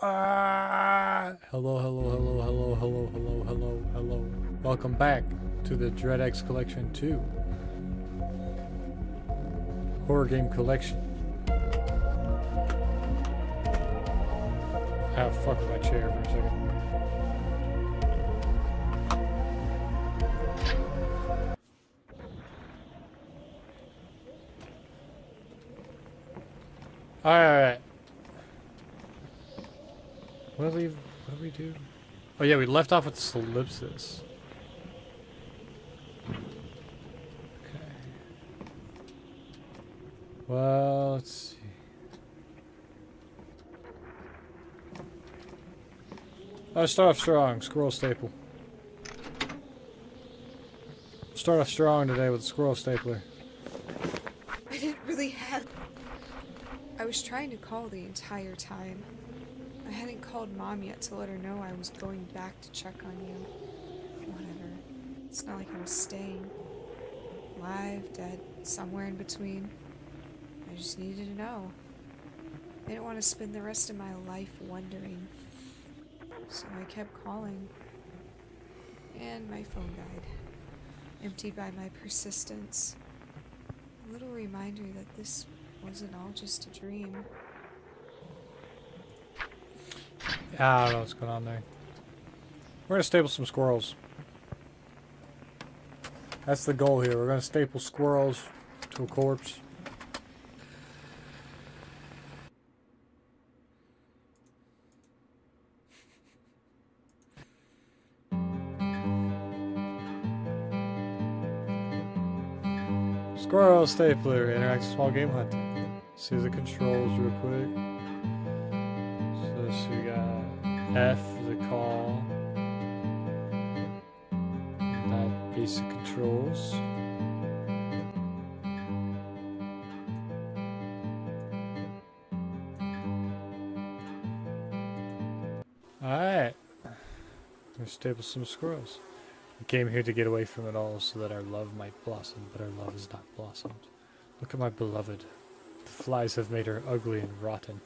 Hello, hello, hello, hello, hello, hello, hello, hello. Welcome back to the DreadX Collection 2 Horror Game Collection. Ah, fuck with my chair for a second. Alright. What do we do? Oh yeah, we left off with Solipsis. Okay. Well, let's see. Let's start off strong. Squirrel staple. Start off strong today with a squirrel stapler. I didn't really have... I was trying to call the entire time. I hadn't called Mom yet to let her know I was going back to check on you. Whatever. It's not like I was staying. Alive, dead, somewhere in between. I just needed to know. I didn't want to spend the rest of my life wondering. So I kept calling. And my phone died. Emptied by my persistence. A little reminder that this wasn't all just a dream. I don't know what's going on there. We're gonna staple some squirrels. That's the goal here. We're gonna staple squirrels to a corpse. Squirrel stapler interacts with small game hunting. See the controls real quick. So we got F the call. That basic controls. Alright. We're staple some squirrels. We came here to get away from it all so that our love might blossom, but our love has not blossomed. Look at my beloved. The flies have made her ugly and rotten.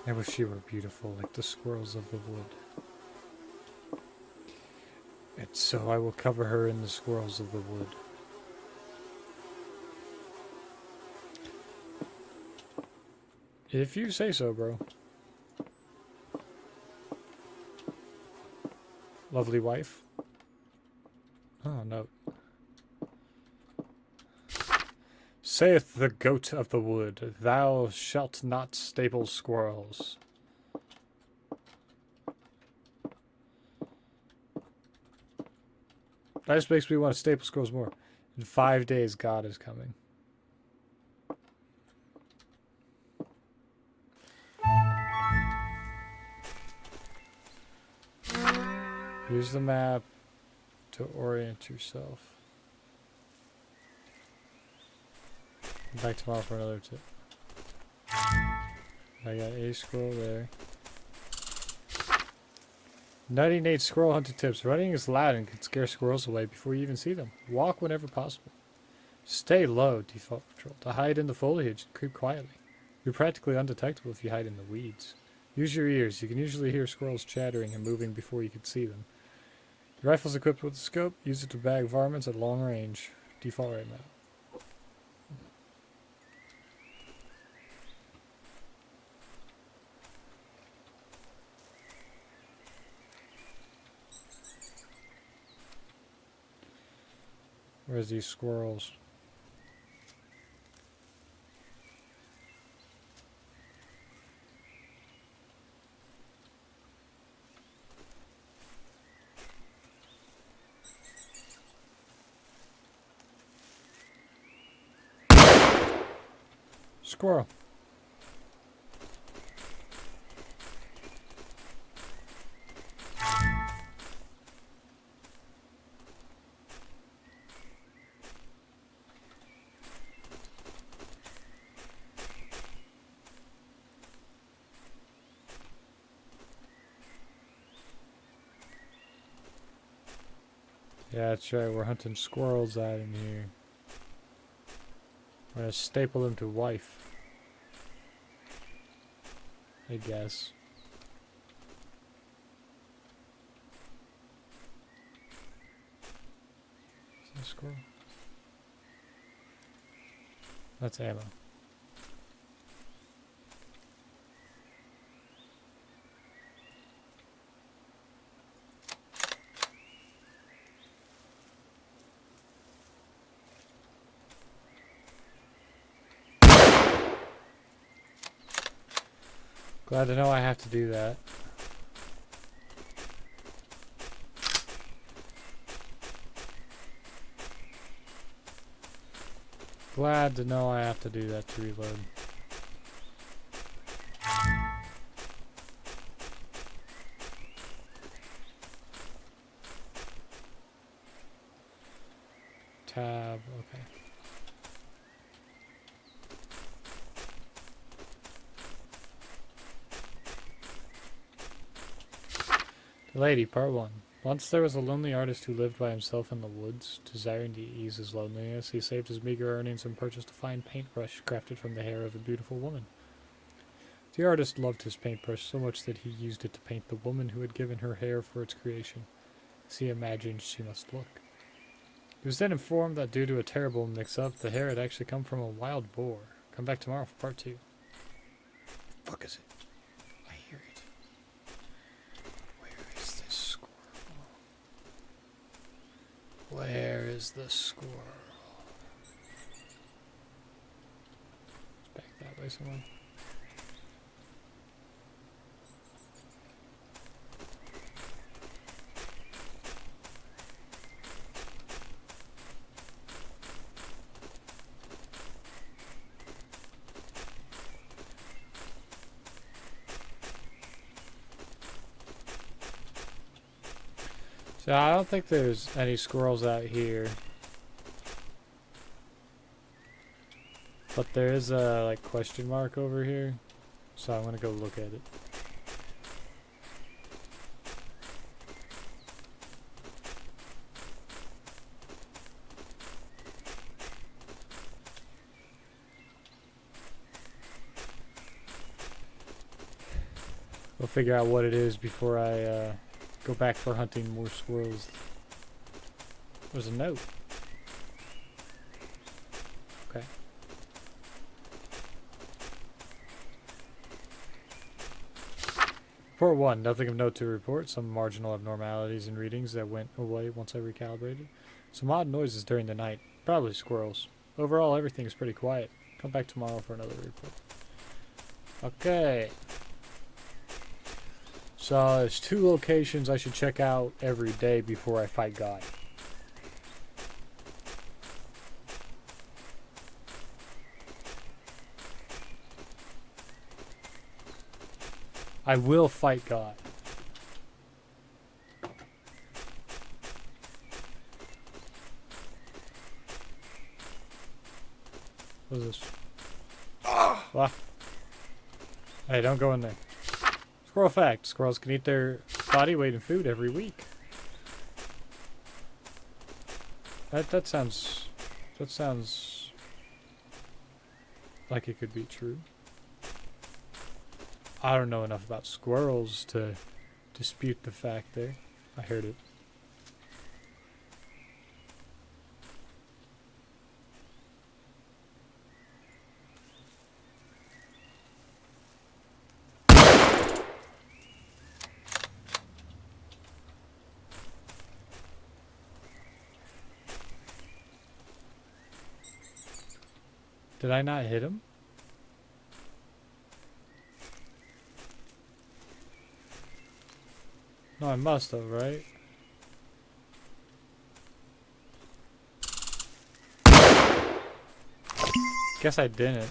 I wish she were beautiful like the squirrels of the wood. And so I will cover her in the squirrels of the wood. If you say so, bro. Lovely wife. Oh, no. Saith the goat of the wood, thou shalt not staple squirrels. That just makes me want to staple squirrels more. In 5 days, God is coming. Use the map to orient yourself. Back tomorrow for another tip. I got a squirrel there. Nutty Nate's squirrel hunting tips. Running is loud and can scare squirrels away before you even see them. Walk whenever possible. Stay low, default control. To hide in the foliage and creep quietly. You're practically undetectable if you hide in the weeds. Use your ears. You can usually hear squirrels chattering and moving before you can see them. Your rifle's equipped with a scope. Use it to bag varmints at long range. Default right now. Where's these squirrels? Squirrel. Yeah, that's right. We're hunting squirrels out in here. We're gonna staple them to wife. I guess. squirrel. That's ammo. Glad to know I have to do that. Glad to know I have to do that to reload. Tab, okay. The Lady, Part 1. Once there was a lonely artist who lived by himself in the woods. Desiring to ease his loneliness, he saved his meager earnings and purchased a fine paintbrush crafted from the hair of a beautiful woman. The artist loved his paintbrush so much that he used it to paint the woman who had given her hair for its creation, as he imagined she must look. He was then informed that due to a terrible mix-up, the hair had actually come from a wild boar. Come back tomorrow for part 2. Fuck is it? I hear it. Where is this squirrel? Where is the squirrel? It's back that way somewhere. So I don't think there's any squirrels out here. But there is a like question mark over here. So I'm gonna go look at it. We'll figure out what it is before I go back for hunting more squirrels. There's a note. Okay. Report 1. Nothing of note to report. Some marginal abnormalities in readings that went away once I recalibrated. Some odd noises during the night. Probably squirrels. Overall, everything is pretty quiet. Come back tomorrow for another report. Okay. So there's 2 locations I should check out every day before I fight God. I will fight God. What is this? What? Hey, don't go in there. Squirrel fact. Squirrels can eat their body weight in food every week. That sounds like it could be true. I don't know enough about squirrels to dispute the fact there. I heard it. Did I not hit him? No, I must have, right? Guess I didn't.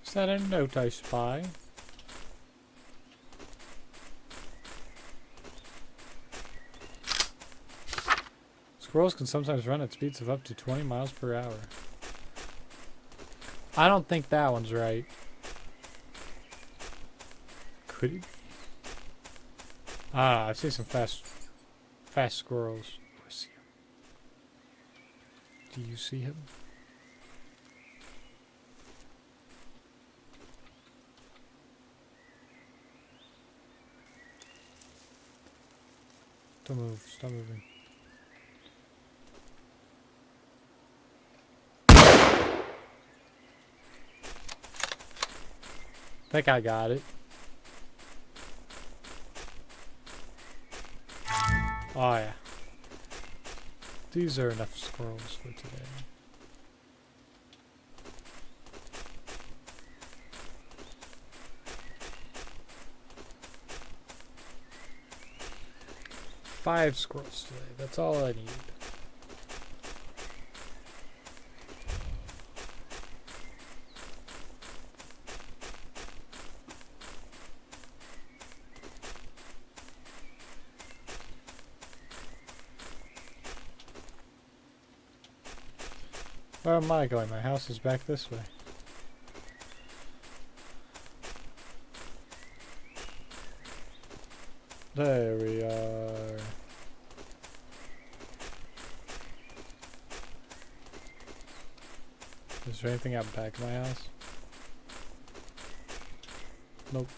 Is that a note I spy? Squirrels can sometimes run at speeds of up to 20 miles per hour. I don't think that one's right. Could it be? Ah, I see some fast squirrels. I see him. Do you see him? Don't move. Stop moving. Think I got it. Oh yeah. These are enough squirrels for today. Five squirrels today. That's all I need. Where am I going? My house is back this way. There we are. Is there anything out back of my house? Nope.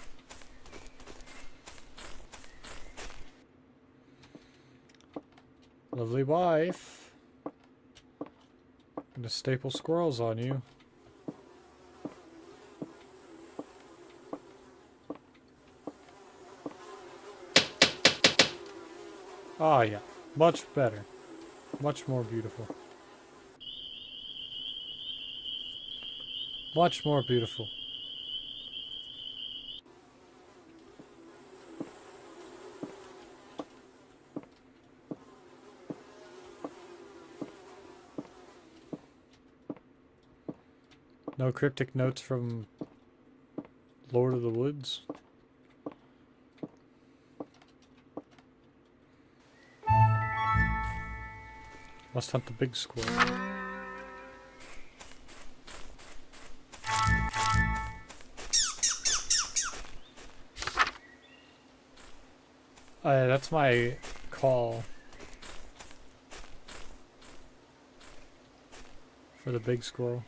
Lovely wife. Gonna staple squirrels on you. Oh yeah, much better. Much more beautiful. Much more beautiful. No cryptic notes from Lord of the Woods. Must hunt the big squirrel. That's my call for the big squirrel.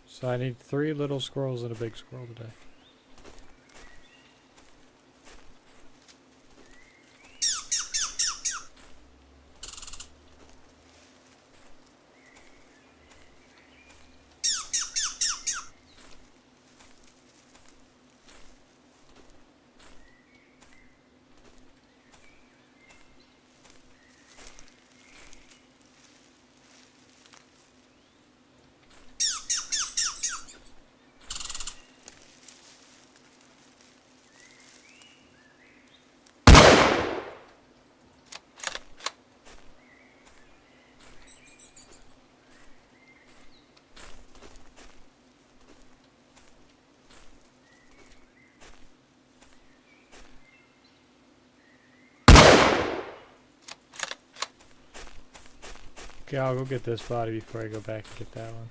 So I need 3 little squirrels and a big squirrel today. Okay, I'll go get this body before I go back and get that one.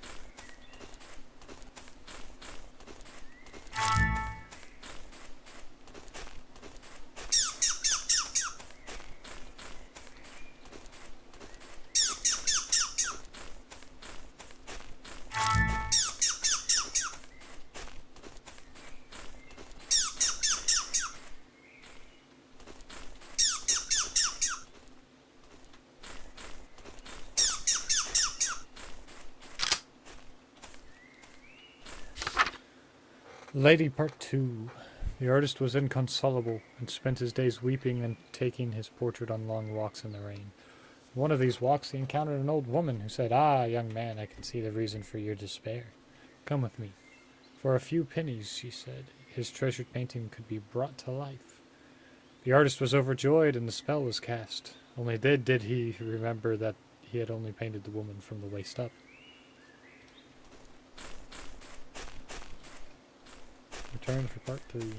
Lady Part 2. The artist was inconsolable and spent his days weeping and taking his portrait on long walks in the rain. One of these walks he encountered an old woman who said, "Ah, young man, I can see the reason for your despair. Come with me." "For a few pennies," she said, his treasured painting could be brought to life. The artist was overjoyed and the spell was cast. Only did he remember that he had only painted the woman from the waist up. Return for part 3.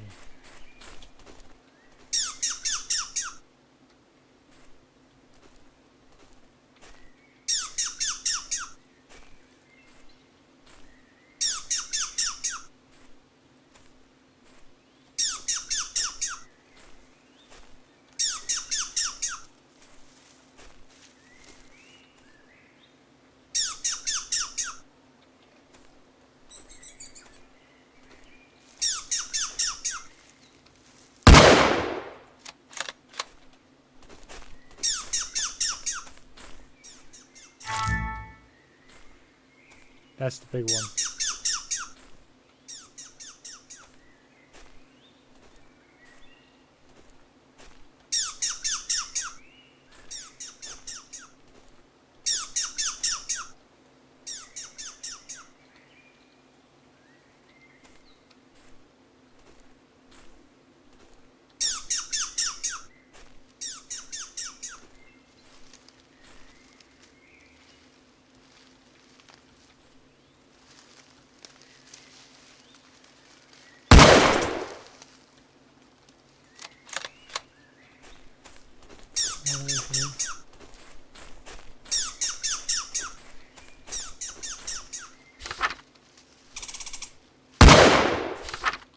That's the big one.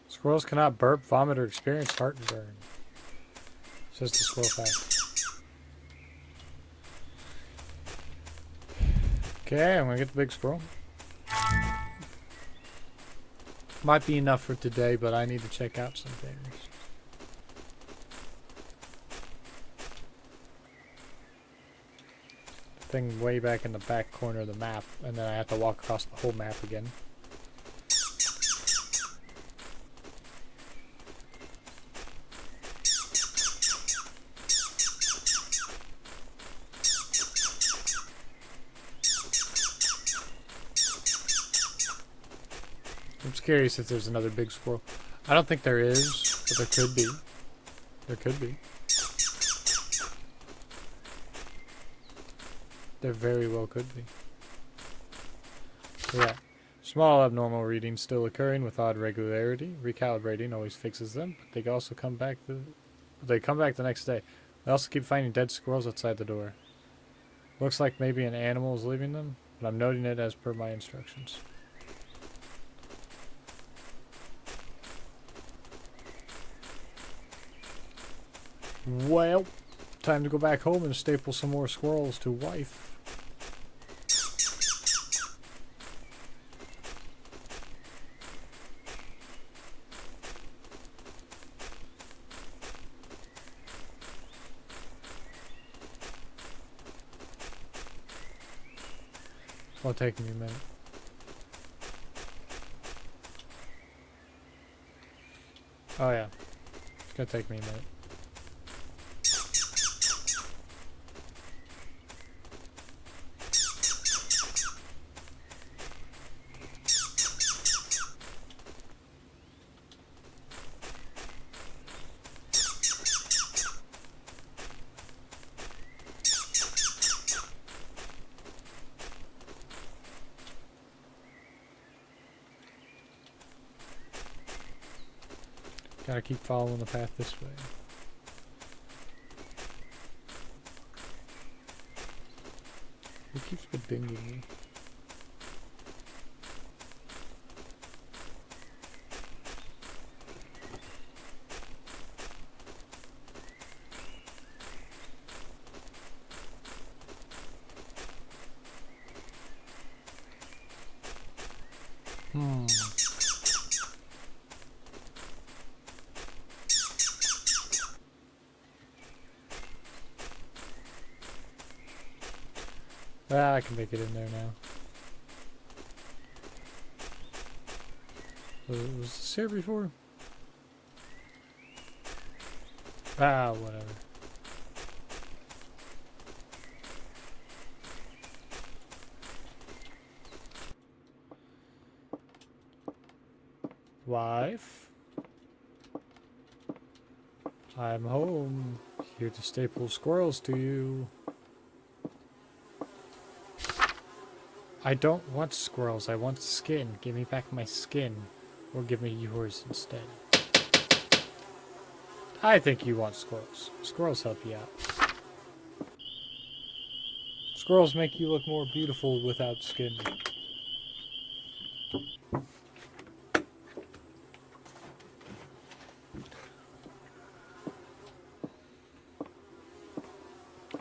Squirrels cannot burp, vomit, or experience heartburn, says the squirrel fact. Okay, I'm gonna get the big squirrel. Might be enough for today, but I need to check out some things. Thing way back in the back corner of the map, and then I have to walk across the whole map again. I'm just curious if there's another big squirrel. I don't think there is, but there could be. There could be. There very well could be. Yeah. Small abnormal readings still occurring with odd regularity. Recalibrating always fixes them, but they also come back the next day. They also keep finding dead squirrels outside the door. Looks like maybe an animal is leaving them, but I'm noting it as per my instructions. Well, time to go back home and staple some more squirrels to wife. It's gonna take me a minute. Oh yeah, it's gonna take me a minute. Gotta keep following the path this way. Who keeps bedinging me? Ah, I can make it in there now. Was this here before? Ah, whatever. Wife? I'm home. Here to staple squirrels to you. I don't want squirrels. I want skin. Give me back my skin. Or give me yours instead. I think you want squirrels. Squirrels help you out. Squirrels make you look more beautiful without skin.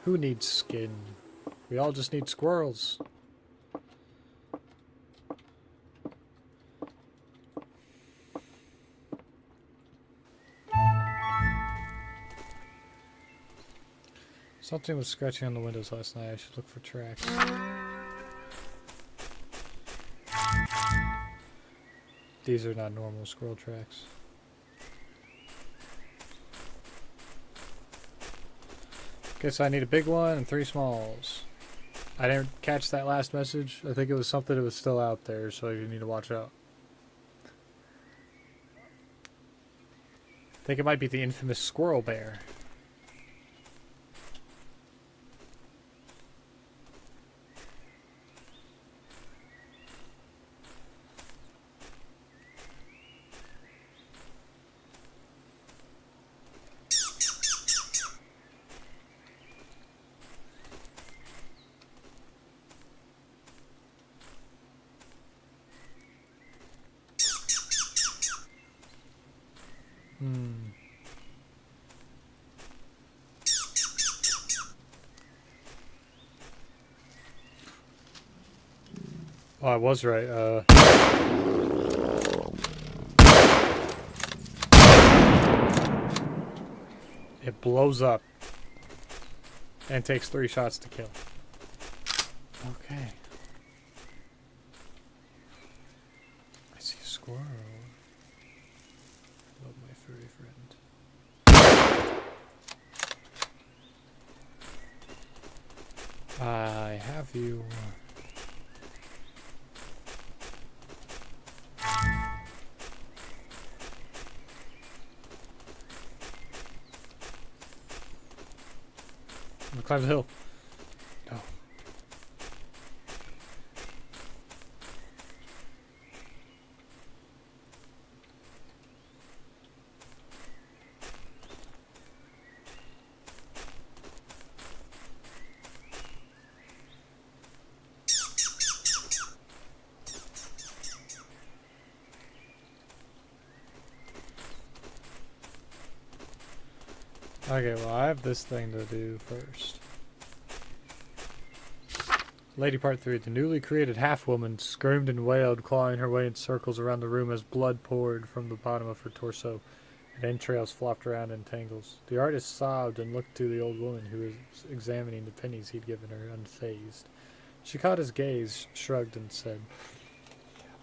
Who needs skin? We all just need squirrels. Something was scratching on the windows last night. I should look for tracks. These are not normal squirrel tracks. Okay, so I need a big one and 3 smalls. I didn't catch that last message. I think it was something that was still out there, so you need to watch out. I think it might be the infamous squirrel bear. Oh, I was right. It blows up and takes 3 shots to kill. Okay. I see a squirrel. Love my furry friend. I have you. I'm gonna climb the hill. No. Okay, well, I have this thing to do first. Lady Part 3. The newly created half-woman screamed and wailed, clawing her way in circles around the room as blood poured from the bottom of her torso, and entrails flopped around in tangles. The artist sobbed and looked to the old woman, who was examining the pennies he'd given her, unfazed. She caught his gaze, shrugged, and said,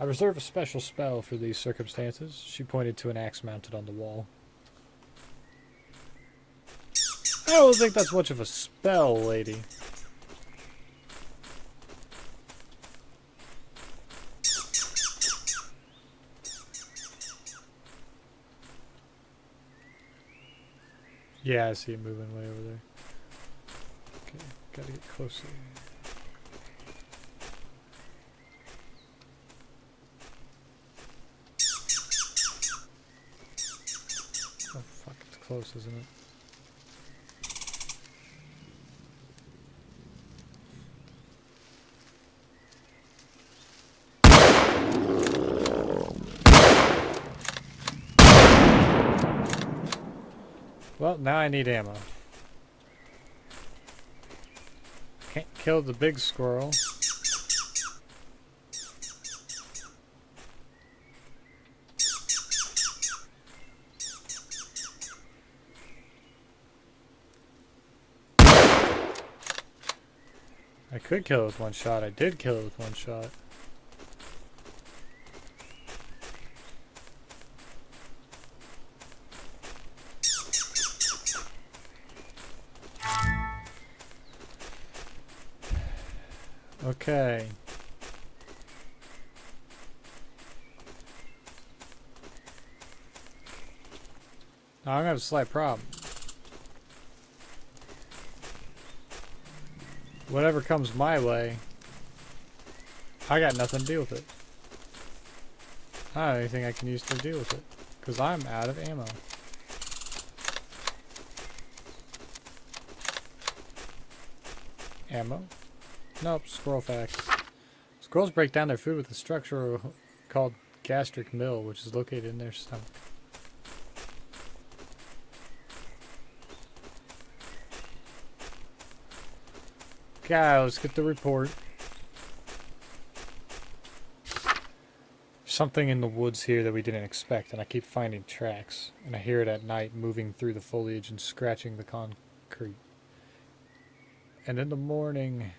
I reserve a special spell for these circumstances. She pointed to an axe mounted on the wall. I don't think that's much of a spell, lady. Yeah, I see it moving way over there. Okay, gotta get closer. Oh fuck, it's close, isn't it? Well, now I need ammo. Can't kill the big squirrel. I could kill it with 1 shot. I did kill it with 1 shot. Okay. Now I'm gonna have a slight problem. whatever comes my way, I got nothing to deal with it. I don't have anything I can use to deal with it. Because I'm out of ammo. Ammo? Nope, squirrel fact. Squirrels break down their food with a structure called gastric mill, which is located in their stomach. Okay, let's get the report. Something in the woods here that we didn't expect, and I keep finding tracks. And I hear it at night moving through the foliage and scratching the concrete. And in the morning,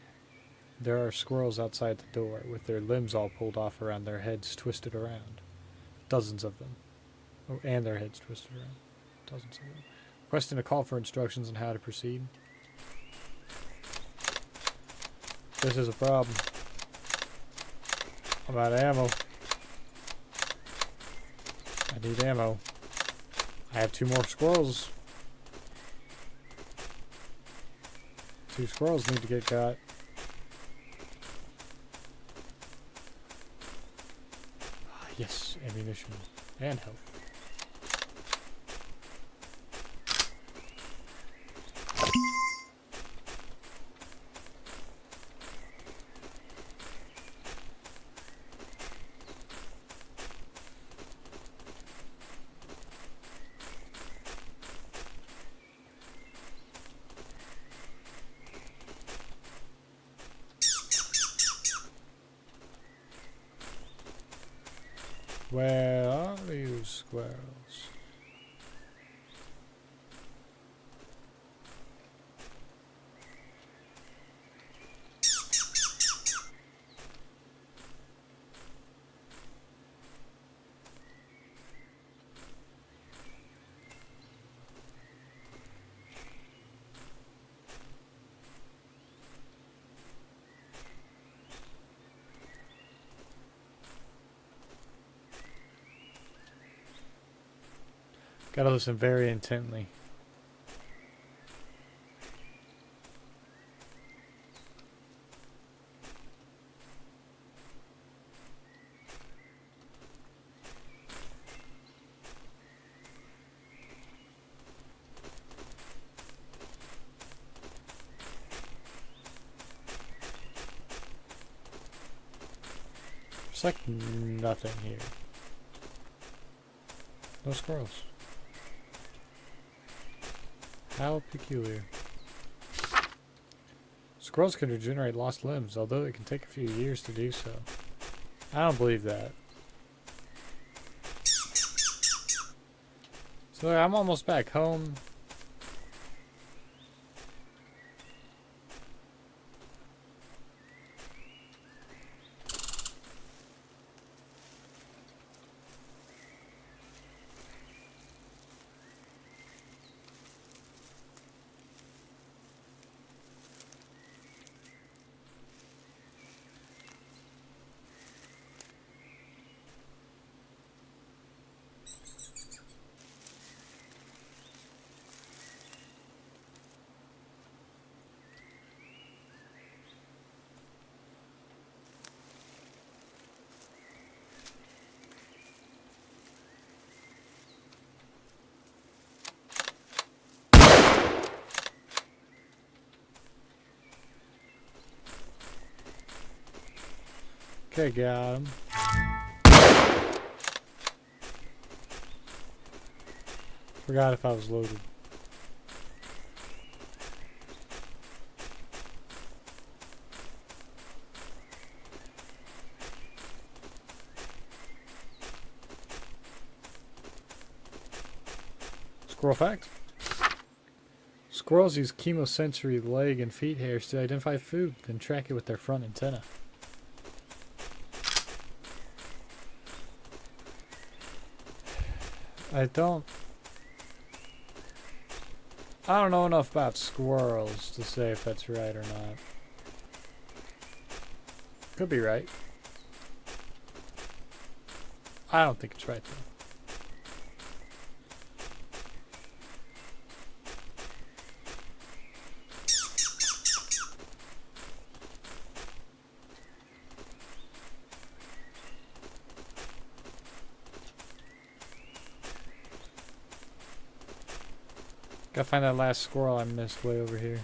there are squirrels outside the door with their limbs all pulled off around their heads twisted around. Dozens of them. Oh, and their heads twisted around. Dozens of them. Requesting a call for instructions on how to proceed. This is a problem. I'm out of ammo. I need ammo. I have 2 more squirrels. 2 squirrels need to get got. Ah, yes, ammunition and health. Where are you, squirrels? Gotta listen very intently. There's like nothing here. No squirrels. How peculiar. Squirrels can regenerate lost limbs, although it can take a few years to do so. I don't believe that. So I'm almost back home. Okay, got him. Forgot if I was loaded. Squirrel fact. Squirrels use chemosensory leg and feet hairs to identify food, then track it with their front antenna. I don't know enough about squirrels to say if that's right or not. Could be right. I don't think it's right though. Gotta find that last squirrel I missed way over here.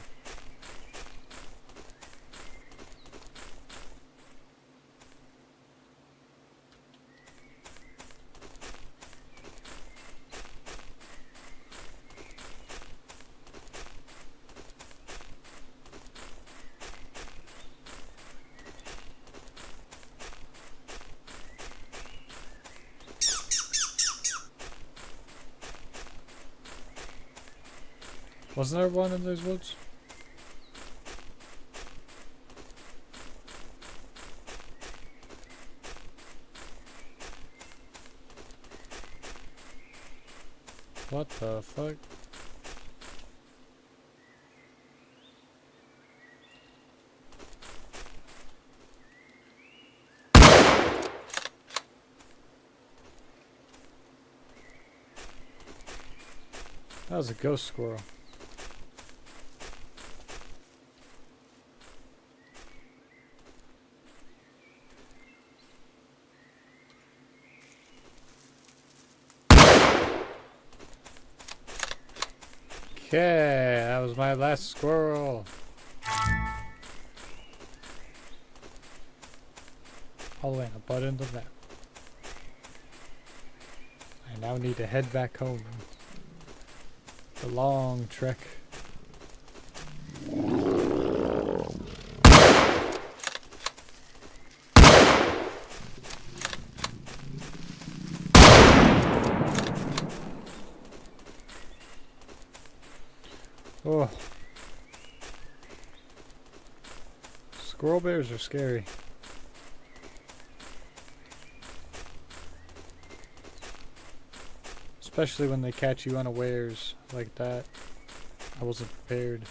Wasn't there one in those woods? What the fuck? That was a ghost squirrel. Okay, that was my last squirrel. All the way in the butt end of that. I now need to head back home. The long trek. Oh. Squirrel bears are scary. Especially when they catch you unawares like that. I wasn't prepared.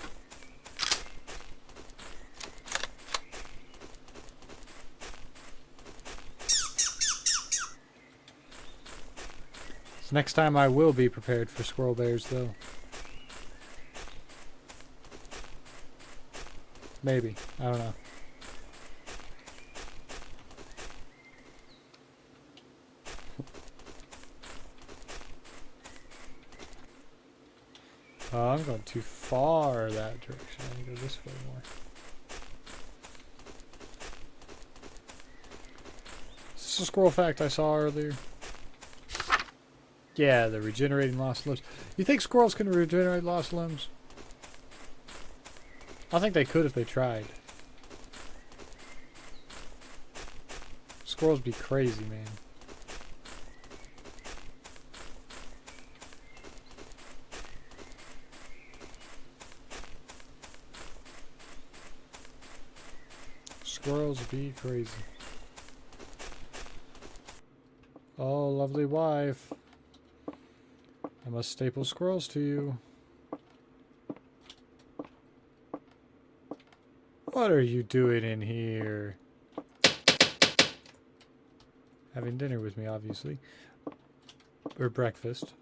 So next time I will be prepared for squirrel bears though. Maybe. I don't know. Oh, I'm going too far that direction. I need to go this way more. Is this a squirrel fact I saw earlier? Yeah, the regenerating lost limbs. You think squirrels can regenerate lost limbs? I think they could if they tried. Squirrels be crazy, man. Squirrels be crazy. Oh, lovely wife. I must staple squirrels to you. What are you doing in here? Having dinner with me, obviously. Or breakfast.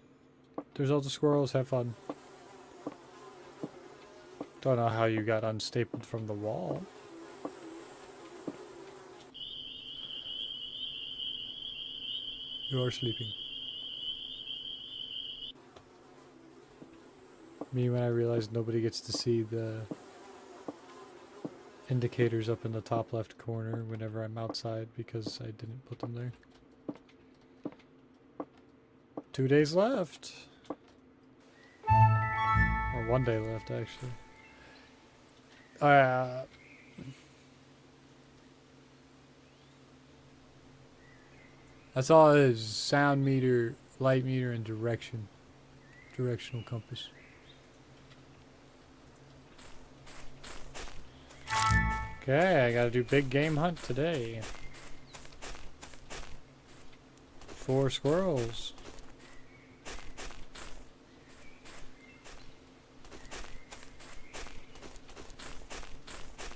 There's all the squirrels, have fun. Don't know how you got unstapled from the wall. You are sleeping. Me when I realized nobody gets to see the indicators up in the top left corner whenever I'm outside because I didn't put them there. 2 days left. Or 1 day left, actually. That's all it is. Sound meter, light meter, and direction. Directional compass. Okay, I gotta do big game hunt today. 4 squirrels.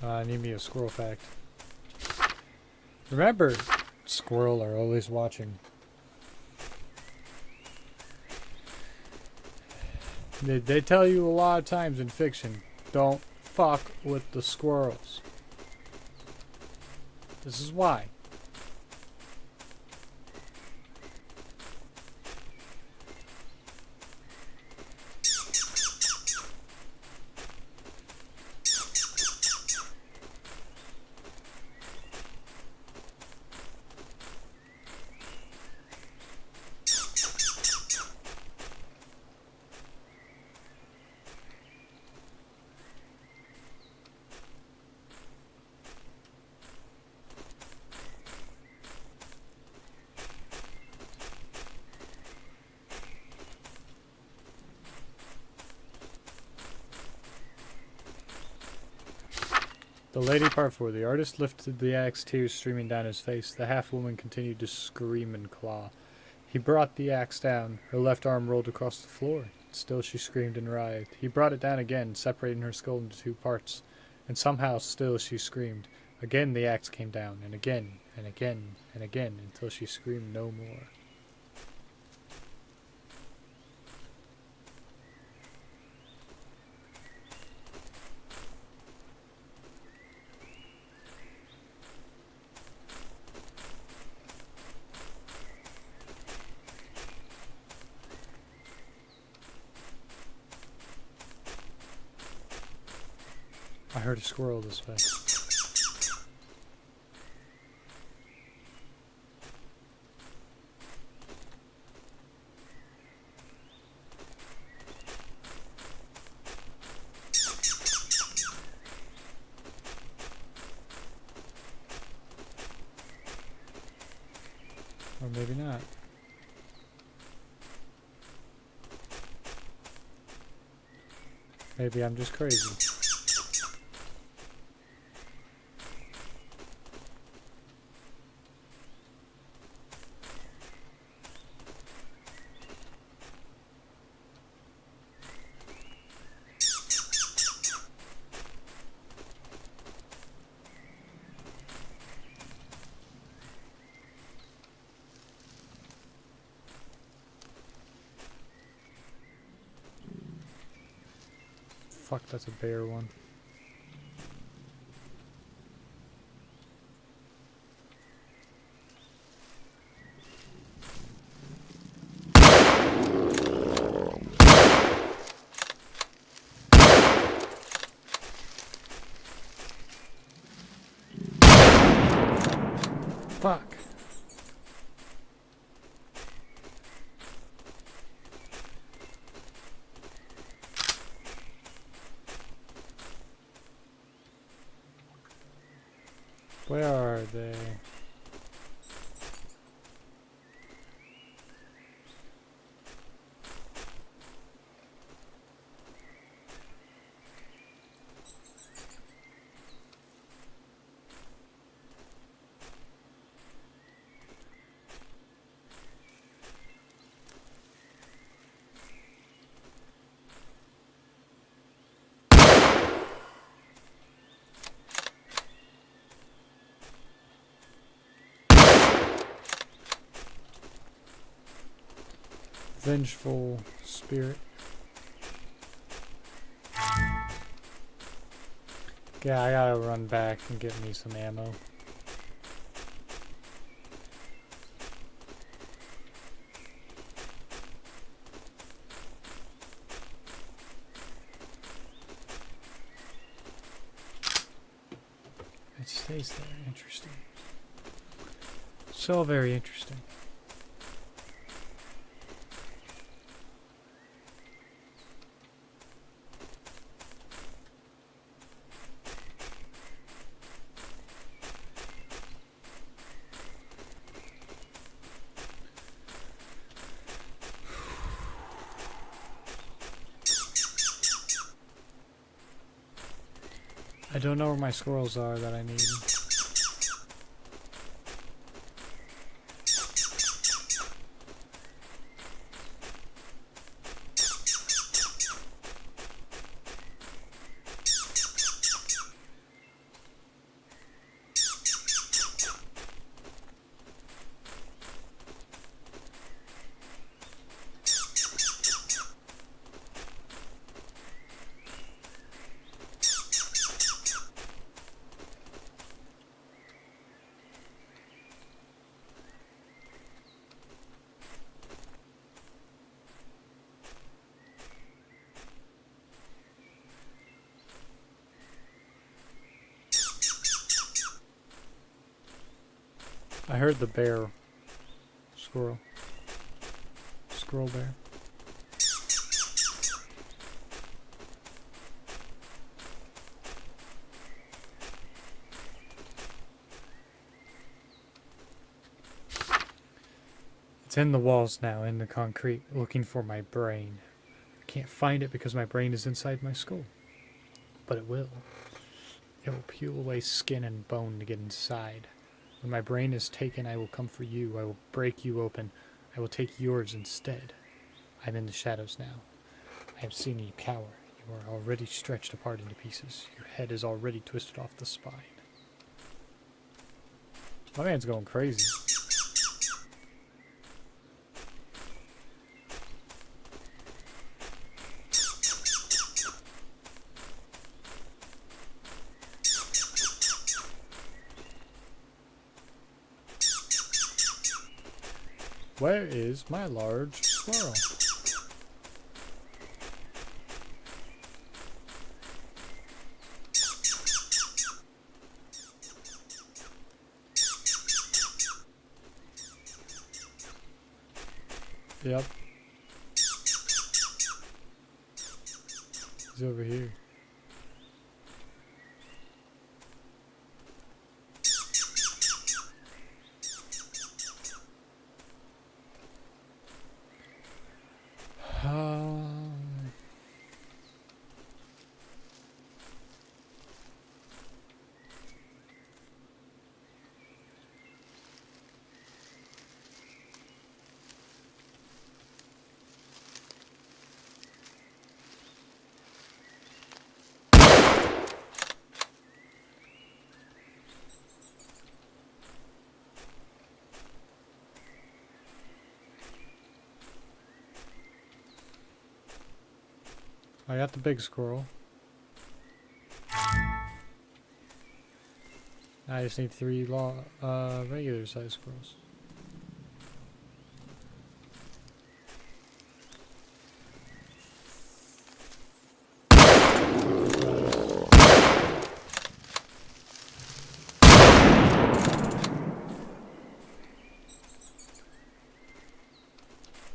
I need me a squirrel fact. Remember, squirrel are always watching. They tell you a lot of times in fiction, don't fuck with the squirrels. This is why. The lady, part 4. The artist lifted the axe, tears streaming down his face. The half-woman continued to scream and claw. He brought the axe down. Her left arm rolled across the floor. Still she screamed and writhed. He brought it down again, separating her skull into 2 parts. And somehow still she screamed. Again the axe came down, and again, and again, and again, until she screamed no more. I heard a squirrel this way. Or maybe not. Maybe I'm just crazy. Fuck, that's a bear one. Fuck. Where are they? Vengeful spirit. Yeah, I gotta run back and get me some ammo. It stays there. Interesting. So very interesting. I don't know where my squirrels are that I need. I heard the bear. Squirrel. Squirrel bear. It's in the walls now, in the concrete, looking for my brain. I can't find it because my brain is inside my skull. But it will. It will peel away skin and bone to get inside. When my brain is taken, I will come for you. I will break you open. I will take yours instead. I am in the shadows now. I have seen you cower. You are already stretched apart into pieces. Your head is already twisted off the spine. My man's going crazy. Where is my large squirrel? Yep. He's over here. I got the big squirrel. I just need 3 regular sized squirrels.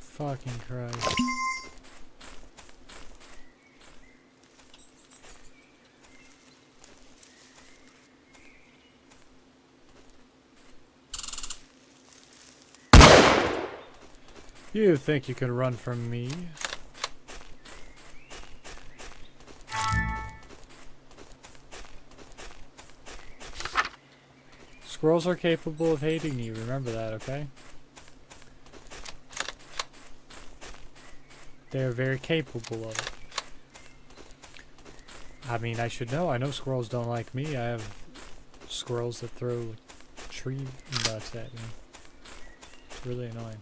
Fucking Christ. You think you can run from me? Squirrels are capable of hating you, remember that, okay? They are very capable of it. I mean, I should know. I know squirrels don't like me. I have squirrels that throw tree nuts at me. It's really annoying.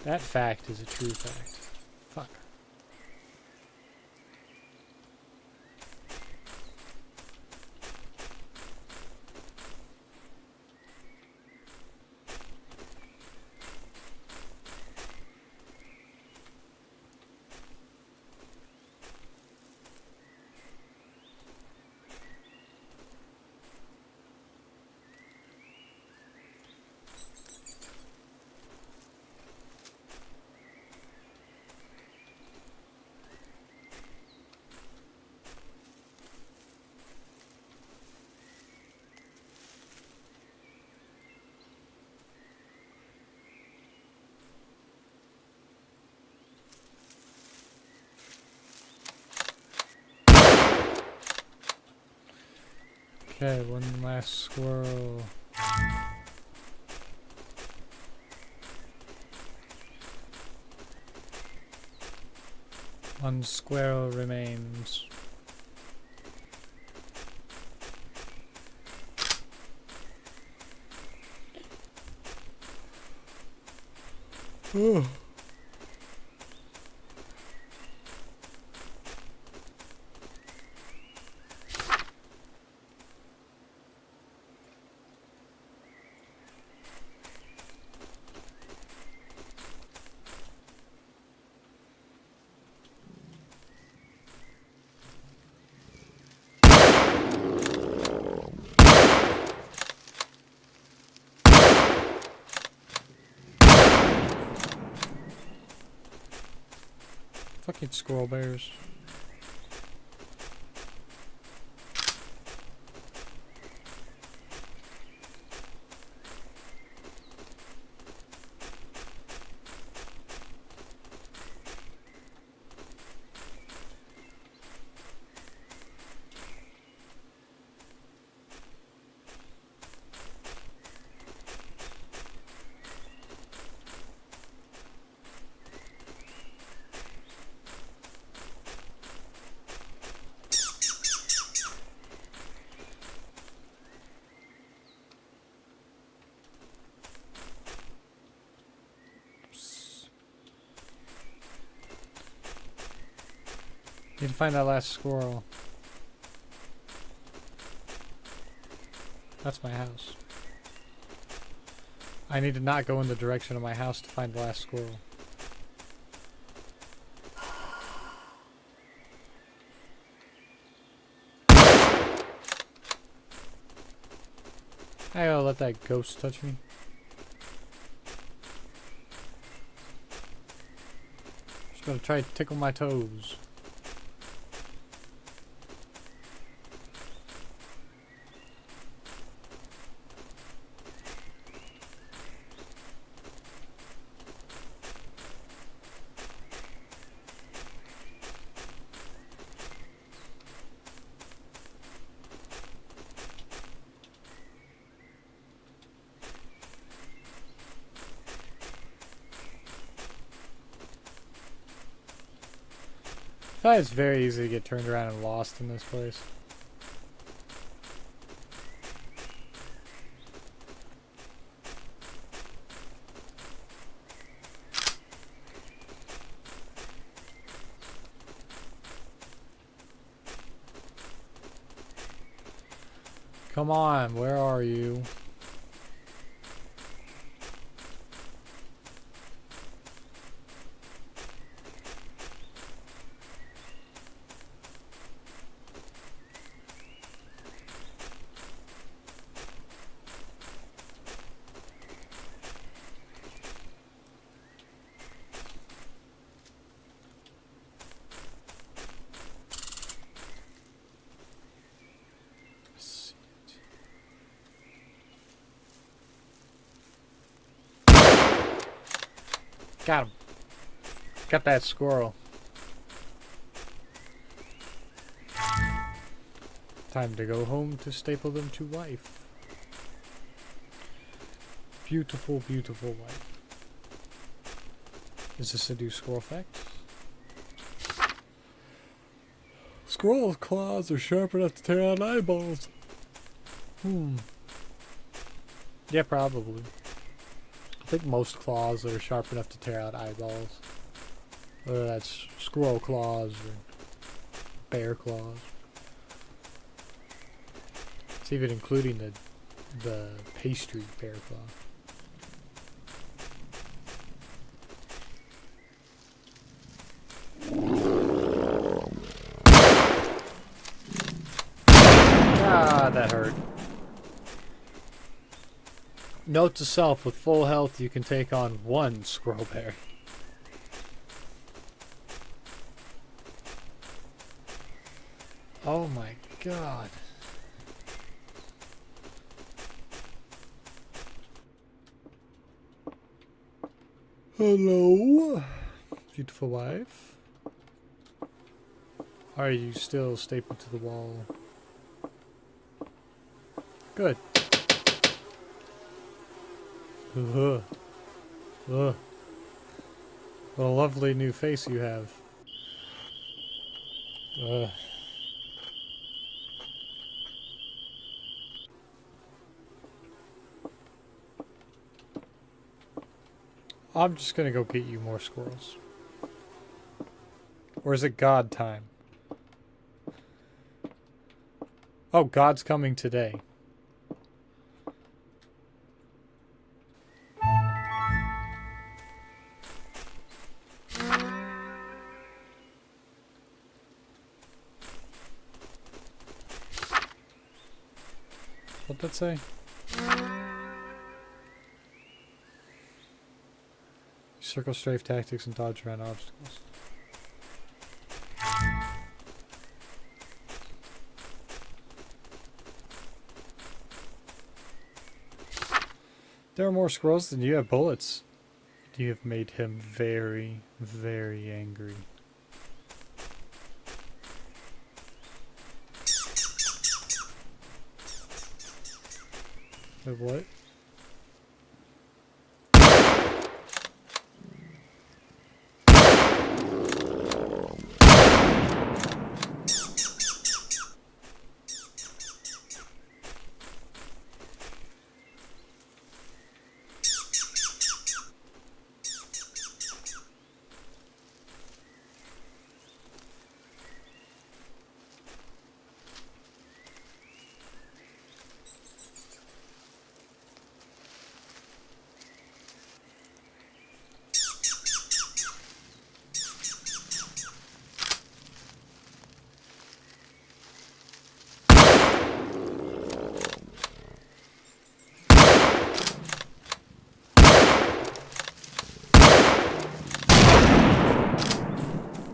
That fact is a true fact. Fuck. Okay, one last squirrel. One squirrel remains. Oh. Fucking squirrel bears. Need to find that last squirrel. That's my house. I need to not go in the direction of my house to find the last squirrel. I gotta let that ghost touch me. Just gonna try to tickle my toes. I feel like it's very easy to get turned around and lost in this place. Come on, where are you? Got him. Got that squirrel. Time to go home to staple them to life. Beautiful, beautiful life. Is this a new squirrel fact? Squirrel claws are sharp enough to tear out eyeballs. Yeah, probably. I think most claws are sharp enough to tear out eyeballs. Whether that's squirrel claws or bear claws. It's even including the pastry bear claw. Ah, that hurt. Note to self, with full health you can take on one squirrel bear. Oh my god. Hello, beautiful wife. Are you still stapled to the wall? Good. Ugh. Ugh. What a lovely new face you have. Ugh. I'm just gonna go get you more squirrels. Or is it God time? Oh, God's coming today. What'd that say? Circle strafe tactics and dodge around obstacles. There are more squirrels than you have bullets. You have made him very, very angry. Wait, what?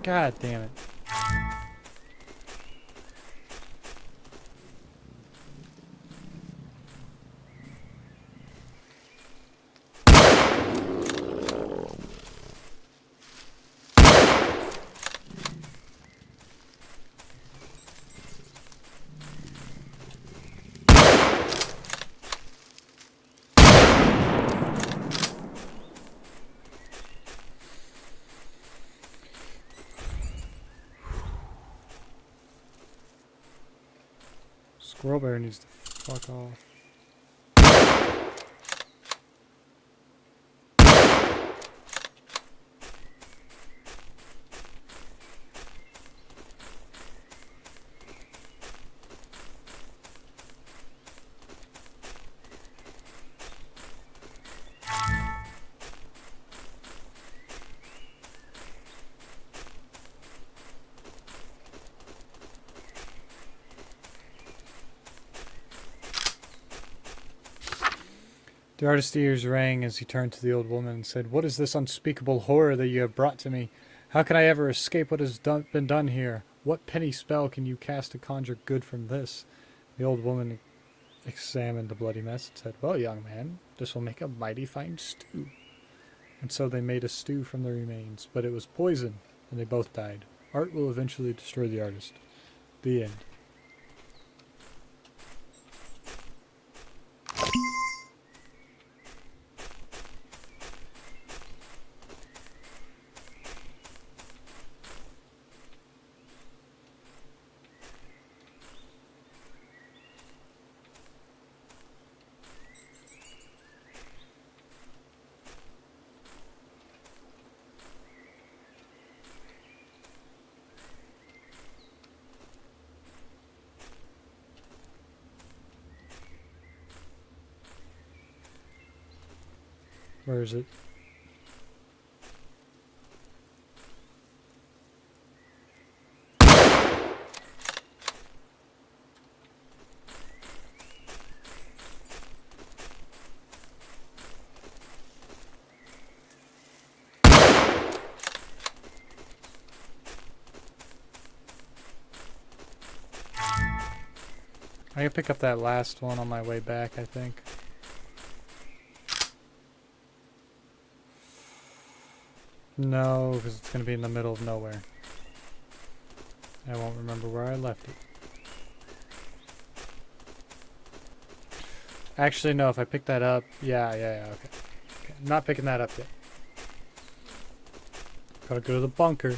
God damn it. Squirrel bear needs to fuck off. The artist's ears rang as he turned to the old woman and said, "What is this unspeakable horror that you have brought to me? How can I ever escape what has been done here? What penny spell can you cast to conjure good from this?" The old woman examined the bloody mess and said, "Well, young man, this will make a mighty fine stew." And so they made a stew from the remains, but it was poison, and they both died. Art will eventually destroy the artist. The end. Where is it? I can pick up that last one on my way back, I think. No, because it's going to be in the middle of nowhere. I won't remember where I left it. Actually, no, if I pick that up... Yeah, okay. I'm not picking that up yet. Gotta go to the bunker.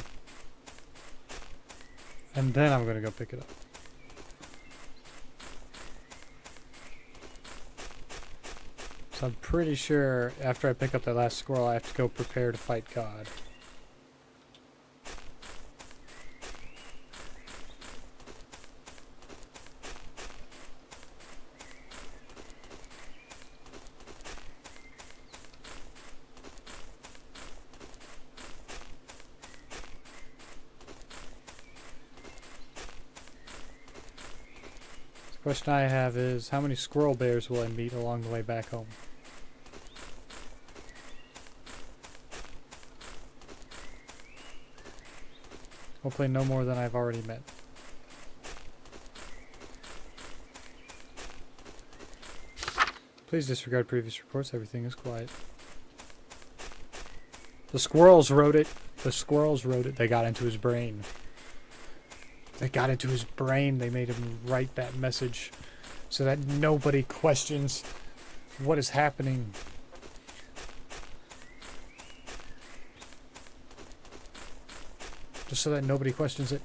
And then I'm gonna go pick it up. So I'm pretty sure after I pick up that last squirrel, I have to go prepare to fight God. The question I have is, how many squirrel bears will I meet along the way back home? Hopefully no more than I've already met. Please disregard previous reports. Everything is quiet. The squirrels wrote it. The squirrels wrote it. They got into his brain. They got into his brain. They made him write that message so that nobody questions what is happening. Just so that nobody questions it.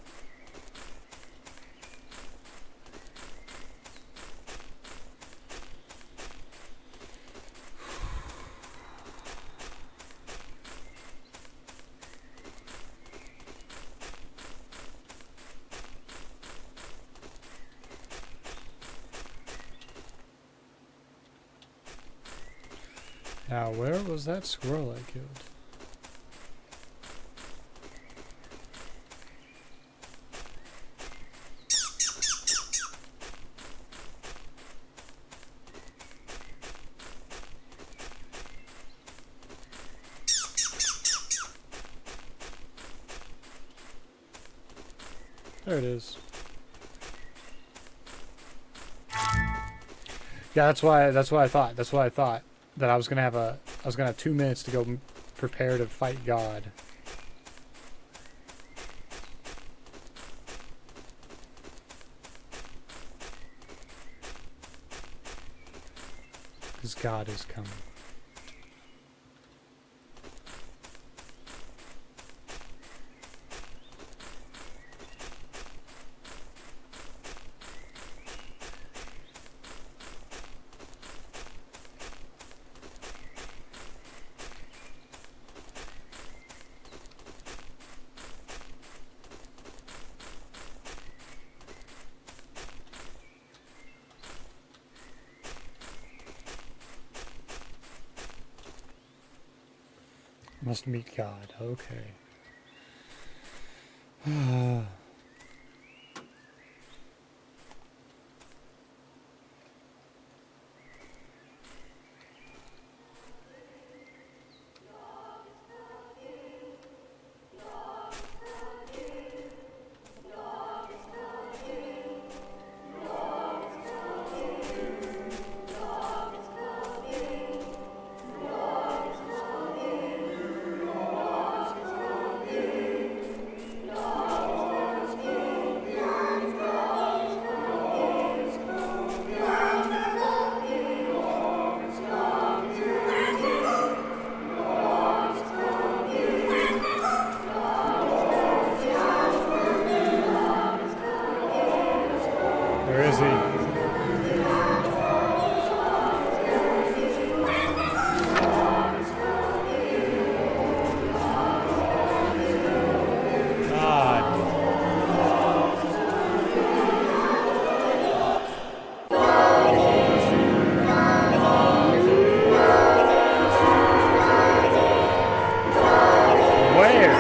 Now, where was that squirrel I killed? There it is. Yeah, that's why I thought that I was gonna have 2 minutes to go prepare to fight God. Because God is coming. Must meet God. Okay. Where is he? God. Where?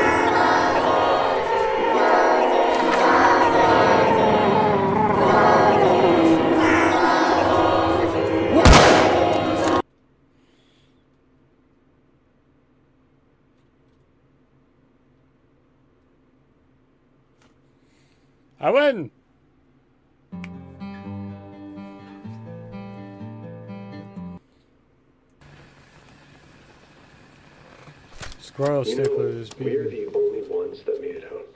I win! Squirrel stapler is we're beaten. the only ones that made it home.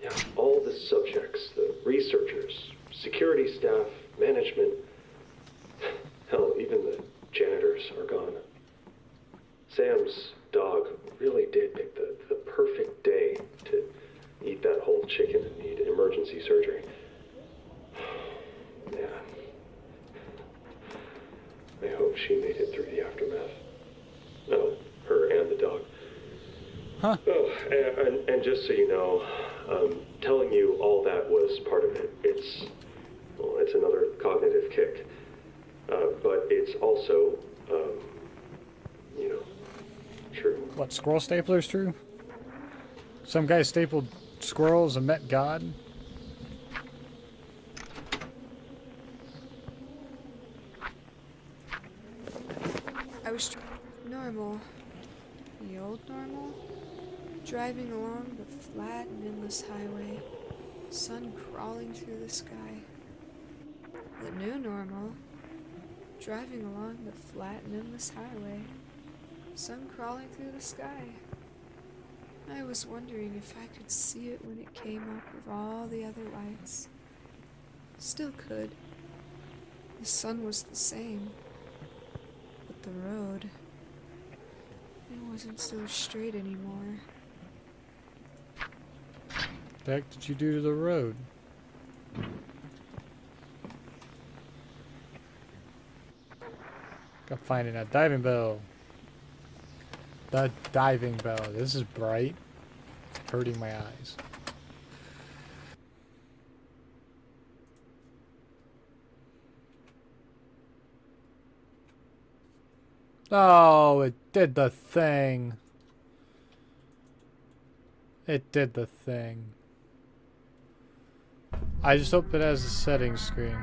Yeah, all the subjects, the researchers, security staff, management, hell, even the janitors are gone. Sam's dog really did pick the perfect day to eat that whole chicken and need emergency surgery. Yeah. I hope she made it through the aftermath. No, her and the dog. Huh. Oh, and just so you know, telling you all that was part of it. It's another cognitive kick. But it's also, true. What, squirrel stapler's true? Some guy stapled squirrels and met God? I was normal. The old normal? Driving along the flat and endless highway. Sun crawling through the sky. The new normal? Driving along the flat and endless highway. Sun crawling through the sky. I was wondering if I could see it when it came up with all the other lights. Still could. The sun was the same. But the road, it wasn't so straight anymore. The heck did you do to the road? I'm finding a diving bell. The diving bell. This is bright. It's hurting my eyes. Oh, it did the thing. It did the thing. I just hope it has a settings screen.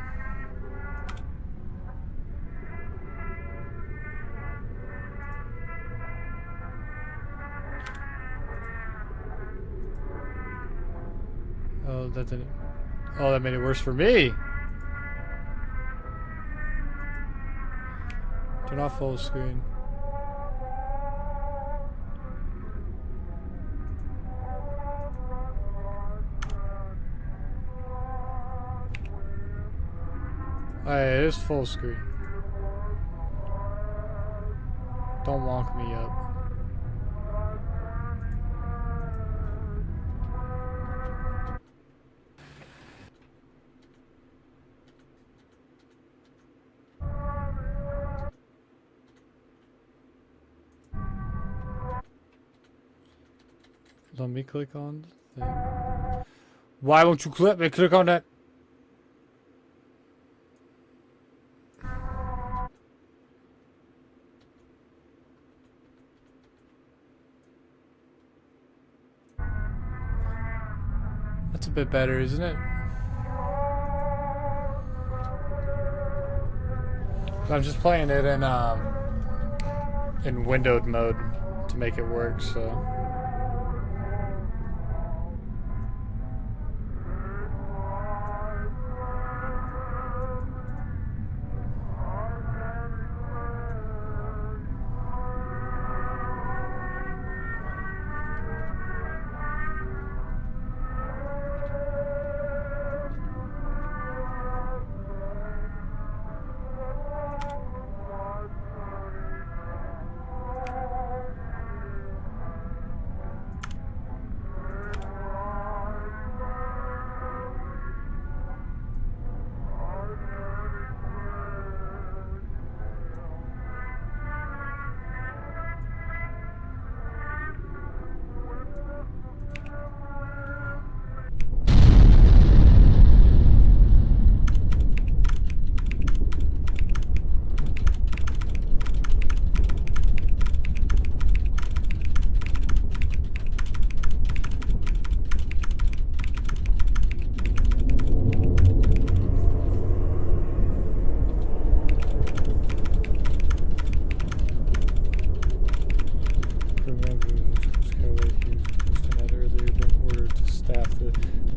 Oh, that didn't. Oh, that made it worse for me. Turn off full screen. Alright, it is full screen. Don't wonk me up. Let me click on the thing. Why won't you let me click on that? That's a bit better, isn't it? I'm just playing it in windowed mode to make it work, so.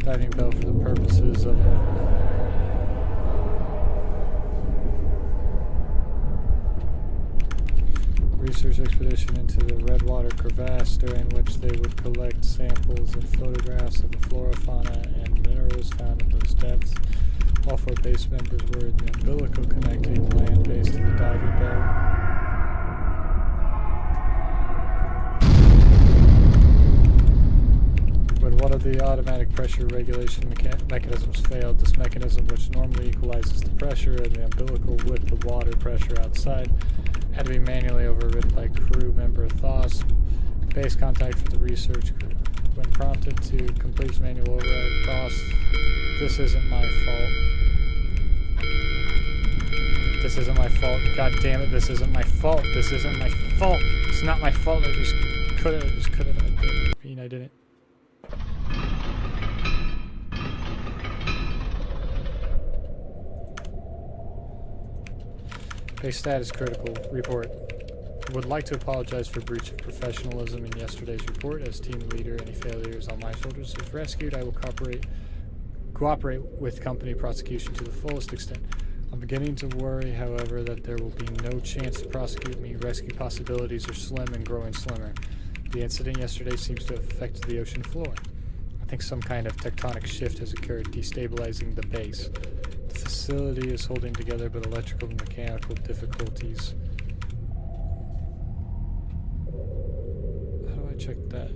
Diving bell for the purposes of research expedition into the Redwater crevasse, during which they would collect samples and photographs of the flora, fauna, and minerals found in those depths. All 4 base members were in the umbilical connecting land base to the diving bell. When one of the automatic pressure regulation mechanisms failed, this mechanism, which normally equalizes the pressure in the umbilical with the water pressure outside, had to be manually overridden by crew member Thoss. Base contact for the research crew. When prompted to complete manual override, Thoss, this isn't my fault. This isn't my fault. God damn it, this isn't my fault. This isn't my fault. It's not my fault. I just could've. I mean, I didn't. Base status critical. Report. Would like to apologize for breach of professionalism in yesterday's report. As team leader, any failures on my shoulders. If rescued, I will cooperate with company prosecution to the fullest extent. I'm beginning to worry, however, that there will be no chance to prosecute me. Rescue possibilities are slim and growing slimmer. The incident yesterday seems to have affected the ocean floor. I think some kind of tectonic shift has occurred, destabilizing the base. The facility is holding together, but electrical and mechanical difficulties. How do I check that?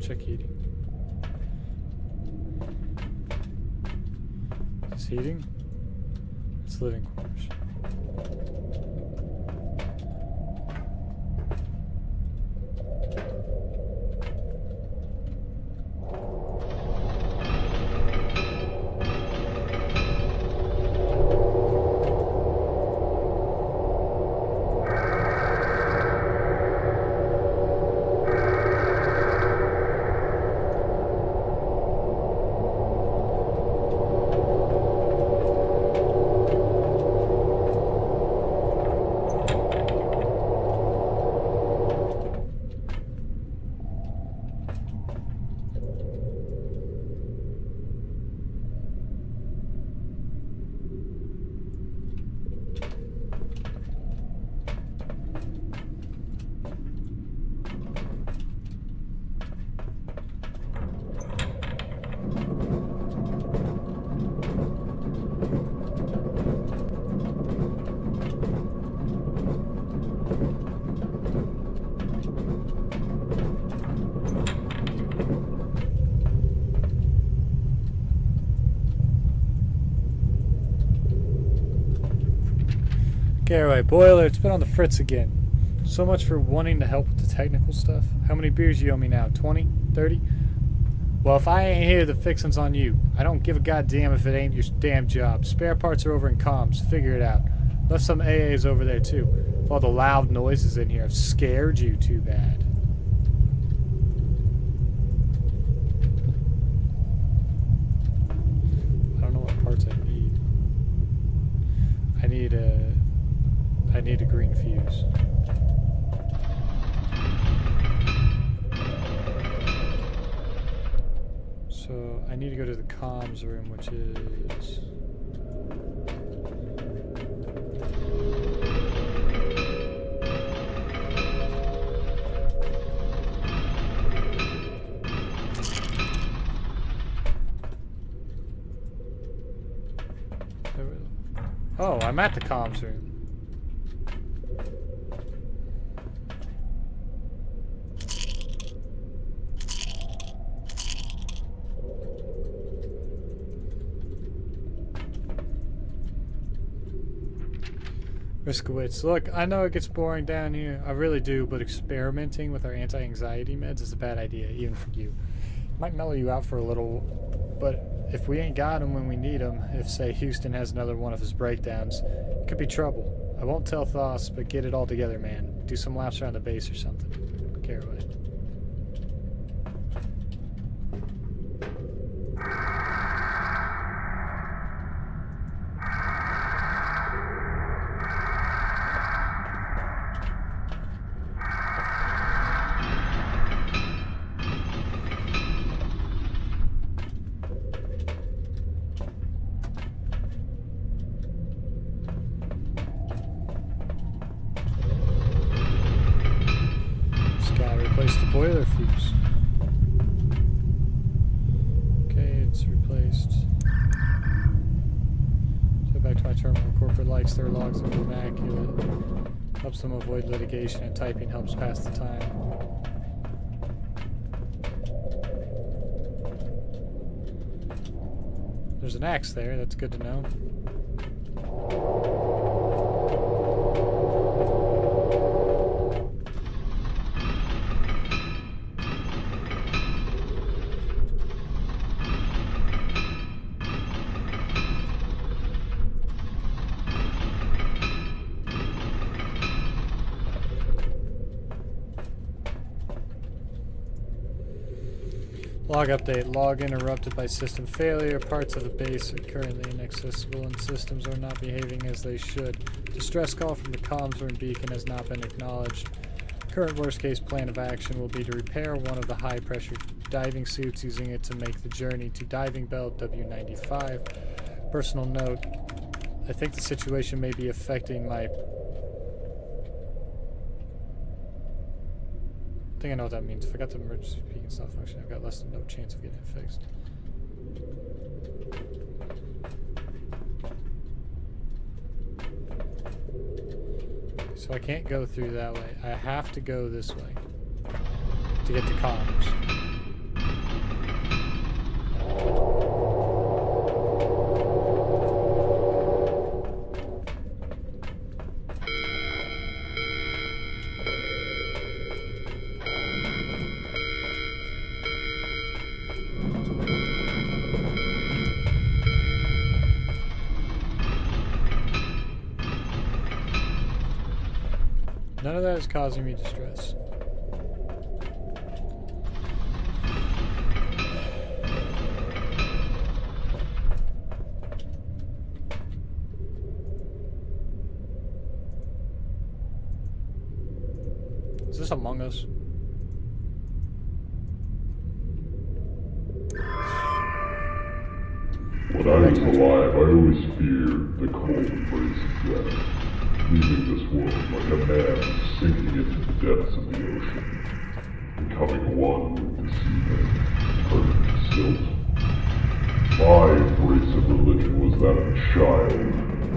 Check heating. Is heating? It's living quarters. Okay, alright, Boiler, it's been on the fritz again. So much for wanting to help with the technical stuff. How many beers you owe me now? 20? 30? Well, if I ain't here, the fixin's on you. I don't give a goddamn if it ain't your damn job. Spare parts are over in comms. Figure it out. Left some AAs over there, too. If all the loud noises in here have scared you too bad. I don't know what parts I need. I need a green fuse. So I need to go to the comms room, which is... Oh, I'm at the comms room. Riskowitz, look, I know it gets boring down here. I really do, but experimenting with our anti-anxiety meds is a bad idea, even for you. Might mellow you out for a little, but if we ain't got 'em when we need 'em, if, say, Houston has another one of his breakdowns, it could be trouble. I won't tell Thos, but get it all together, man. Do some laps around the base or something. Caraway. Replace the boiler fuse. Okay, it's replaced. So back to my terminal. Corporate lights, their logs are immaculate. Helps them avoid litigation, and typing helps pass the time. There's an axe there, that's good to know. Log update. Log interrupted by system failure. Parts of the base are currently inaccessible and systems are not behaving as they should. Distress call from the comms room beacon has not been acknowledged. Current worst case plan of action will be to repair one of the high pressure diving suits, using it to make the journey to diving belt W95. Personal note, I think the situation may be affecting my... I think I know what that means. If I got the emergency beacon stop function, I've got less than no chance of getting it fixed. So I can't go through that way. I have to go this way to get to comms. None of that is causing me distress. Is this Among Us? When I was alive, I always feared the cold embrace of death, leaving this world like a man sinking into the depths of the ocean, becoming one with the seabed, turning to silt. My embrace of religion was that of a child,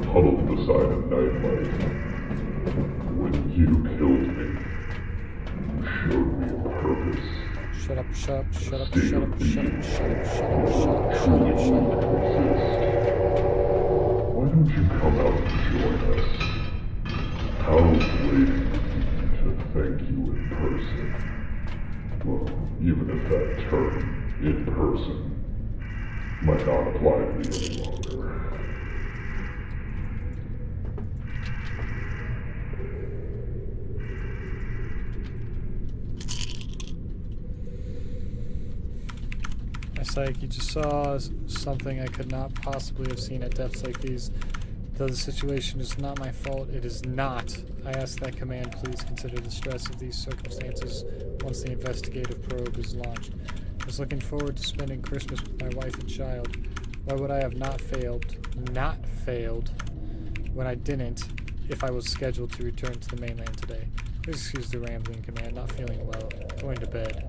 huddled beside a nightlight. When you killed me, you showed me a purpose. Shut up, shut up, shut up, shut up, shut up, shut up, shut up, shut up, shut up, shut up. Why don't you come out and join us? I was waiting to thank you in person. Well, even if that term, in person, might not apply to me any longer. Psych, you just saw something I could not possibly have seen at depths like these. Though the situation is not my fault, it is not. I ask that command please consider the stress of these circumstances once the investigative probe is launched. I was looking forward to spending Christmas with my wife and child. Why would I have not failed when I didn't if I was scheduled to return to the mainland today? Please excuse the rambling command, not feeling well, going to bed.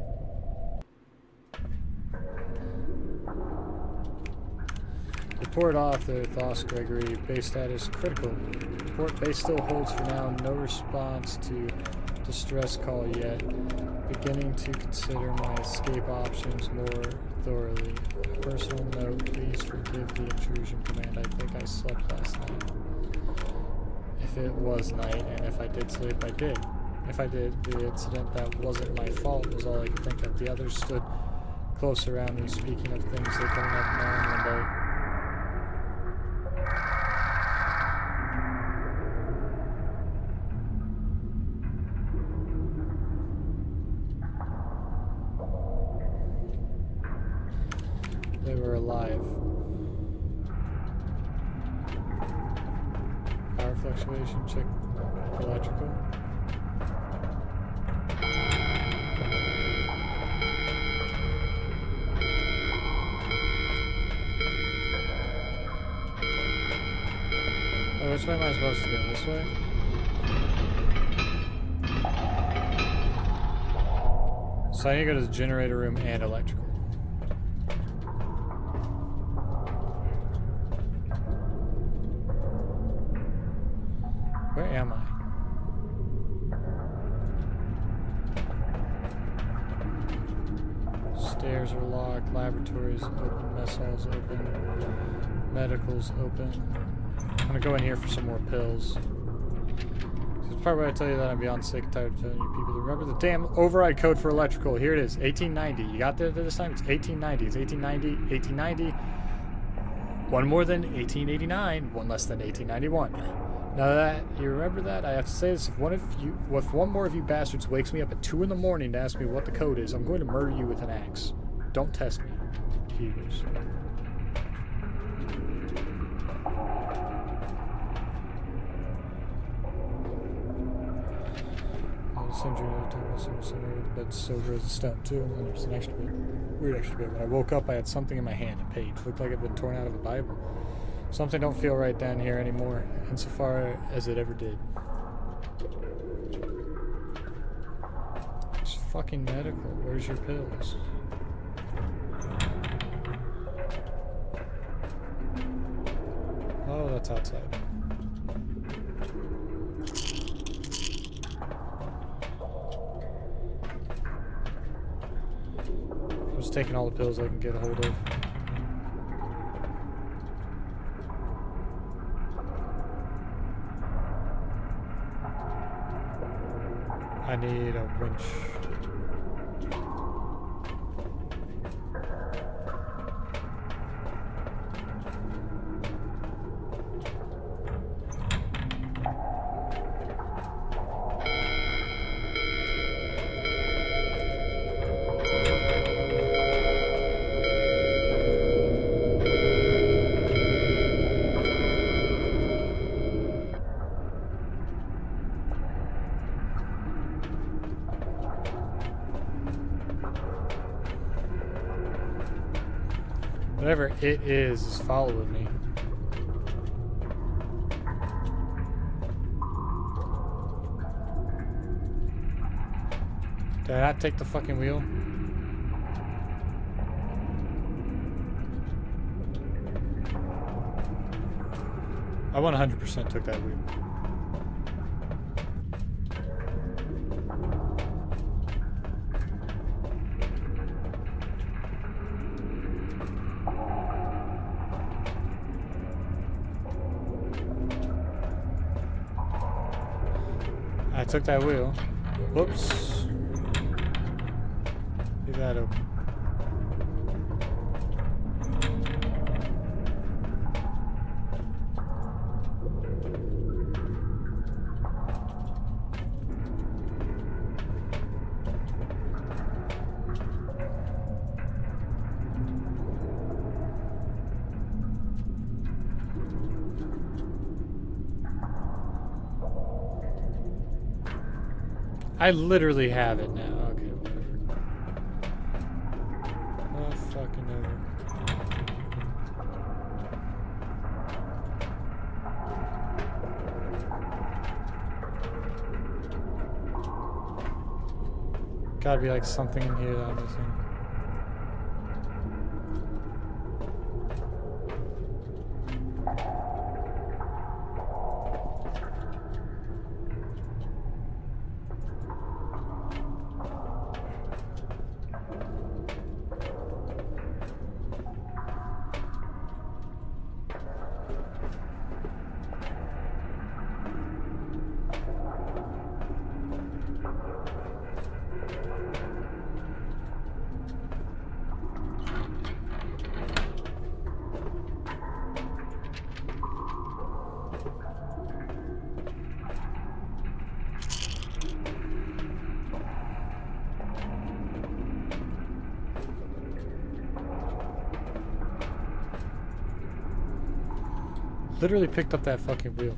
Report author Thos Gregory, base status critical. Report base still holds for now, no response to distress call yet. Beginning to consider my escape options more thoroughly. A personal note, please forgive the intrusion command. I think I slept last night. If it was night, and if I did sleep, I did. If I did, the incident that wasn't my fault was all I could think of. The others stood close around me, speaking of things they couldn't have known one day. They were alive. Power fluctuation, check electrical. Oh, which way am I supposed to go? This way? So I need to go to the generator room and electrical. Where am I? Stairs are locked, laboratories open, mess halls open, medical's open. I'm gonna go in here for some more pills. This is the part where I tell you that I'm beyond sick and tired of telling you people to remember the damn override code for electrical. Here it is, 1890. You got that this time? It's 1890. It's 1890, 1890. One more than 1889, one less than 1891. Now that you remember that, I have to say this: if one more of you bastards wakes me up at 2 in the morning to ask me what the code is, I'm going to murder you with an axe. Don't test me, Hughes. I'll send you another time. I'll send you somewhere with the bed sober as a stone too. And then there's an extra bit, weird extra bit. When I woke up, I had something in my hand, a page. Looked like it had been torn out of a Bible. Something don't feel right down here anymore, insofar as it ever did. It's fucking medical. Where's your pills? Oh, that's outside. I was taking all the pills I can get a hold of. I need a winch. Whatever it is following me. Did I not take the fucking wheel? I 100% took that wheel. I took that wheel. Whoops. Leave that open. I literally have it now. Okay, whatever. Oh, fucking ever. Gotta be like something in here that I'm missing. Literally picked up that fucking wheel.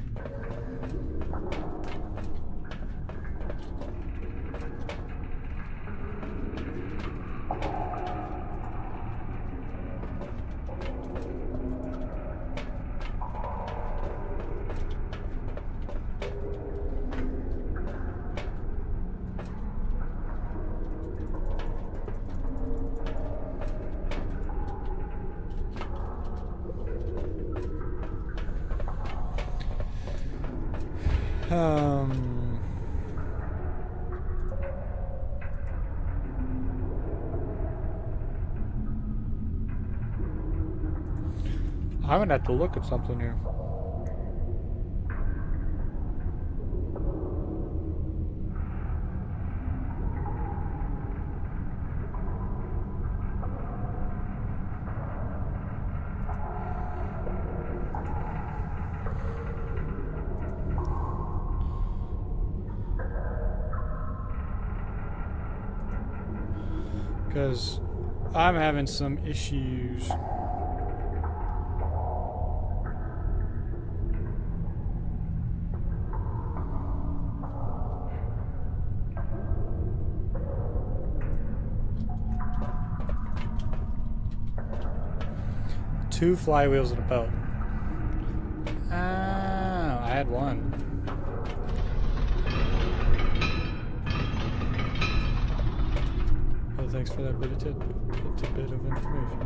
I'm gonna have to look at something here. Because I'm having some issues. Two flywheels and a belt. Ah, I had one. Well, thanks for that tidbit of information.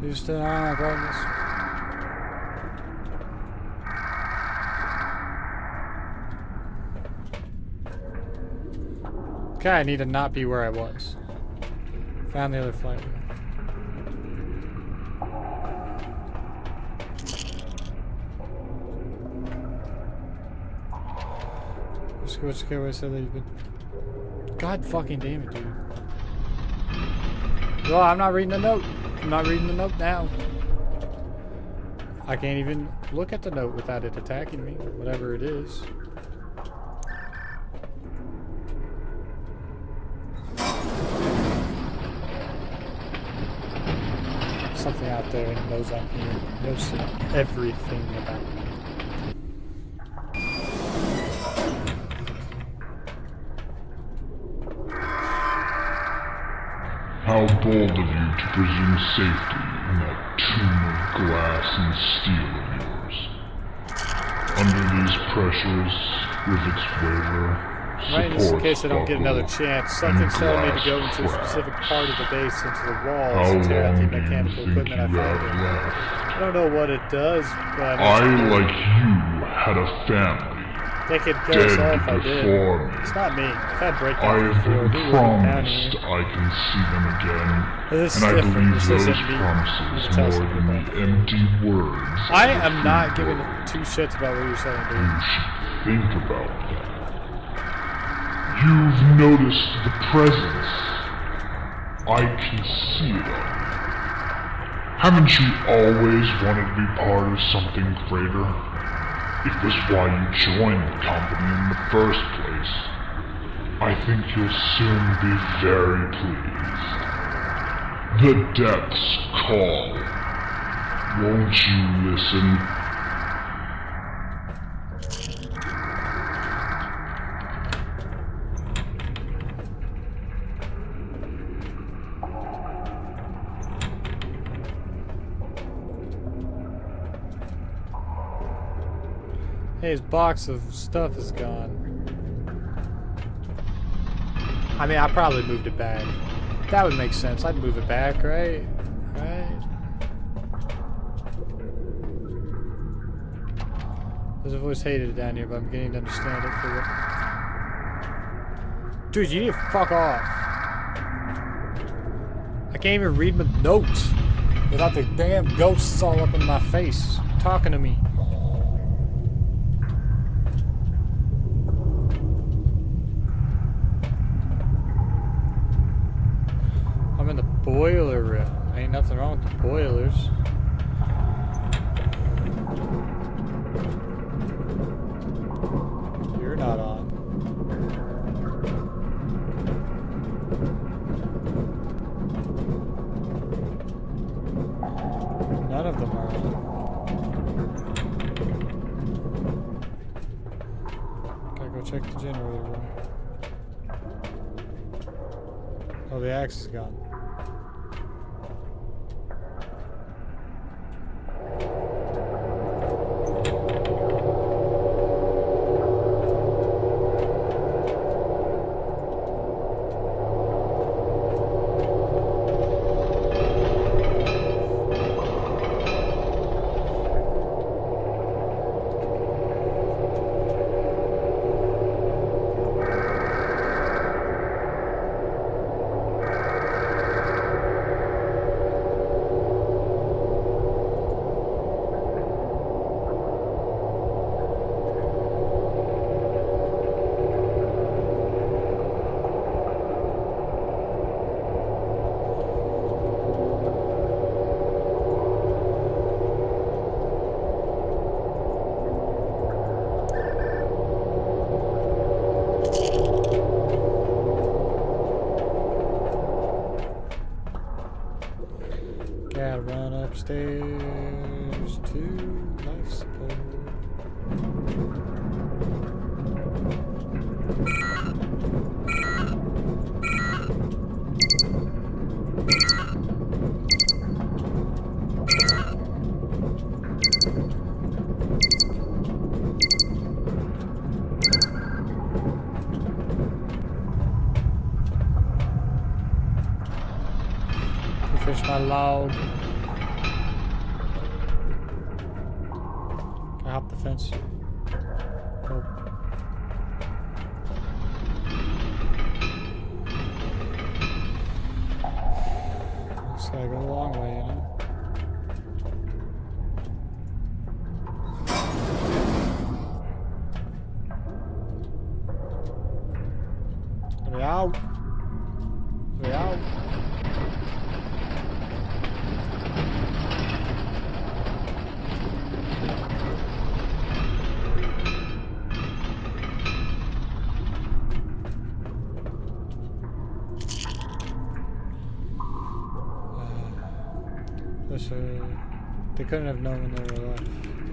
You still on, brightness? Okay, I need to not be where I was. Found the other flywheel. Which way said that you've been. God fucking damn it, dude. Well, I'm not reading the note. I'm not reading the note now. I can't even look at the note without it attacking me, whatever it is. Something out there knows I'm here, knows everything about me. How bold of you to presume safety in that tomb of glass and steel of yours. Under these pressures, rivets waver, Right, in this case I don't get another chance. Something's telling me to go into a specific part of the base, into the walls, and tear out the mechanical equipment I found in there. I don't know what it does, but I, like you, had a family. They could kill dead us all if I did. before me. It's not me. If I had I breakdowns have before, been he would have down promised here. I can see them again, But this is and I different. believe This those isn't me. promises You can tell more something than about the it. empty words. I of a am not few giving words. two shits about what you're saying, You dude. should think about that. You've noticed the presence. I can see it all. Haven't you always wanted to be part of something greater? It was why you joined the company in the first place. I think you'll soon be very pleased. The depths call. Won't you listen? Hey, his box of stuff is gone. I mean, I probably moved it back. That would make sense. I'd move it back, right? Right? I've always hated it down here, but I'm beginning to understand it for what... Dude, you need to fuck off. I can't even read my notes without the damn ghosts all up in my face talking to me. I'm in the boiler room. Ain't nothing wrong with the boilers. You're not on. None of them are on. Gotta go check the generator room. Oh, the axe is gone. Gotta run upstairs to life support. Fish my log. Can I hop the fence? Nope. Just gotta go a long way, you know? Let me out. Let me out. They couldn't have known when they were alive.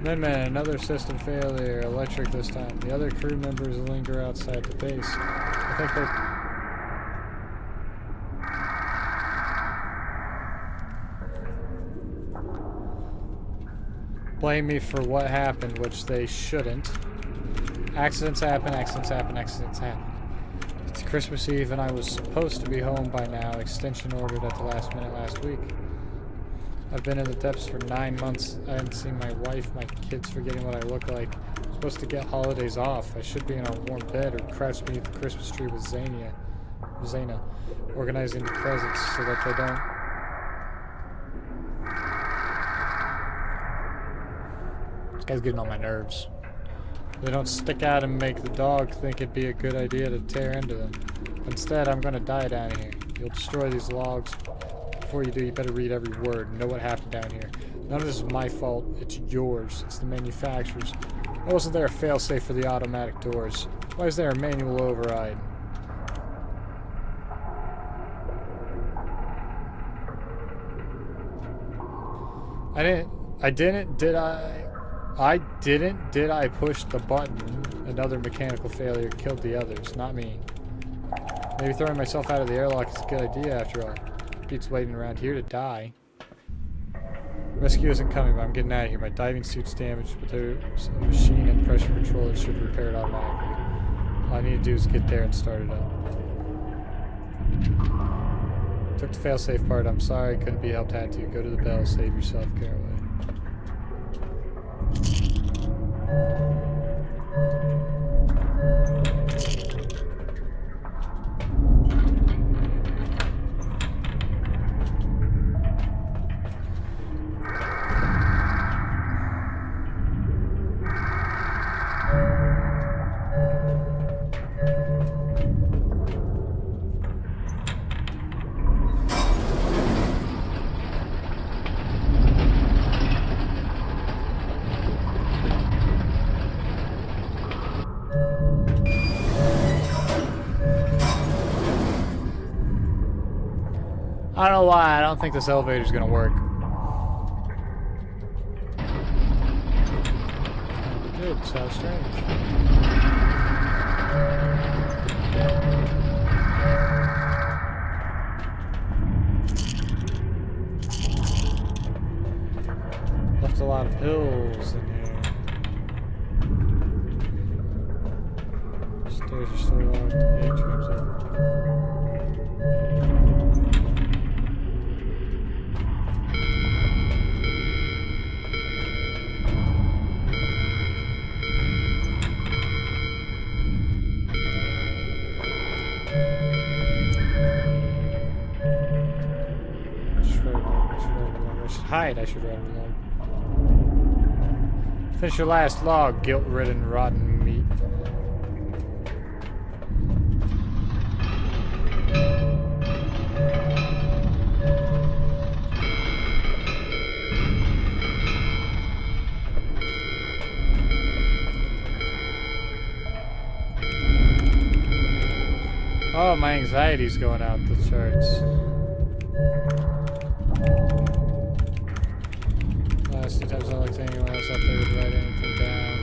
Amendment, another system failure. Electric this time. The other crew members linger outside the base. I think they... blame me for what happened, which they shouldn't. Accidents happen, accidents happen, accidents happen. It's Christmas Eve and I was supposed to be home by now. Extension ordered at the last minute last week. I've been in the depths for 9 months. I haven't seen my wife, my kids, forgetting what I look like. I'm supposed to get holidays off. I should be in a warm bed or crouched beneath the Christmas tree with Zana, organizing the presents so that they don't... This guy's getting on my nerves. They don't stick out and make the dog think it'd be a good idea to tear into them. Instead, I'm gonna die down here. You'll destroy these logs. Before you do, you better read every word and know what happened down here. None of this is my fault. It's yours. It's the manufacturer's. Why wasn't there a failsafe for the automatic doors? Why is there a manual override? Did I push the button? Another mechanical failure killed the others, not me. Maybe throwing myself out of the airlock is a good idea after all. Beats waiting around here to die. Rescue isn't coming, but I'm getting out of here. My diving suit's damaged, but there's a machine and pressure control that should repair it automatically. All I need to do is get there and start it up. Took the failsafe part. I'm sorry I couldn't be helped. Had to. Go to the bell. Save yourself, Caraway. I don't know why. I don't think this elevator's gonna work. Good, so strange. Left a lot of pills in here. Stairs are still locked. The atrium's open. Hide, I should write a log. Finish your last log, guilt-ridden, rotten meat. Oh, my anxiety's going out the charts. Last 2 times I don't like anyone else up there would write anything down.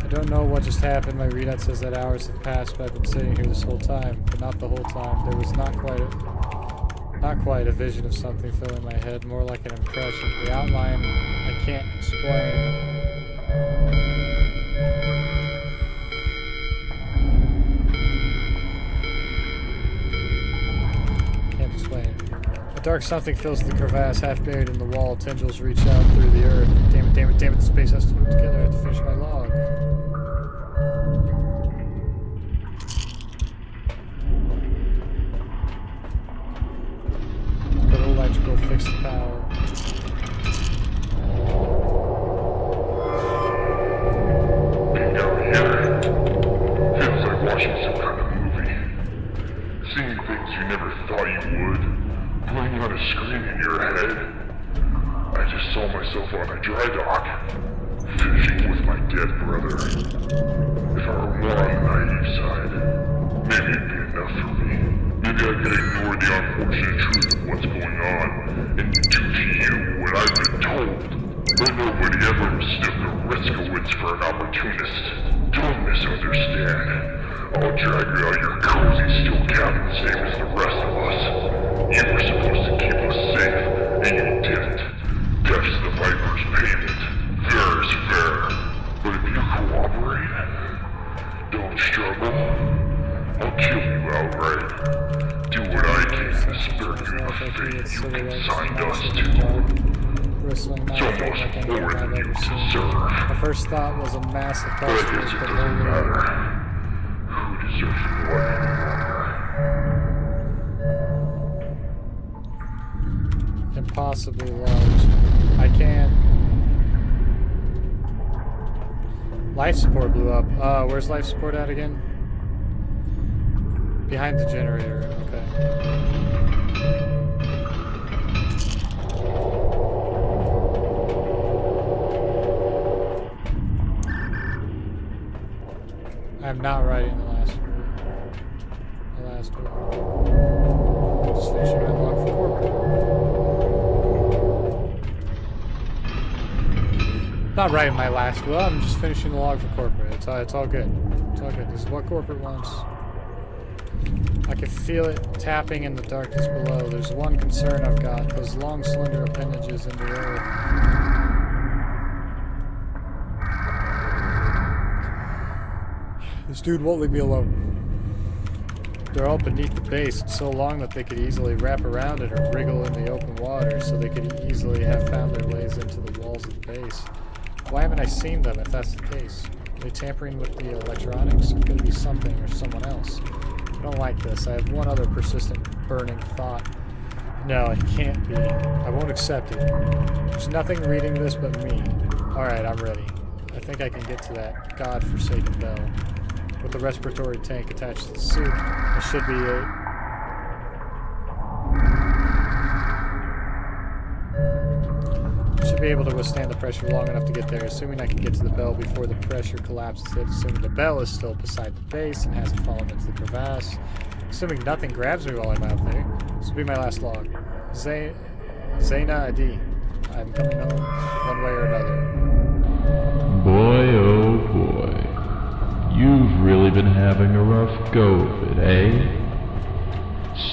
I don't know what just happened. My readout says that hours have passed, but I've been sitting here this whole time. But not the whole time. There was not quite a vision of something filling my head, more like an impression. The outline I can't explain. A dark something fills the crevasse, half buried in the wall. Tendrils reach out through the earth. Damn it, damn it, damn it, the space has to work together. I have to finish my log. Go to electrical, fix the power. Being down here feels like watching some kind of movie. Seeing things you never thought you would. Playing on a screen in your head. I just saw myself on a dry dock, fishing with my dead brother. If I were more on the naive side, maybe it'd be enough for me. Maybe I could ignore the unfortunate truth of what's going on and do to you what I've been told. But nobody ever mistook the Riskowitz for an opportunist. Don't misunderstand. I'll drag you out your cozy steel cabin same as the rest of us. You were supposed to keep us safe, and you didn't. That's the Viper's payment. Fair is fair. right. Do what I can to spare you the fate you consigned us to. Bristling It's knife almost like anything more I've than you ever seen. deserve. My first thought was a massive But I guess pestilence, it but doesn't no way. matter. Who deserves what anymore? Impossibly large. I can't. Life support blew up. Where's life support at again? Behind the generator. Okay. I'm not writing the last word. The last word. I'm just finishing my log for corporate. Not writing my last word. I'm just finishing the log for corporate. It's all good. It's all good. This is what corporate wants. I can feel it tapping in the darkness below. There's one concern I've got. Those long, slender appendages in the earth. This dude won't leave me alone. They're all beneath the base. It's so long that they could easily wrap around it or wriggle in the open water, so they could easily have found their ways into the walls of the base. Why haven't I seen them if that's the case? Are they tampering with the electronics? Or could it be something or someone else? I don't like this. I have one other persistent burning thought. No, it can't be. I won't accept it. There's nothing reading this but me. Alright, I'm ready. I think I can get to that god-forsaken bell. With the respiratory tank attached to the suit, it should be should be able to withstand the pressure long enough to get there, assuming I can get to the bell before the pressure collapses it, assuming the bell is still beside the base and hasn't fallen into the crevasse, assuming nothing grabs me while I'm out there. This will be my last log. Zayna Adi. I'm coming home one way or another. Boy, oh boy. You've really been having a rough go of it, eh?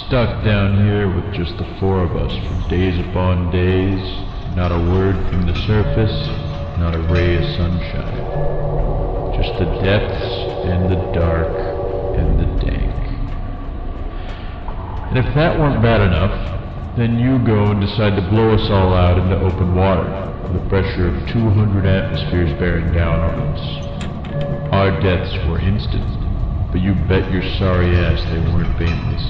Stuck down here with just the four of us for days upon days, not a word from the surface, not a ray of sunshine. Just the depths and the dark and the dank. And if that weren't bad enough, then you go and decide to blow us all out into open water, with a pressure of 200 atmospheres bearing down on us. Our deaths were instant, but you bet your sorry ass they weren't painless.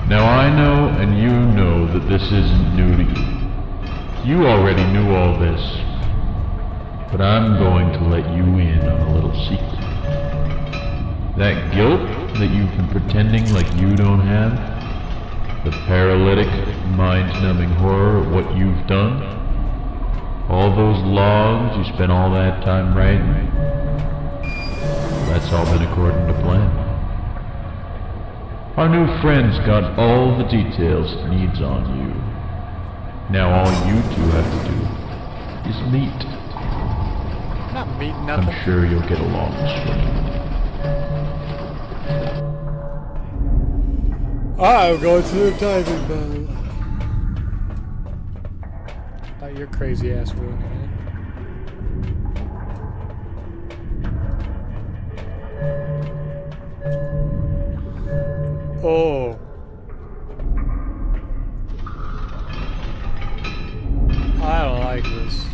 Now I know and you know that this isn't new to you. You already knew all this, but I'm going to let you in on a little secret. That guilt that you've been pretending like you don't have, the paralytic, mind-numbing horror of what you've done, all those logs you spent all that time writing, that's all been according to plan. Our new friend's got all the details it needs on you. Now all you two have to do is meet. Not meeting nothing. I'm sure you'll get along swimmingly. I'm going to the diving bell. Not your crazy ass ruining it. Oh. I don't like this.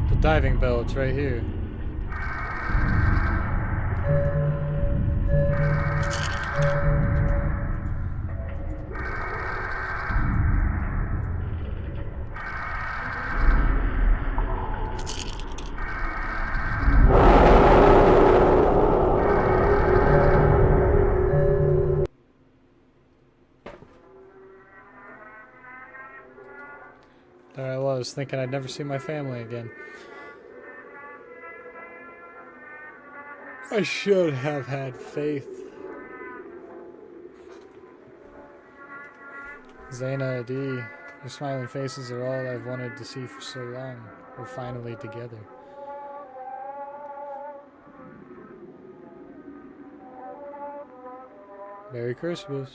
The diving bell, it's right here. There I was, thinking I'd never see my family again. I should have had faith. Zayna Adi, your smiling faces are all I've wanted to see for so long. We're finally together. Merry Christmas.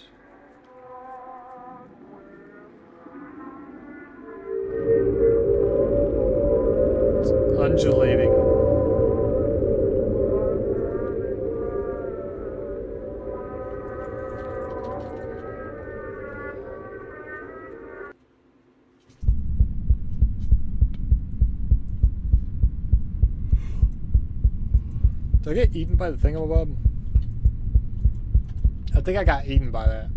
Undulating. Did I get eaten by the thingamabob? I think I got eaten by that.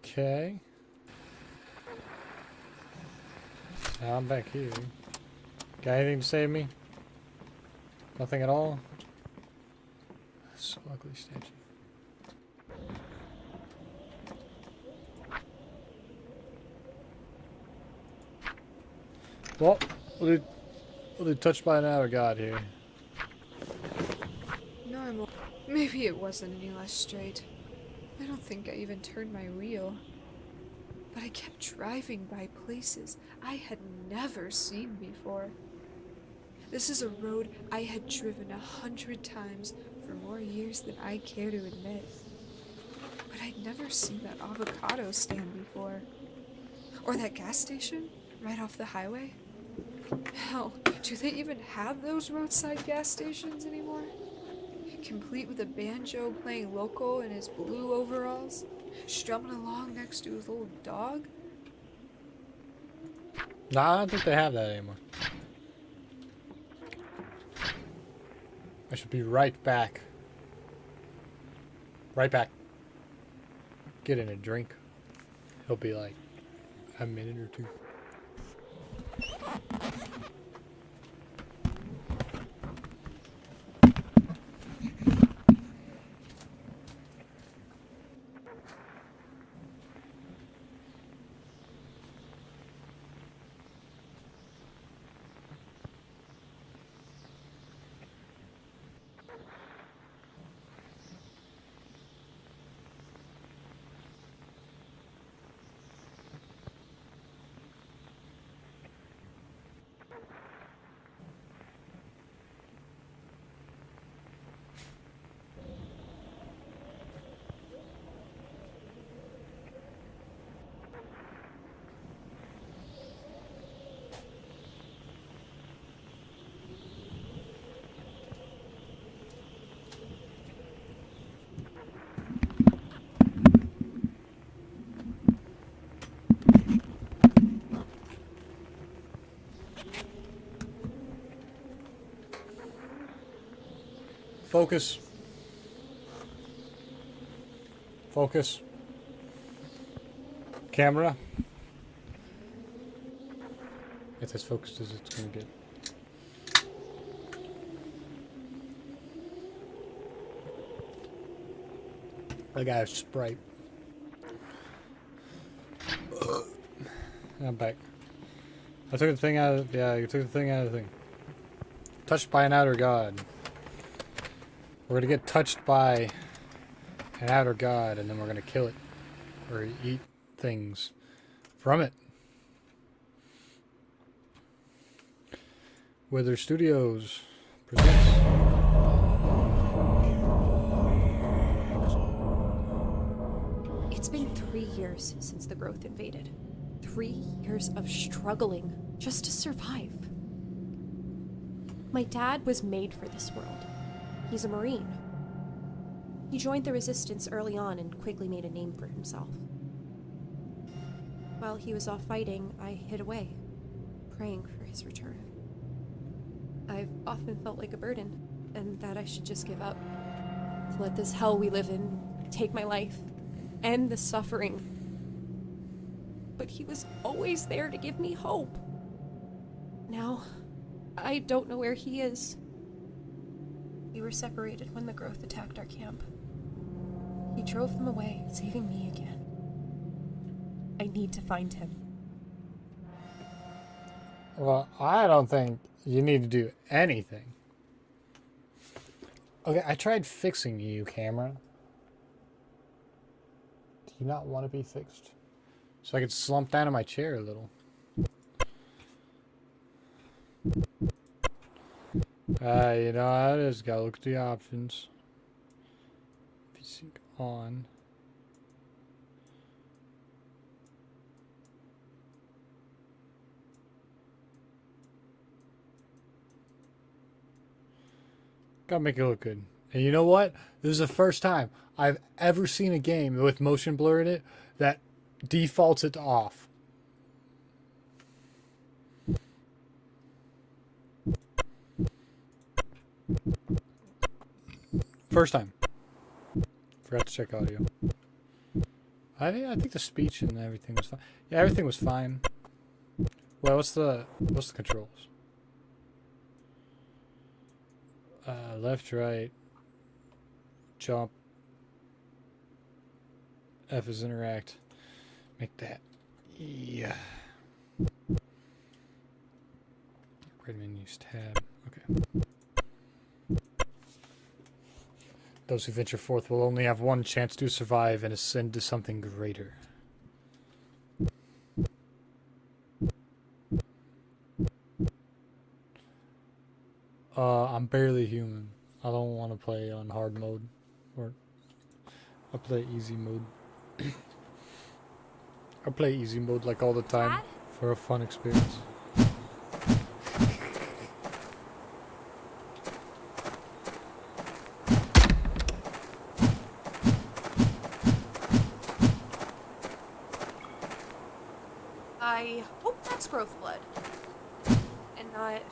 Okay. Now I'm back here. Got anything to save me? Nothing at all? So ugly statue. Well, we'll do touched by an outer god here. No, maybe it wasn't any less straight. I don't think I even turned my wheel. But I kept driving by places I had never seen before. This is a road I had driven 100 times for more years than I care to admit. But I'd never seen that avocado stand before. Or that gas station right off the highway. Hell, do they even have those roadside gas stations anymore? Complete with a banjo playing local in his blue overalls, strumming along next to his little dog? Nah, I don't think they have that anymore. I should be right back. Right back. Getting a drink. He'll be like a minute or two. Focus. Focus. Camera. It's as focused as it's going to get. I got a Sprite. I'm back. I took the thing out of... Yeah, you took the thing out of the thing. Touched by an outer god. We're gonna get touched by an outer god, and then we're gonna kill it. Or eat things from it. Wither Studios presents... It's been 3 years since the growth invaded. 3 years of struggling just to survive. My dad was made for this world. He's a Marine. He joined the resistance early on and quickly made a name for himself. While he was off fighting, I hid away, praying for his return. I've often felt like a burden, and that I should just give up. To let this hell we live in take my life, end the suffering. But he was always there to give me hope. Now, I don't know where he is. We were separated when the growth attacked our camp. He drove them away, saving me again. I need to find him. Well, I don't think you need to do anything. Okay, I tried fixing you, camera. Do you not want to be fixed? So I could slump down in my chair a little. You know how it is. Gotta look at the options. VSync on. Gotta make it look good. And you know what? This is the first time I've ever seen a game with motion blur in it that defaults it to off. First time. Forgot to check audio. I think the speech and everything was fine. Yeah, everything was fine. Well, what's the controls? Left, right, jump. F is interact. Make that. Yeah. Red menus tab. Okay. Those who venture forth will only have one chance to survive and ascend to something greater. I'm barely human. I don't want to play on hard mode. Or I play easy mode. I play easy mode like all the time for a fun experience. I hope that's growth blood. And not...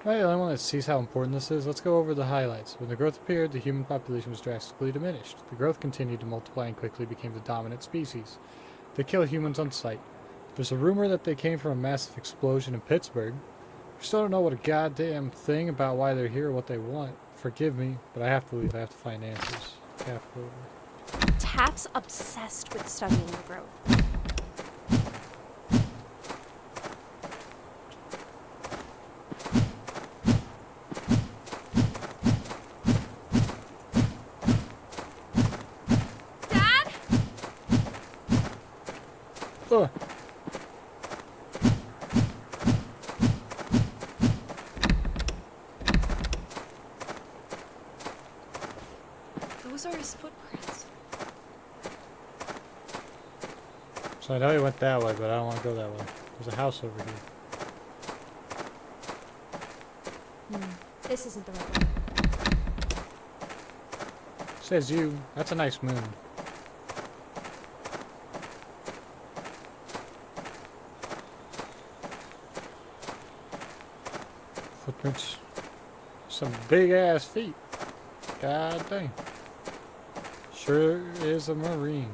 Right, the only one that sees how important this is, let's go over the highlights. When the growth appeared, the human population was drastically diminished. The growth continued to multiply and quickly became the dominant species. They kill humans on sight. There's a rumor that they came from a massive explosion in Pittsburgh. We still don't know what a goddamn thing about why they're here or what they want. Forgive me, but I have to leave. I have to find answers. Taft's obsessed with studying the growth. Dad? Those are his footprints. So I know he went that way, but I don't want to go that way. There's a house over here. This isn't the right way. Says you. That's a nice moon. Footprints. Some big ass feet. God dang. Sure is a marine.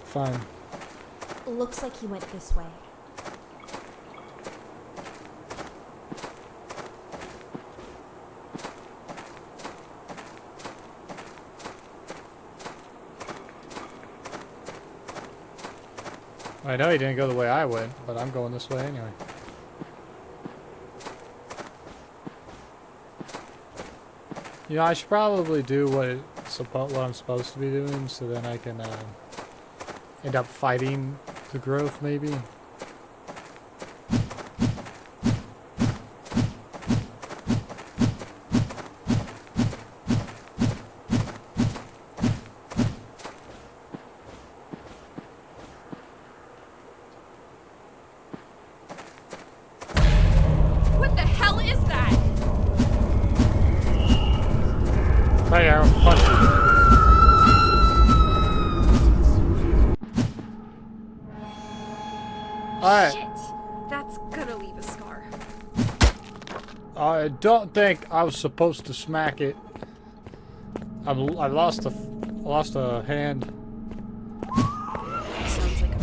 Fine. Looks like he went this way. I know he didn't go the way I went, but I'm going this way anyway. You know, I should probably do what I'm supposed to be doing, so then I can end up fighting the growth, maybe. What the hell is that? Hey, Aaron, punch you. Alright. Shit. That's gonna leave a scar. I don't think I was supposed to smack it. I lost a hand. Sounds like a...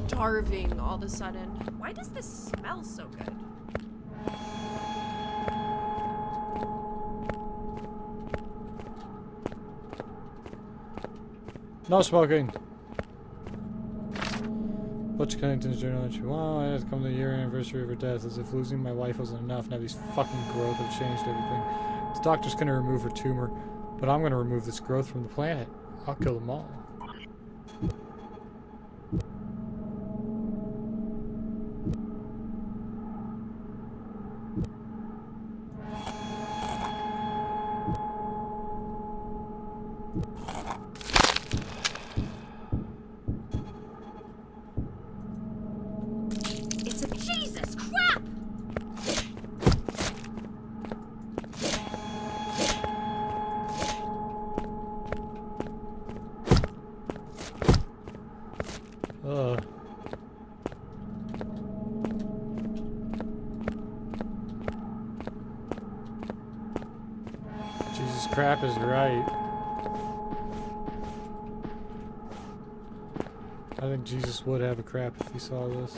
Starving all of a sudden. Why does this smell so good? No smoking. Butch Cunnington's journal entry. Wow, I had to come to the year anniversary of her death, as if losing my wife wasn't enough. Now these fucking growth have changed everything. The doctor's gonna remove her tumor, but I'm gonna remove this growth from the planet. I'll kill them all. It's a Jesus crap! Ugh. Jesus crap is right. I think Jesus would have a crap if he saw this.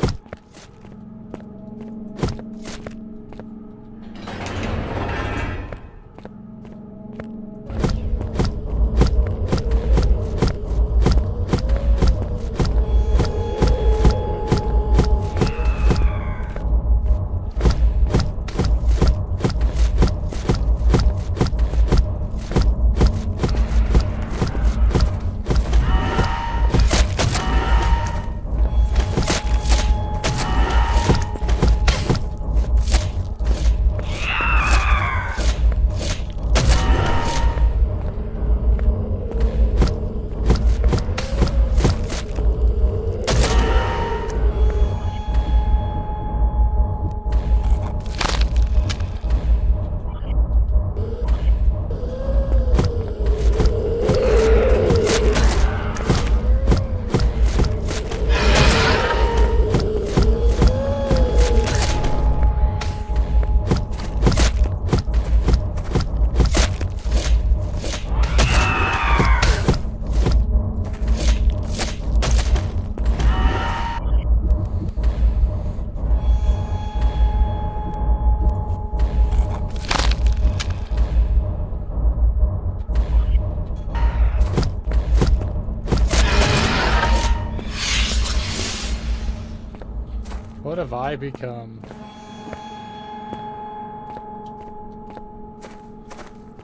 What have I become?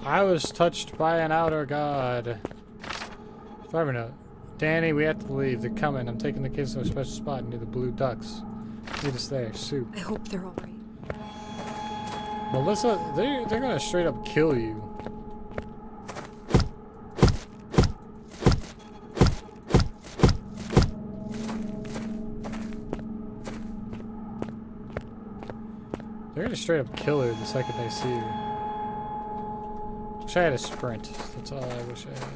I was touched by an outer god. Driver note. Danny, we have to leave. They're coming. I'm taking the kids to a special spot near the Blue Ducks. Meet us there. Soup. I hope they're alright. Melissa, they're gonna straight up kill you. They're gonna straight up kill her the second they see her. Wish I had a sprint. That's all I wish I had.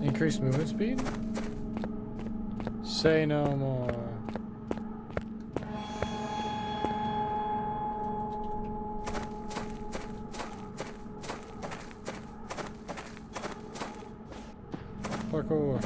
Increased movement speed? Say no more. Parkour.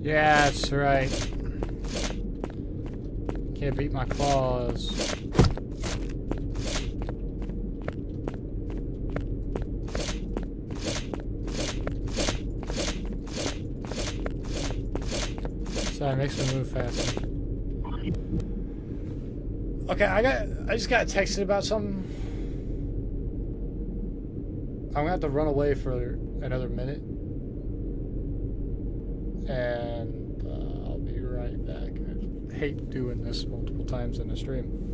Yeah, that's right. Can't beat my claws. Sorry, it makes me move faster. Okay, I just got texted about something. gonna have to run away for another minute. And I'll be right back. I hate doing this multiple times in a stream.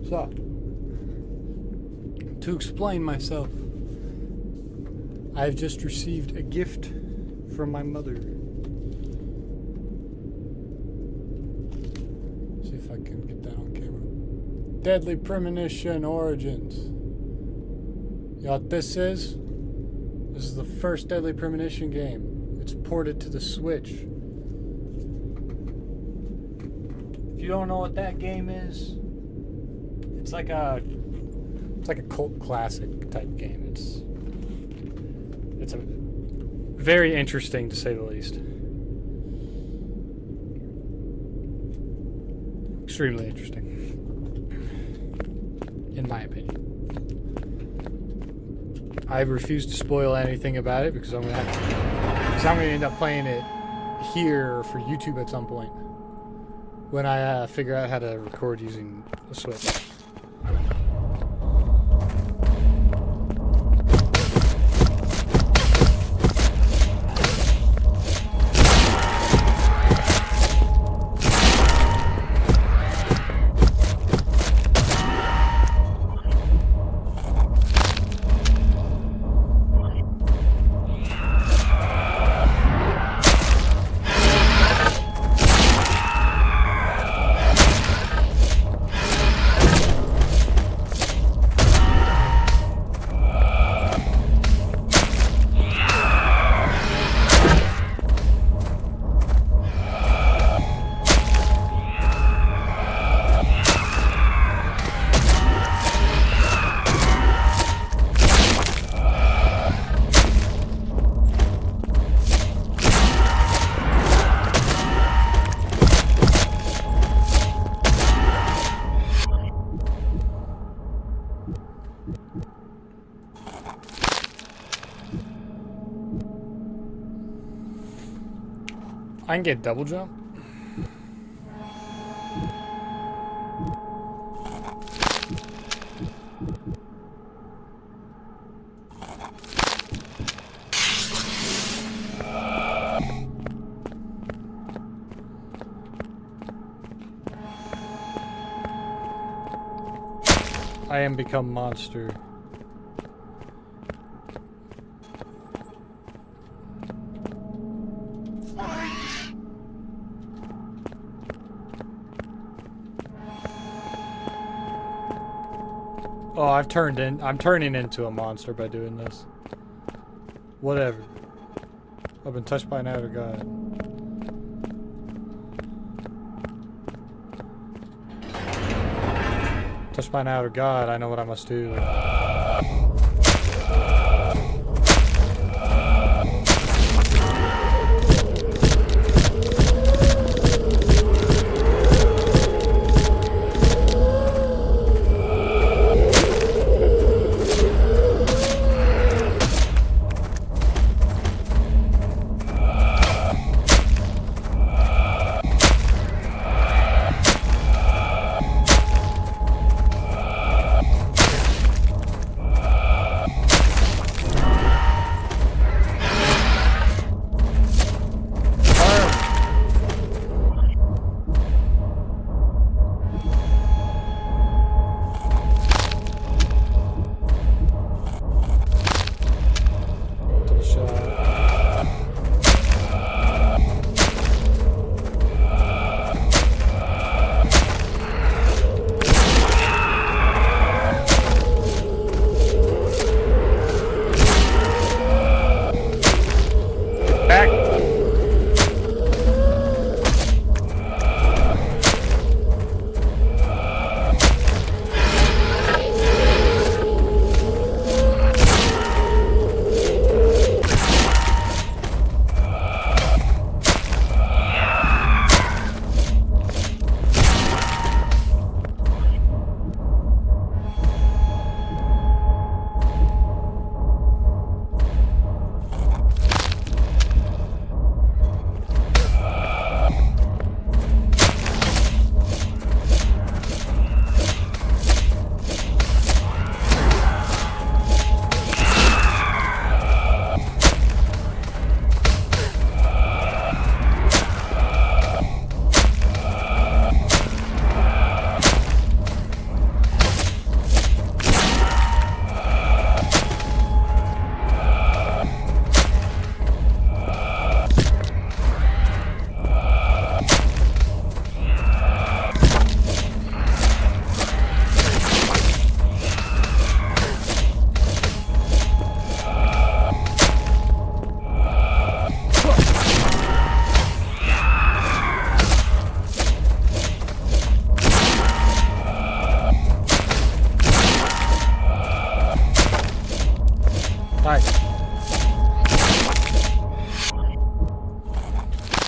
So, to explain myself, I've just received a gift from my mother. See if I can get that on camera. Deadly Premonition Origins. You know what this is? This is the first Deadly Premonition game. It's ported to the Switch. If you don't know what that game is, it's like a cult classic type game. It's a very interesting, to say the least. Extremely interesting, in my opinion. I refuse to spoil anything about it because I'm gonna end up playing it here for YouTube at some point when I figure out how to record using the Switch. I can get double jump. I am become monster. Oh, I'm turning into a monster by doing this. Whatever. I've been touched by an outer god. Touched by an outer god, I know what I must do.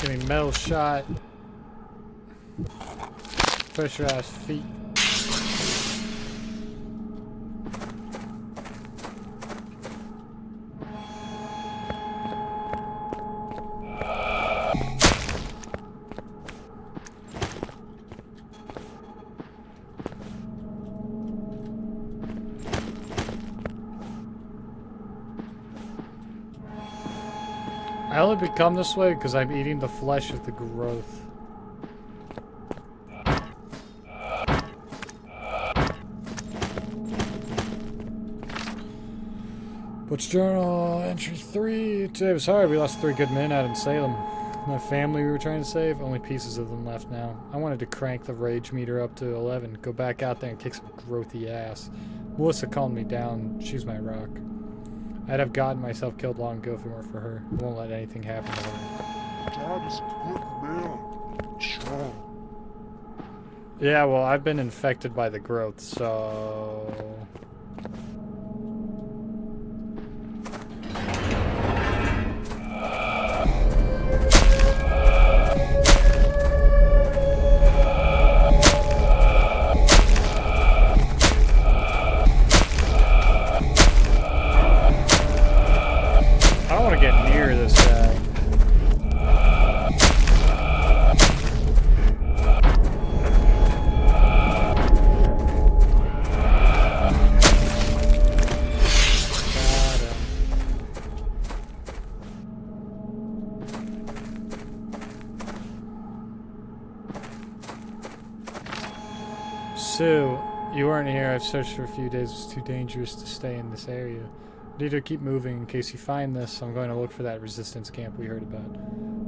Getting metal shot. Pressurized feet. I only become this way because I'm eating the flesh of the growth. Butch Journal, entry 3. Today was hard. We lost 3 good men out in Salem. My family we were trying to save, only pieces of them left now. I wanted to crank the rage meter up to 11, go back out there and kick some growthy ass. Melissa calmed me down. She's my rock. I'd have gotten myself killed long ago if it weren't for her. I won't let anything happen to her. Dad is a good man. Strong. Yeah, well, I've been infected by the growth, so... I don't want to get near this guy. Sue, you weren't here. I've searched for a few days. It's too dangerous to stay in this area. Need to keep moving in case you find this. I'm going to look for that resistance camp we heard about.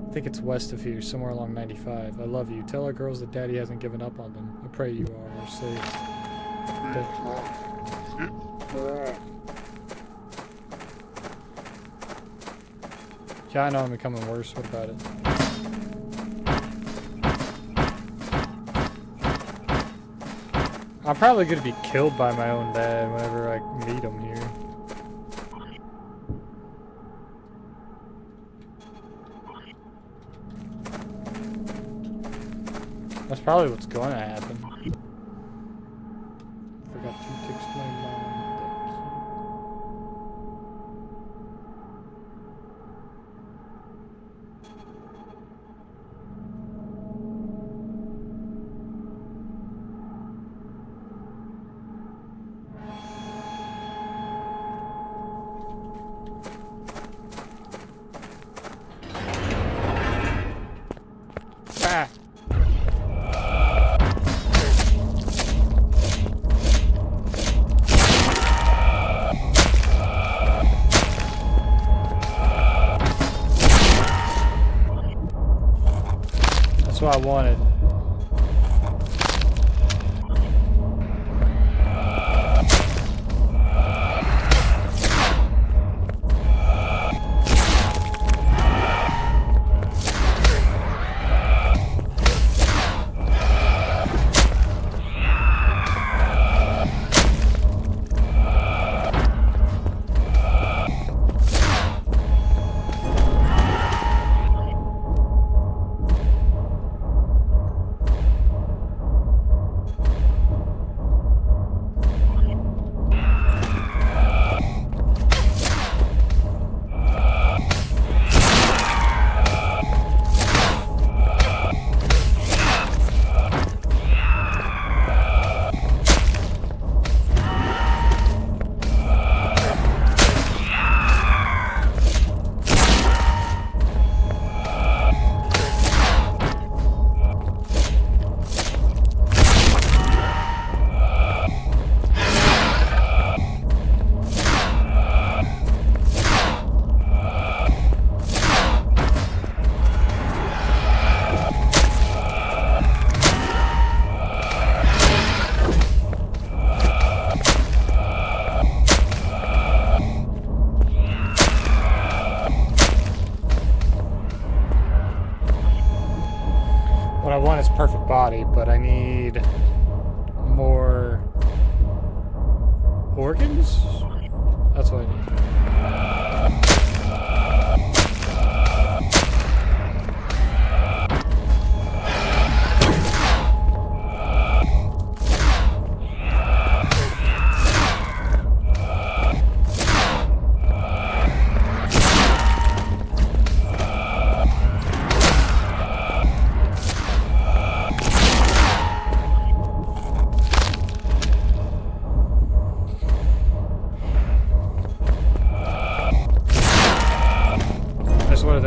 I think it's west of here, somewhere along 95. I love you. Tell our girls that Daddy hasn't given up on them. I pray you are safe. Yeah, I know I'm becoming worse. What about it? I'm probably going to be killed by my own dad whenever I meet him here. That's probably what's going to happen. Forgot to text my mom. Ah! That's what I wanted. What I want is perfect body, but I need more organs? That's what I need.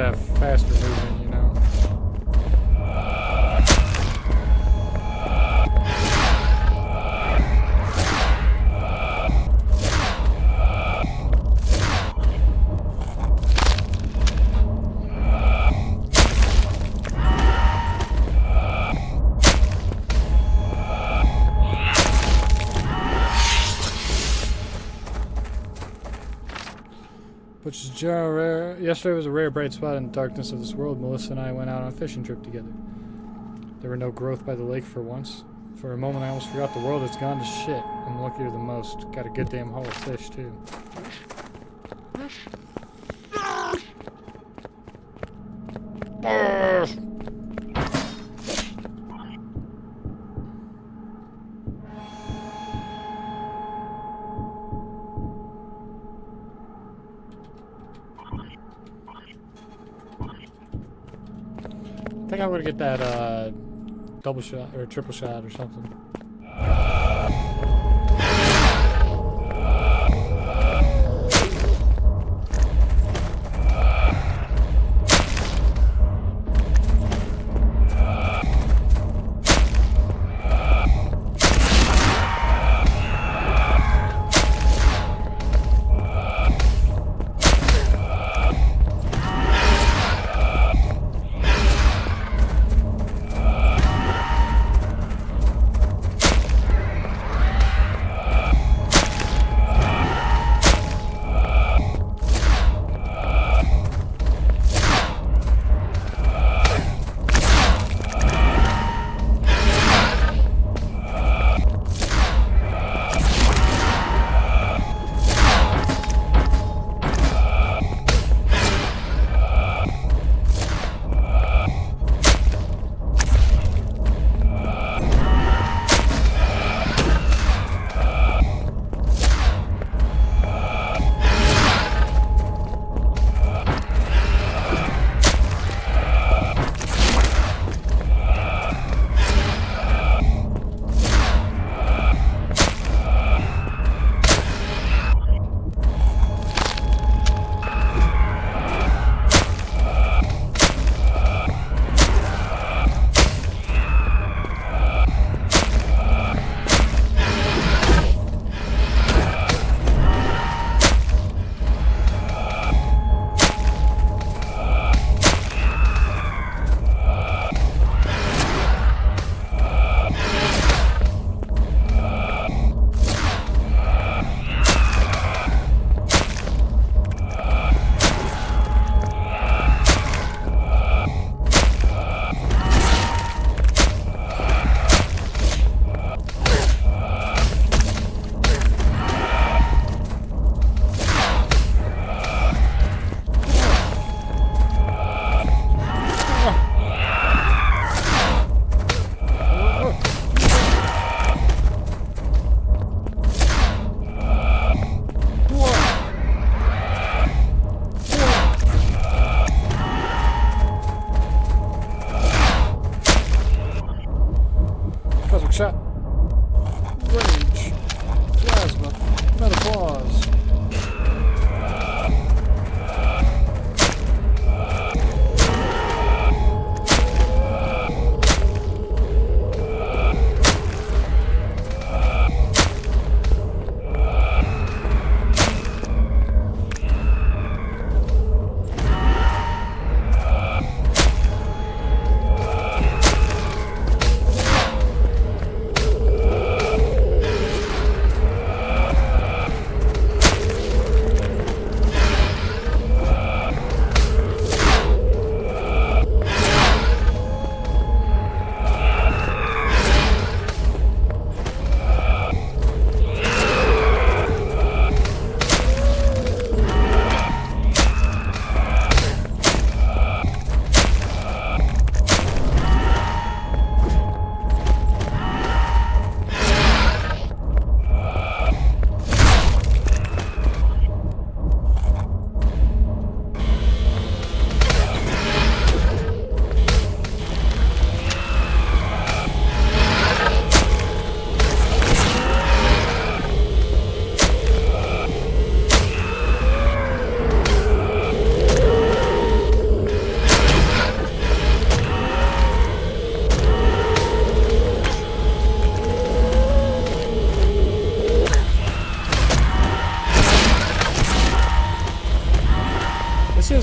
have faster movement, you know? Which is general rare. Yesterday was a rare bright spot in the darkness of this world. Melissa and I went out on a fishing trip together. There were no growth by the lake for once. For a moment I almost forgot the world has gone to shit. I'm luckier than most. Got a good damn haul of fish too. I think I'm gonna get that double shot or triple shot or something.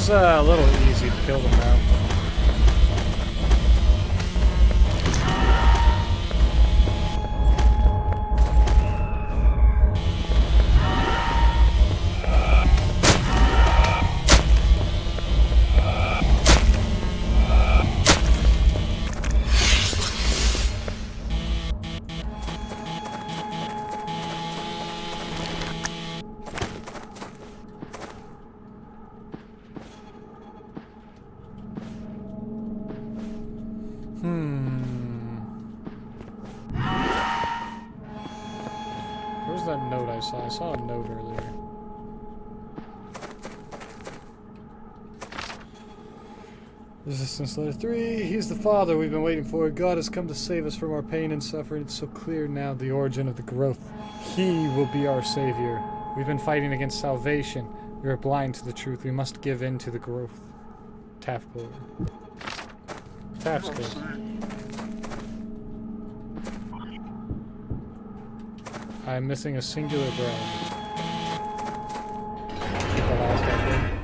Seems a little easy to kill them now. Where's that note I saw? I saw a note earlier. Resistance letter 3. He's the Father we've been waiting for. God has come to save us from our pain and suffering. It's so clear now the origin of the growth. He will be our Savior. We've been fighting against salvation. We are blind to the truth. We must give in to the growth. Tap code. Tap's code. I'm missing a singular brain. Keep the last one.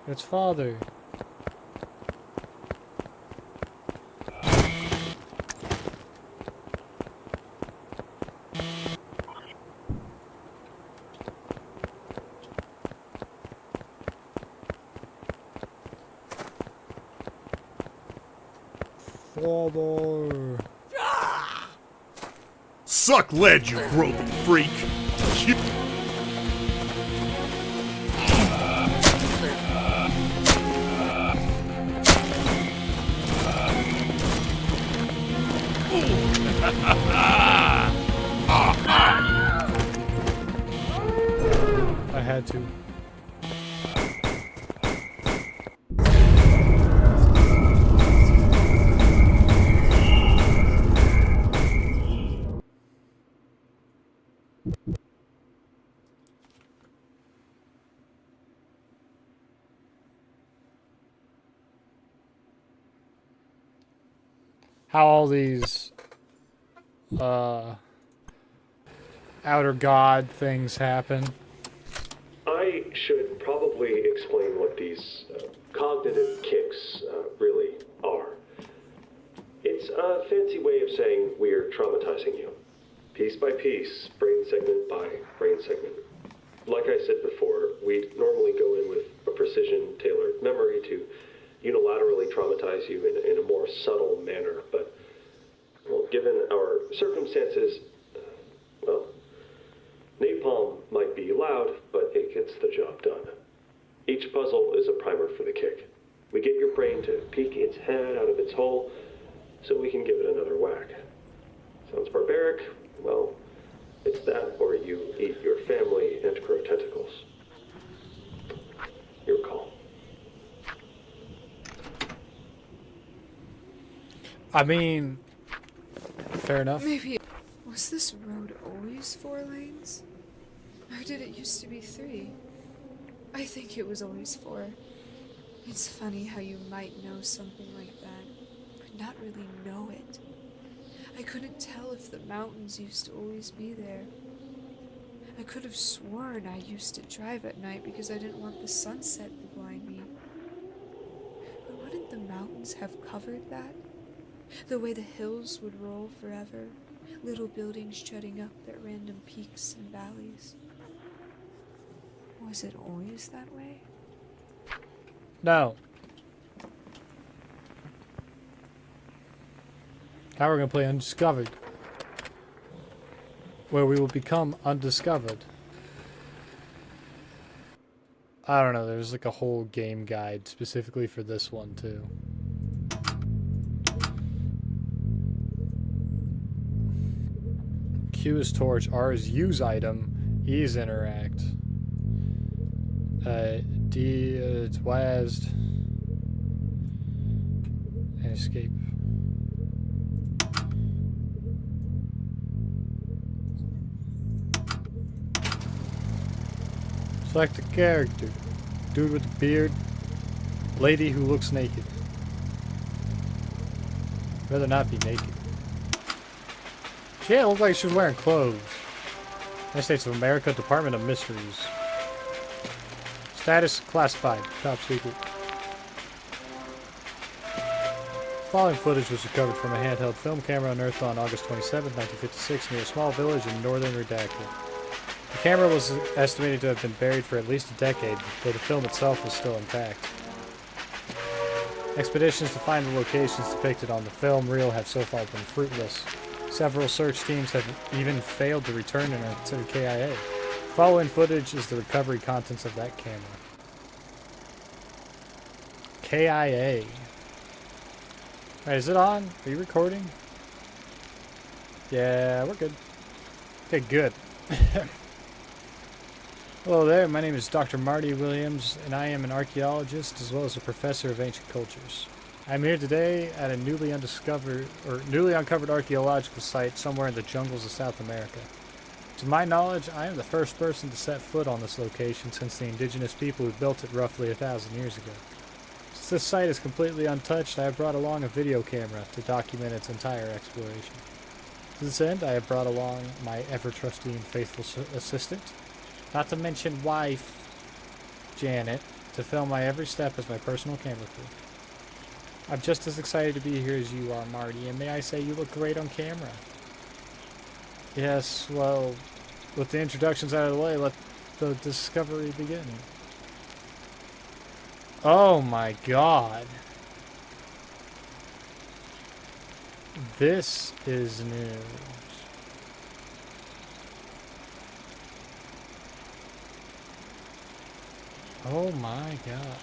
It's Father. Father. Suck lead, you groping freak! I had to. How all these outer god things happen. I should probably explain what these cognitive kicks really are. It's a fancy way of saying we're traumatizing you. Piece by piece, brain segment by brain segment. Like I said before, we'd normally go in with a precision-tailored memory to unilaterally traumatize you in a more subtle manner, but, well, given our circumstances, well, napalm might be loud, but it gets the job done. Each puzzle is a primer for the kick. We get your brain to peek its head out of its hole so we can give it another whack. Sounds barbaric? Well, it's that or you eat your family and grow tentacles. Your call. I mean, fair enough. Maybe. Was this road always 4 lanes? Or did it used to be 3? I think it was always 4. It's funny how you might know something like that, but not really know it. I couldn't tell if the mountains used to always be there. I could have sworn I used to drive at night because I didn't want the sunset to blind me. But wouldn't the mountains have covered that? The way the hills would roll forever, little buildings jutting up at random peaks and valleys. Was it always that way? No. Now we're gonna play Undiscovered, where we will become undiscovered. I don't know, there's like a whole game guide specifically for this one too. Q is torch, R is use item, E is interact, D it's WASD, and escape. Select a character. Dude with a beard. Lady who looks naked. Rather not be naked. She didn't look like she was wearing clothes. United States of America, Department of Mysteries. Status classified, top secret. Following footage was recovered from a handheld film camera unearthed on August 27, 1956, near a small village in northern Redacted. The camera was estimated to have been buried for at least a decade, though the film itself was still intact. Expeditions to find the locations depicted on the film reel have so far been fruitless. Several search teams have even failed to return to the KIA. Following footage is the recovery contents of that camera. KIA. Alright, is it on? Are you recording? Yeah, we're good. Okay, good. Hello there, my name is Dr. Marty Williams, and I am an archaeologist as well as a professor of ancient cultures. I'm here today at a newly uncovered archaeological site somewhere in the jungles of South America. To my knowledge, I am the first person to set foot on this location since the indigenous people who built it roughly 1,000 years ago. Since this site is completely untouched, I have brought along a video camera to document its entire exploration. To this end, I have brought along my ever-trusty and faithful assistant, not to mention wife, Janet, to film my every step as my personal camera crew. I'm just as excited to be here as you are, Marty, and may I say you look great on camera. Yes, well, with the introductions out of the way, let the discovery begin. Oh my god. This is news. Oh my god.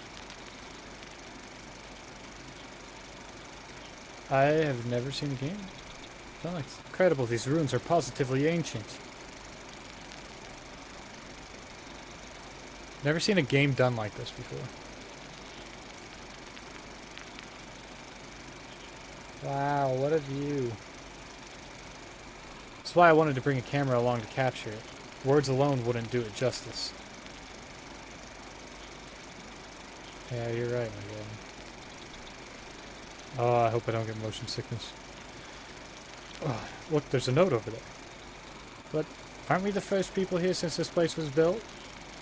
I have never seen a game. Oh, it's incredible. These ruins are positively ancient. Never seen a game done like this before. Wow, what a view. That's why I wanted to bring a camera along to capture it. Words alone wouldn't do it justice. Yeah, you're right, my god. Oh, I hope I don't get motion sickness. Oh, look, there's a note over there. But aren't we the first people here since this place was built?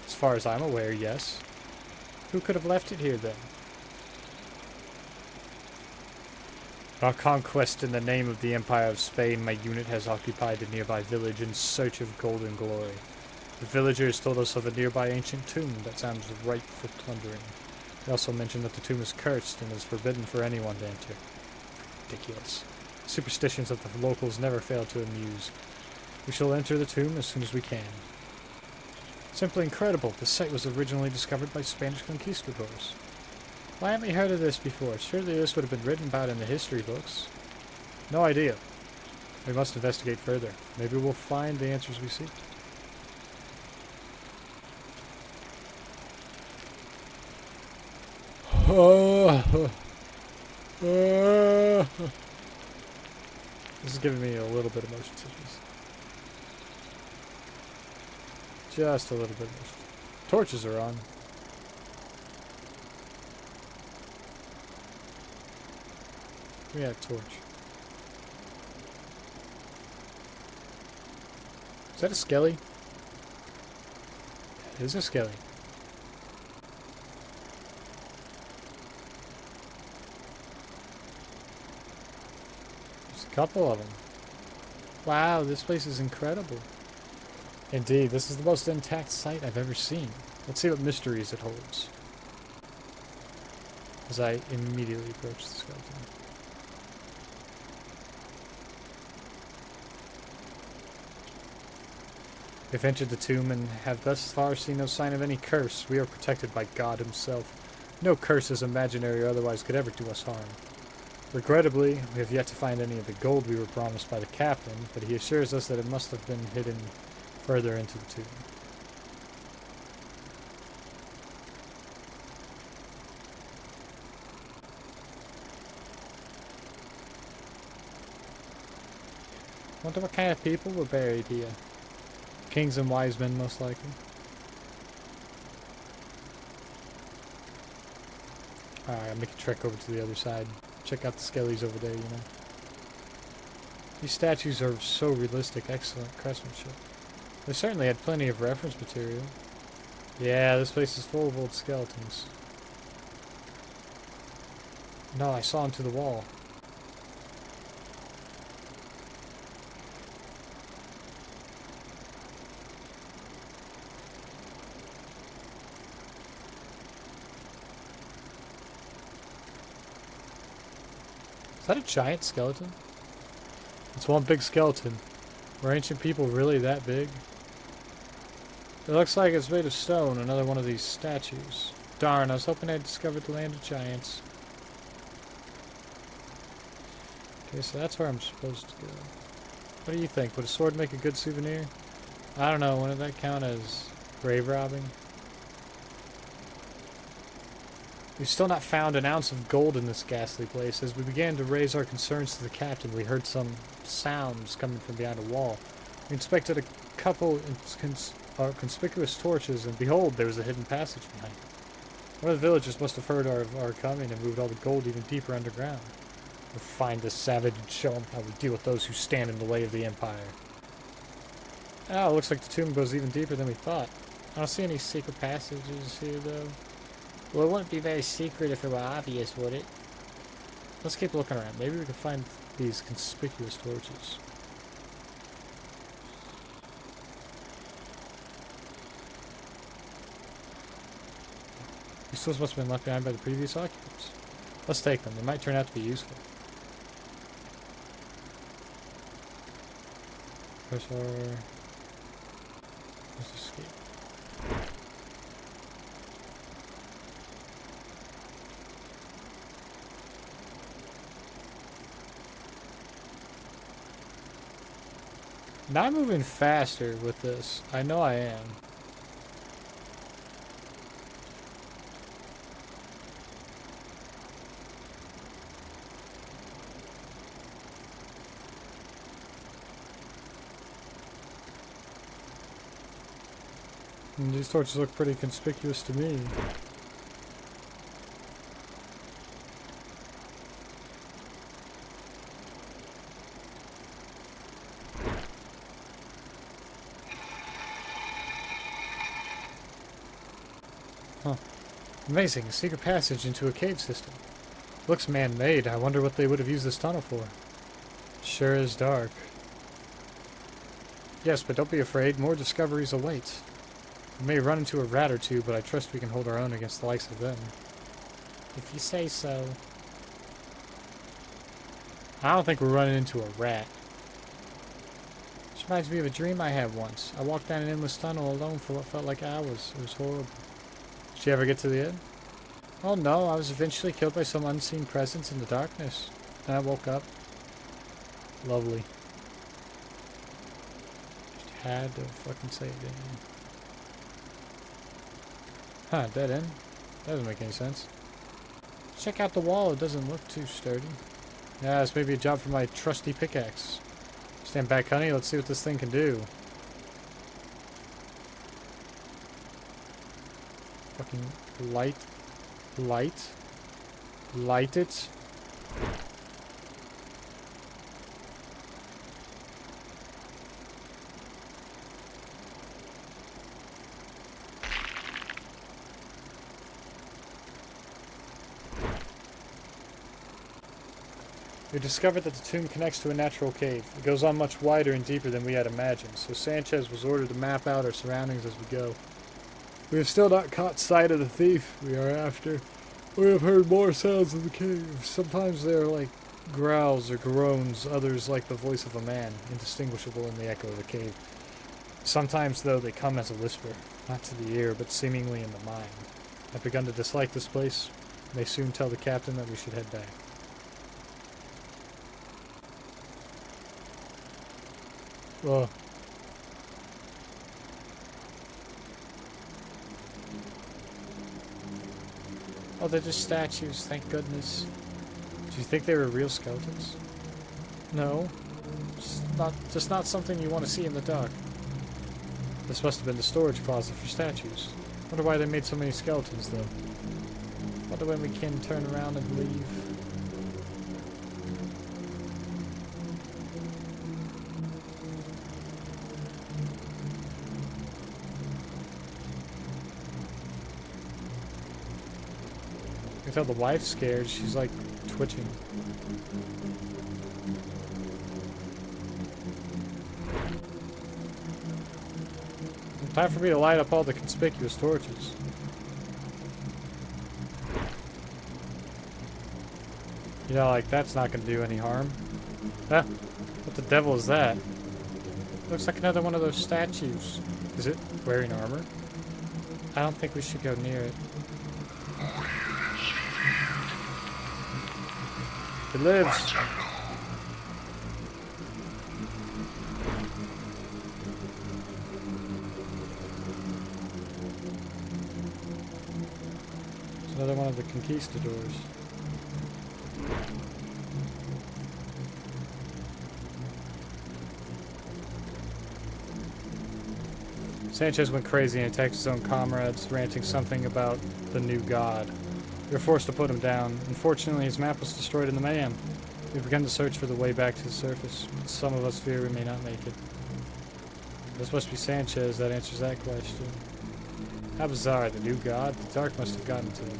As far as I'm aware, yes. Who could have left it here then? On conquest in the name of the Empire of Spain, my unit has occupied a nearby village in search of golden glory. The villagers told us of a nearby ancient tomb that sounds ripe for plundering. They also mentioned that the tomb is cursed and is forbidden for anyone to enter. Ridiculous. Superstitions of the locals never fail to amuse. We shall enter the tomb as soon as we can. Simply incredible. The site was originally discovered by Spanish conquistadors. Why haven't we heard of this before? Surely this would have been written about in the history books. No idea. We must investigate further. Maybe we'll find the answers we seek. This is giving me a little bit of motion sickness. Just a little bit of motion. Torches are on. We got a torch. Is that a skelly? It is a skelly. There's a couple of them. Wow, this place is incredible. Indeed, this is the most intact site I've ever seen. Let's see what mysteries it holds. As I immediately approach the skeleton. We've entered the tomb and have thus far seen no sign of any curse. We are protected by God himself. No curses, imaginary or otherwise, could ever do us harm. Regrettably, we have yet to find any of the gold we were promised by the captain, but he assures us that it must have been hidden further into the tomb. Wonder what kind of people were buried here. Kings and wise men, most likely. Alright, I'll make a trek over to the other side. Check out the skellies over there, you know. These statues are so realistic, excellent craftsmanship. They certainly had plenty of reference material. Yeah, this place is full of old skeletons. No, I saw him to the wall. Is that a giant skeleton? It's one big skeleton. Were ancient people really that big? It looks like it's made of stone, another one of these statues. Darn, I was hoping I'd discovered the land of giants. Okay, so that's where I'm supposed to go. What do you think? Would a sword make a good souvenir? I don't know, wouldn't that count as grave robbing? We've still not found an ounce of gold in this ghastly place. As we began to raise our concerns to the captain, we heard some sounds coming from behind a wall. We inspected a couple conspicuous torches, and behold, there was a hidden passage behind it. One of the villagers must have heard our coming and moved all the gold even deeper underground. We'll find this savage and show him how we deal with those who stand in the way of the Empire. Oh, it looks like the tomb goes even deeper than we thought. I don't see any secret passages here, though. Well, it wouldn't be very secret if it were obvious, would it? Let's keep looking around. Maybe we can find these conspicuous torches. These tools must have been left behind by the previous occupants. Let's take them. They might turn out to be useful. Press R. Let's escape. Now I'm moving faster with this. I know I am. And these torches look pretty conspicuous to me. Huh. Amazing, a secret passage into a cave system. Looks man-made. I wonder what they would have used this tunnel for. Sure is dark. Yes, but don't be afraid. More discoveries await. We may run into a rat or two, but I trust we can hold our own against the likes of them. If you say so. I don't think we're running into a rat. This reminds me of a dream I had once. I walked down an endless tunnel alone for what felt like hours. It was horrible. Did you ever get to the end? Oh no, I was eventually killed by some unseen presence in the darkness. Then I woke up. Lovely. Just had to fucking say it, didn't you? Huh, dead end? That doesn't make any sense. Check out the wall, it doesn't look too sturdy. Yeah, this may be a job for my trusty pickaxe. Stand back, honey, let's see what this thing can do. Fucking light it. We discovered that the tomb connects to a natural cave. It goes on much wider and deeper than we had imagined, so Sanchez was ordered to map out our surroundings as we go. We have still not caught sight of the thief we are after. We have heard more sounds in the cave. Sometimes they are like growls or groans, others like the voice of a man, indistinguishable in the echo of the cave. Sometimes, though, they come as a whisper, not to the ear, but seemingly in the mind. I've begun to dislike this place. May soon tell the captain that we should head back. Ugh. Oh, they're just statues, thank goodness. Do you think they were real skeletons? No. Just not something you want to see in the dark. This must have been the storage closet for statues. Wonder why they made so many skeletons, though. Wonder when we can turn around and leave. can tell the wife's scared. She's like twitching. Time for me to light up all the conspicuous torches. You know, like, that's not gonna do any harm. Ah, what the devil is that? Looks like another one of those statues. Is it wearing armor? I don't think we should go near it. It lives. It's another one of the conquistadors. Sanchez went crazy and attacked his own comrades, ranting something about the new god. We were forced to put him down. Unfortunately, his map was destroyed in the mayhem. We've begun to search for the way back to the surface, but some of us fear we may not make it. This must be Sanchez that answers that question. How bizarre, the new god? The dark must have gotten to him.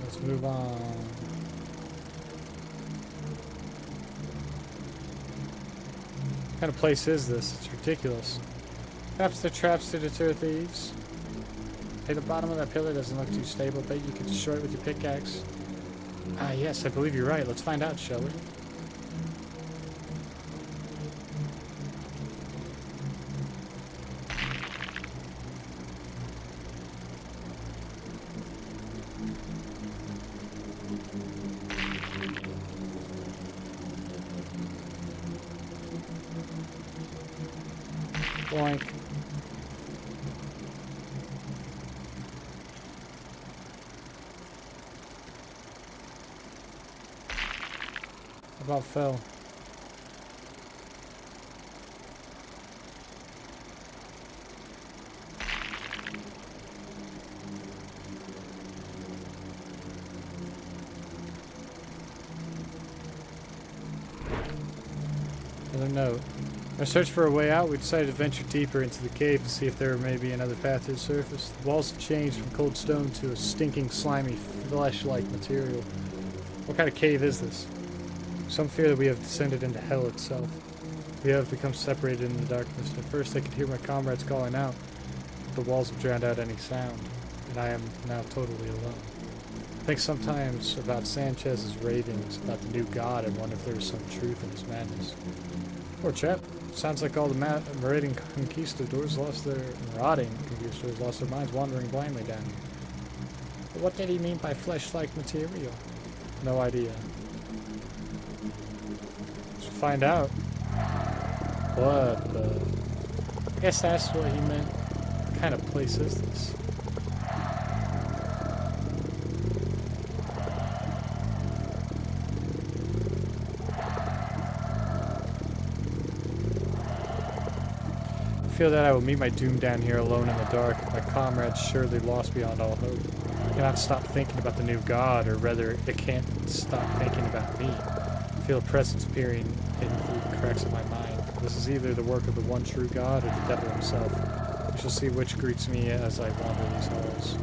Let's move on. What kind of place is this? It's ridiculous. Perhaps they're traps to deter thieves. Hey, the bottom of that pillar doesn't look too stable. Bet you can destroy it with your pickaxe. Ah, yes, I believe you're right. Let's find out, shall we? Boink. About fell. Another note. In our search for a way out, we decided to venture deeper into the cave to see if there may be another path to the surface. The walls have changed from cold stone to a stinking, slimy, flesh-like material. What kind of cave is this? Some fear that we have descended into hell itself. We have become separated in the darkness. At first I could hear my comrades calling out, but the walls have drowned out any sound, and I am now totally alone. I think sometimes about Sanchez's ravings about the new god and wonder if there is some truth in his madness. Poor chap. Sounds like all the marauding conquistadors lost their minds wandering blindly down here. But what did he mean by flesh-like material? No idea. Let's find out. What the... I guess that's what he meant. What kind of place is this? I feel that I will meet my doom down here alone in the dark, my comrades surely lost beyond all hope. I cannot stop thinking about the new god, or rather, it can't stop thinking about me. I feel a presence peering hidden through the cracks of my mind. This is either the work of the one true god or the devil himself. We shall see which greets me as I wander these halls.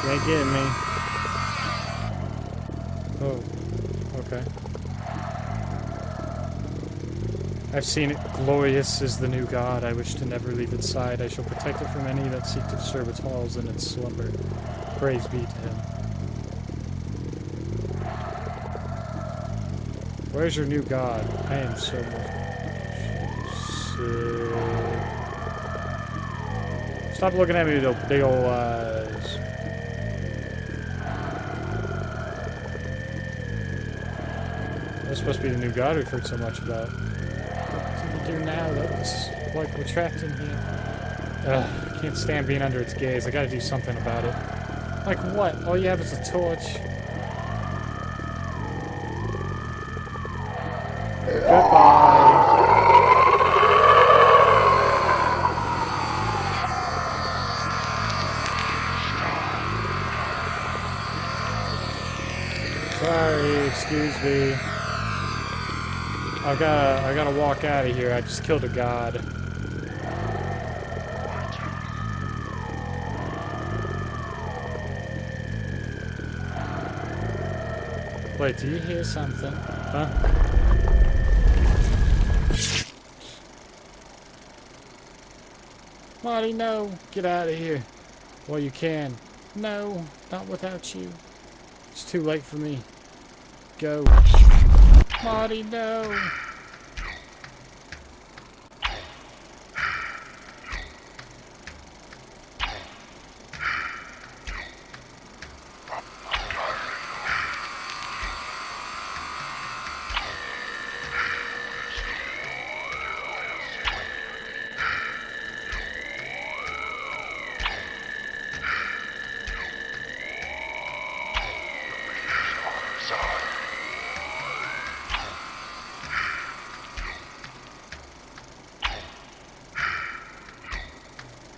You ain't getting me. Oh, okay. I've seen it. Glorious is the new god. I wish to never leave its side. I shall protect it from any that seek to disturb its halls in its slumber. Praise be to him. Where's your new god? I am so much... Stop looking at me with those big old eyes. This must be the new god we've heard so much about. do now? That looks like we're trapped in here. Ugh, can't stand being under its gaze. I gotta do something about it. Like what? All you have is a torch. Goodbye. Sorry, excuse me. I gotta walk out of here. I just killed a god. Wait, do you hear something? Huh? Marty, no! Get out of here. Well, you can. No, not without you. It's too late for me. Go. Marty, no!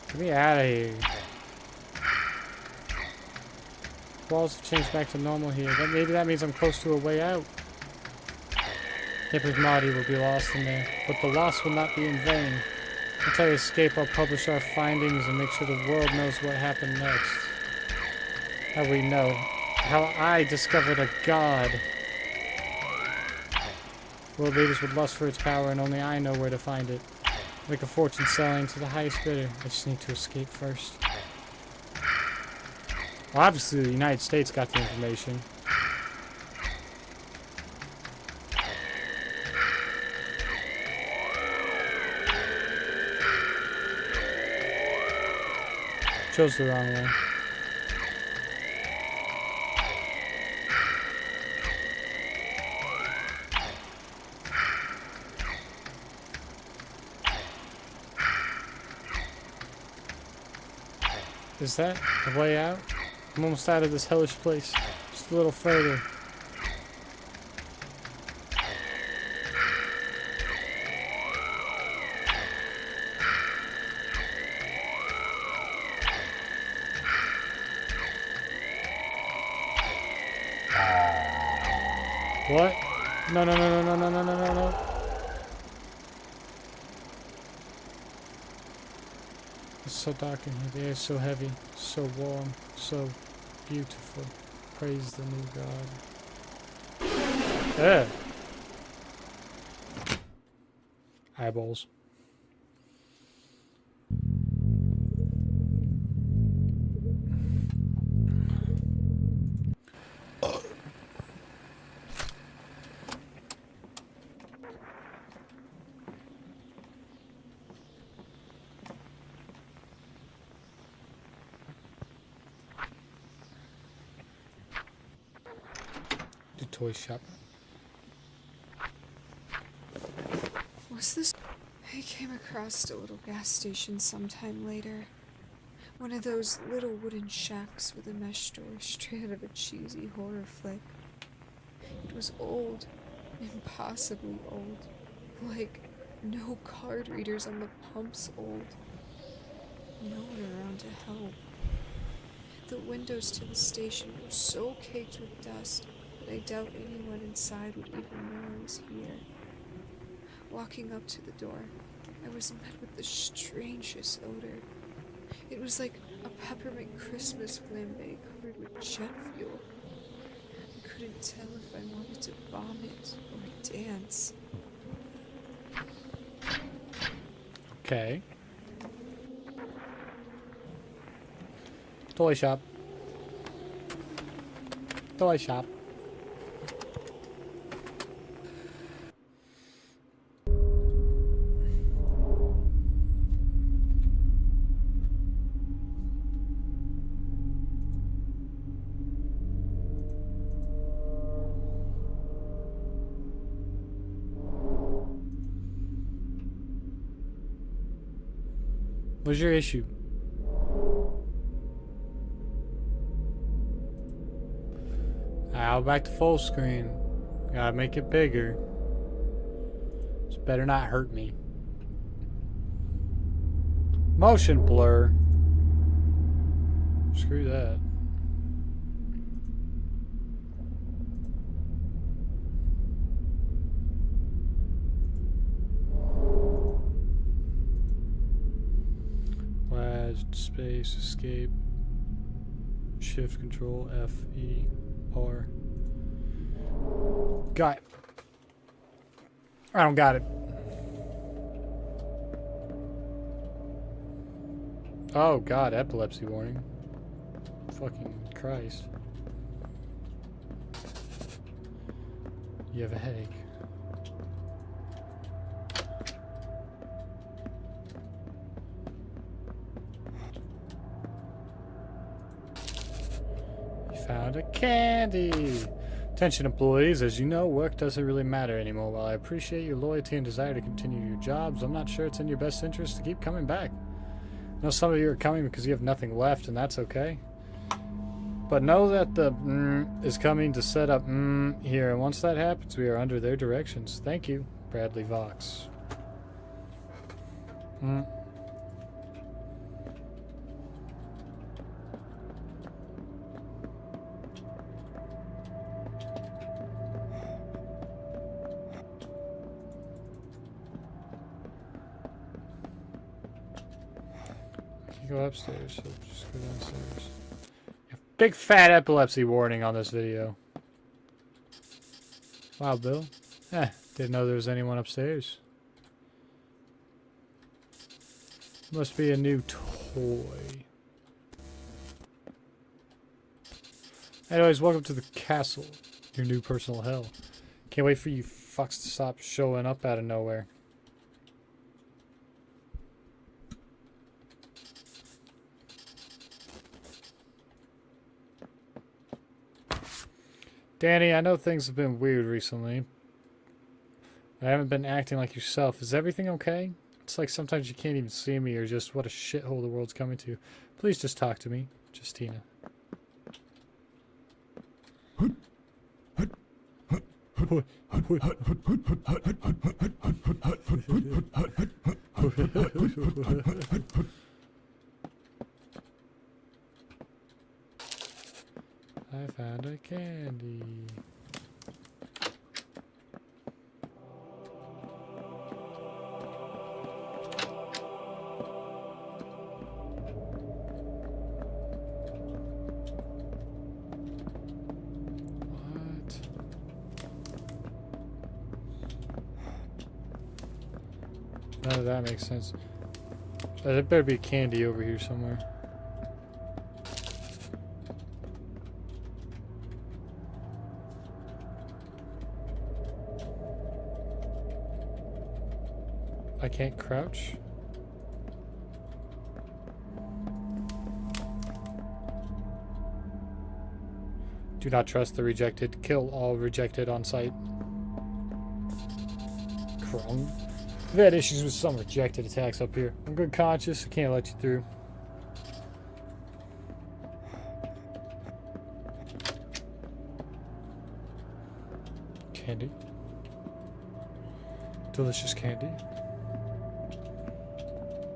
Get me out of here. Walls have changed back to normal here. Maybe that means I'm close to a way out. Hip Marty will be lost in there, but the loss will not be in vain. Until I escape, I'll publish our findings and make sure the world knows what happened next. How we know. How I discovered a god. World leaders would lust for its power, and only I know where to find it. Make a fortune selling to the highest bidder. I just need to escape first. Well, obviously the United States got the information. Chose the wrong one. Is that the way out? I'm almost out of this hellish place. Just a little further. What? No, no, no, no, no, no, no, no, no. It's so dark in here. The air is so heavy, so warm, so beautiful. Praise the new God. Eyeballs. Toy shop. Was this? I came across a little gas station sometime later. One of those little wooden shacks with a mesh door straight out of a cheesy horror flick. It was old, impossibly old. Like, no card readers on the pumps old. No one around to help. The windows to the station were so caked with dust, I doubt anyone inside would even know I was here. Walking up to the door, I was met with the strangest odor. It was like a peppermint Christmas flambe covered with jet fuel. I couldn't tell if I wanted to vomit or dance. Okay. Toy shop. Toy shop. What's your issue? I'll back to full screen. Gotta make it bigger. This better not hurt me. Motion blur. Screw that. Wide space, escape, shift, control, F, E, R. Got it. I don't got it. Oh god, epilepsy warning. Fucking Christ. You have a headache. You found a candy! Attention employees, as you know, work doesn't really matter anymore. While I appreciate your loyalty and desire to continue your jobs, I'm not sure it's in your best interest to keep coming back. I know some of you are coming because you have nothing left, and that's okay. But know that the is coming to set up here, and once that happens, we are under their directions. Thank you, Bradley Vox. Go upstairs, so just go downstairs. Big fat epilepsy warning on this video. Wow, Bill. Didn't know there was anyone upstairs. Must be a new toy. Anyways, welcome to the castle. Your new personal hell. Can't wait for you fucks to stop showing up out of nowhere. Danny, I know things have been weird recently. I haven't been acting like yourself. Is everything okay? It's like sometimes you can't even see me or just what a shithole the world's coming to. Please just talk to me. Justina. I found a candy. What? None of that makes sense. There better be candy over here somewhere. I can't crouch. Do not trust the rejected. Kill all rejected on sight. Crumb. We've had issues with some rejected attacks up here. I'm good conscious. I can't let you through. Candy. Delicious candy.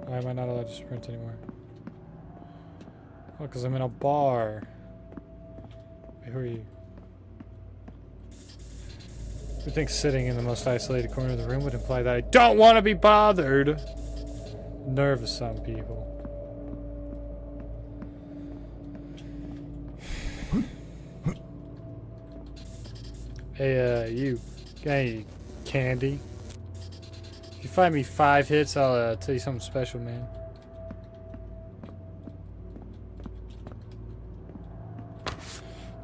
Why am I not allowed to sprint anymore? Oh, because I'm in a bar. Wait, who are you? You think sitting in the most isolated corner of the room would imply that I don't want to be bothered? Nerve of some people. Hey, you. Got any candy? If you find me 5 hits, I'll tell you something special, man.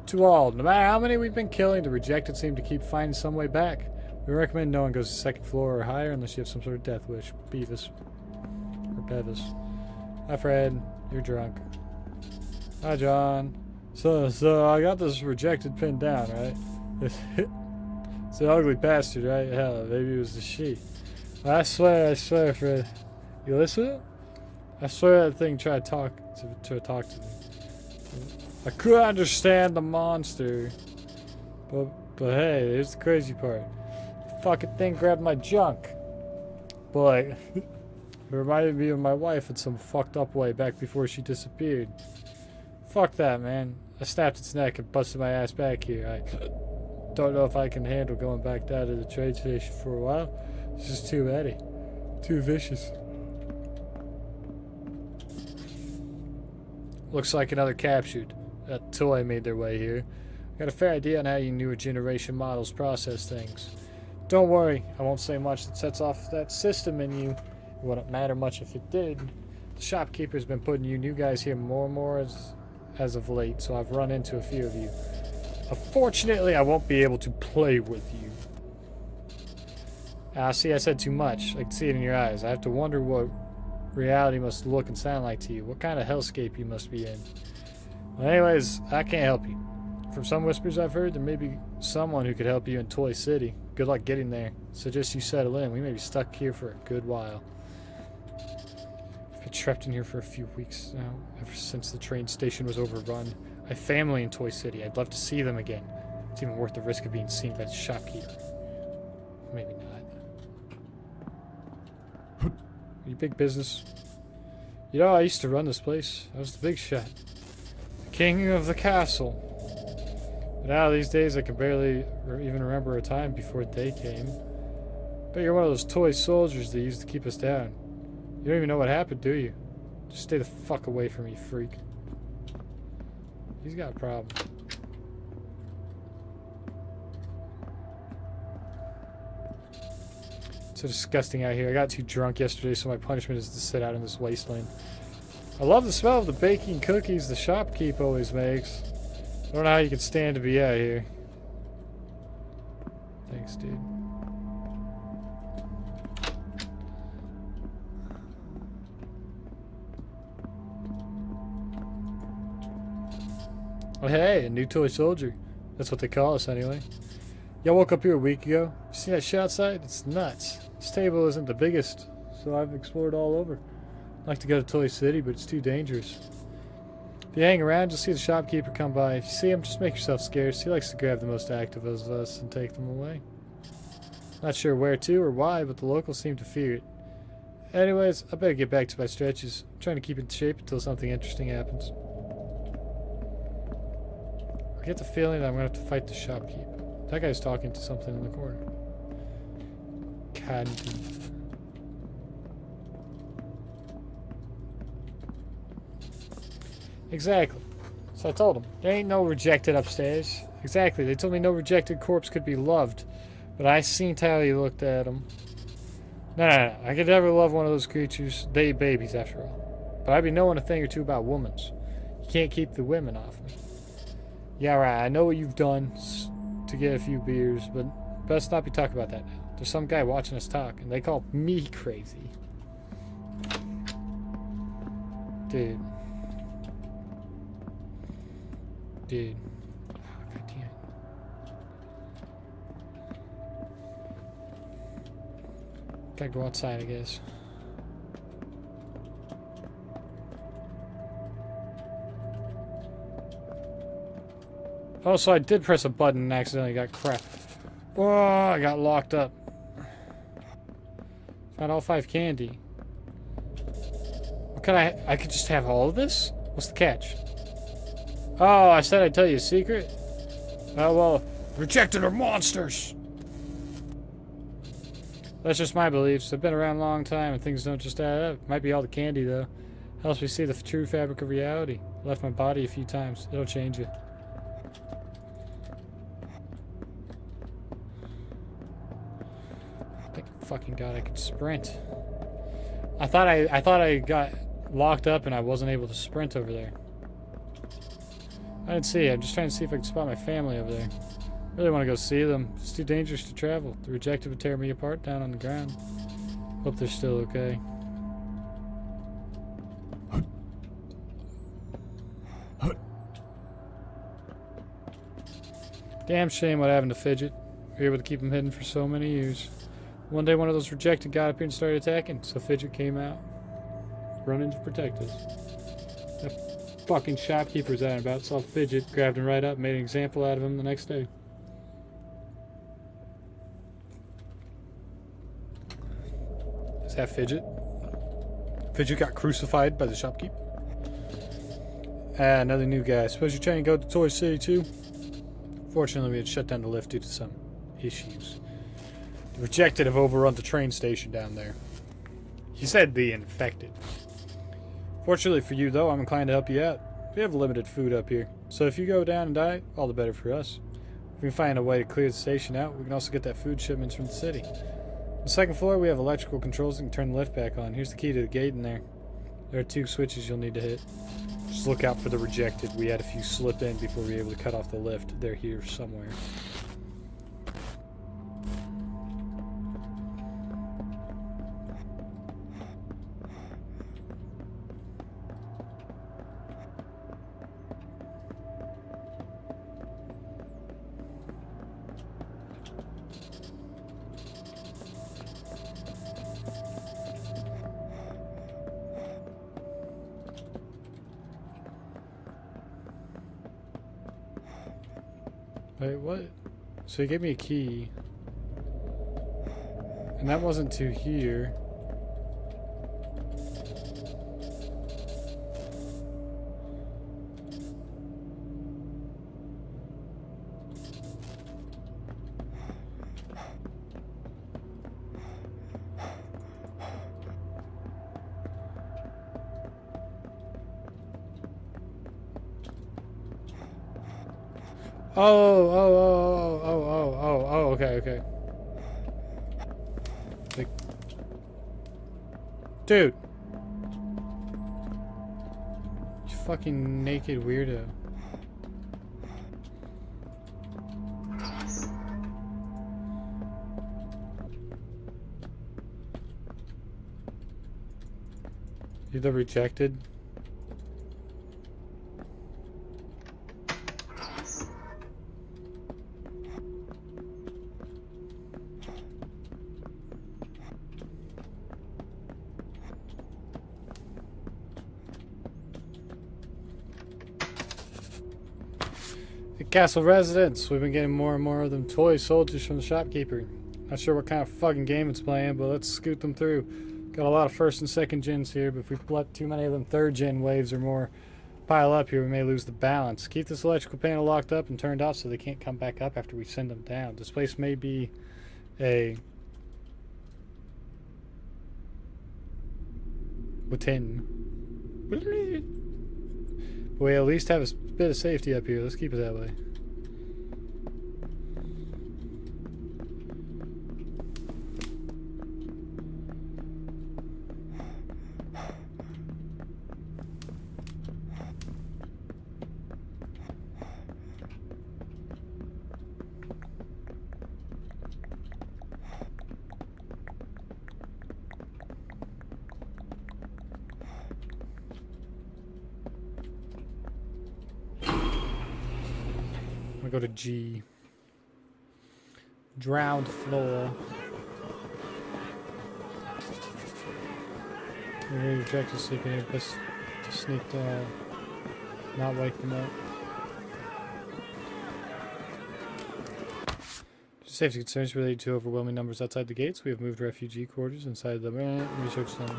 To all, no matter how many we've been killing, the rejected seem to keep finding some way back. We recommend no one goes to the 2nd floor or higher unless you have some sort of death wish. Beavis. Or Bevis. Hi, Fred. You're drunk. Hi, John. So I got this rejected pinned down, right? It's an ugly bastard, right? Hell, maybe it was the sheet. I swear, Fred. You listen? I swear that thing tried to talk to me. I could understand the monster. But hey, here's the crazy part. The fucking thing grabbed my junk. But it reminded me of my wife in some fucked up way back before she disappeared. Fuck that, man. I snapped its neck and busted my ass back here. I don't know if I can handle going back down to the train station for a while. It's just too many. Too vicious. Looks like another captured. That toy made their way here. I got a fair idea on how you newer generation models process things. Don't worry, I won't say much that sets off that system in you. It wouldn't matter much if it did. The shopkeeper's been putting you new guys here more and more as of late, so I've run into a few of you. Unfortunately, I won't be able to play with you. See, I said too much. I can see it in your eyes. I have to wonder what reality must look and sound like to you. What kind of hellscape you must be in. Well, anyways, I can't help you. From some whispers I've heard, there may be someone who could help you in Toy City. Good luck getting there. Suggest you settle in. We may be stuck here for a good while. I've been trapped in here for a few weeks now, ever since the train station was overrun. I have family in Toy City. I'd love to see them again. It's even worth the risk of being seen by the shopkeeper. Maybe not. You big business. You know, I used to run this place. I was the big shot. The king of the castle. But now these days I can barely even remember a time before they came. Bet you're one of those toy soldiers they used to keep us down. You don't even know what happened, do you? Just stay the fuck away from me, freak. He's got a problem. It's so disgusting out here. I got too drunk yesterday, so my punishment is to sit out in this wasteland. I love the smell of the baking cookies the shopkeep always makes. I don't know how you can stand to be out here. Thanks, dude. Oh, hey, a new toy soldier. That's what they call us, anyway. Y'all woke up here a week ago. You see that shit outside? It's nuts. This table isn't the biggest, so I've explored all over. I'd like to go to Toy City, but it's too dangerous. If you hang around, you'll see the shopkeeper come by. If you see him, just make yourself scarce. He likes to grab the most active of us and take them away. Not sure where to or why, but the locals seem to fear it. Anyways, I better get back to my stretches. I'm trying to keep in shape until something interesting happens. I get the feeling that I'm going to have to fight the shopkeep. That guy's talking to something in the corner. Candy. Exactly. So I told him, there ain't no rejected upstairs. Exactly. They told me no rejected corpse could be loved. But I seen how he looked at him. No. I could never love one of those creatures. They babies, after all. But I'd be knowing a thing or two about womans. You can't keep the women off me. Yeah, right. I know what you've done to get a few beers, but best not be talking about that now. There's some guy watching us talk, and they call me crazy. Dude. Oh, God damn it. Gotta go outside, I guess. Oh, so I did press a button and accidentally got crap. Oh, I got locked up. Found all 5 candy. What can I could just have all of this? What's the catch? Oh, I said I'd tell you a secret? Oh, well, rejected are monsters! That's just my beliefs. I've been around a long time and things don't just add up. Might be all the candy, though. Helps me see the true fabric of reality. Left my body a few times. It'll change you. Thank fucking God I could sprint. I thought I got locked up and I wasn't able to sprint over there. I didn't see it. I'm just trying to see if I can spot my family over there. I really want to go see them. It's too dangerous to travel. The rejected would tear me apart down on the ground. Hope they're still okay. Damn shame what happened to Fidget. We were able to keep him hidden for so many years. One day one of those rejected got up here and started attacking, so Fidget came out. running to protect us. That fucking shopkeeper's out and about, saw Fidget, grabbed him right up, made an example out of him the next day. Is that Fidget? Fidget got crucified by the shopkeep. Ah, another new guy. Suppose you're trying to go to Toy City too? Fortunately, we had shut down the lift due to some issues. The rejected have overrun the train station down there. He said the infected. Fortunately for you, though, I'm inclined to help you out. We have limited food up here, so if you go down and die, all the better for us. If we can find a way to clear the station out, we can also get that food shipments from the city. On the second floor, we have electrical controls that can turn the lift back on. Here's the key to the gate in there. There are 2 switches you'll need to hit. Just look out for the rejected. We had a few slip in before we were able to cut off the lift. They're here somewhere. Wait, what? So he gave me a key. And that wasn't to here. Oh, okay. Like, dude. You fucking naked weirdo. You the rejected? Castle residents. We've been getting more and more of them toy soldiers from the shopkeeper. Not sure what kind of fucking game it's playing, but let's scoot them through. Got a lot of 1st and 2nd gens here, but if we let too many of them 3rd gen waves or more pile up here, we may lose the balance. Keep this electrical panel locked up and turned off so they can't come back up after we send them down. This place may be a within. But we at least have a bit of safety up here. Let's keep it that way. Go to G. Drowned floor. We're rejected so you can help us to sneak down. Not wake them up. Safety concerns related to overwhelming numbers outside the gates. We have moved refugee quarters inside the research center.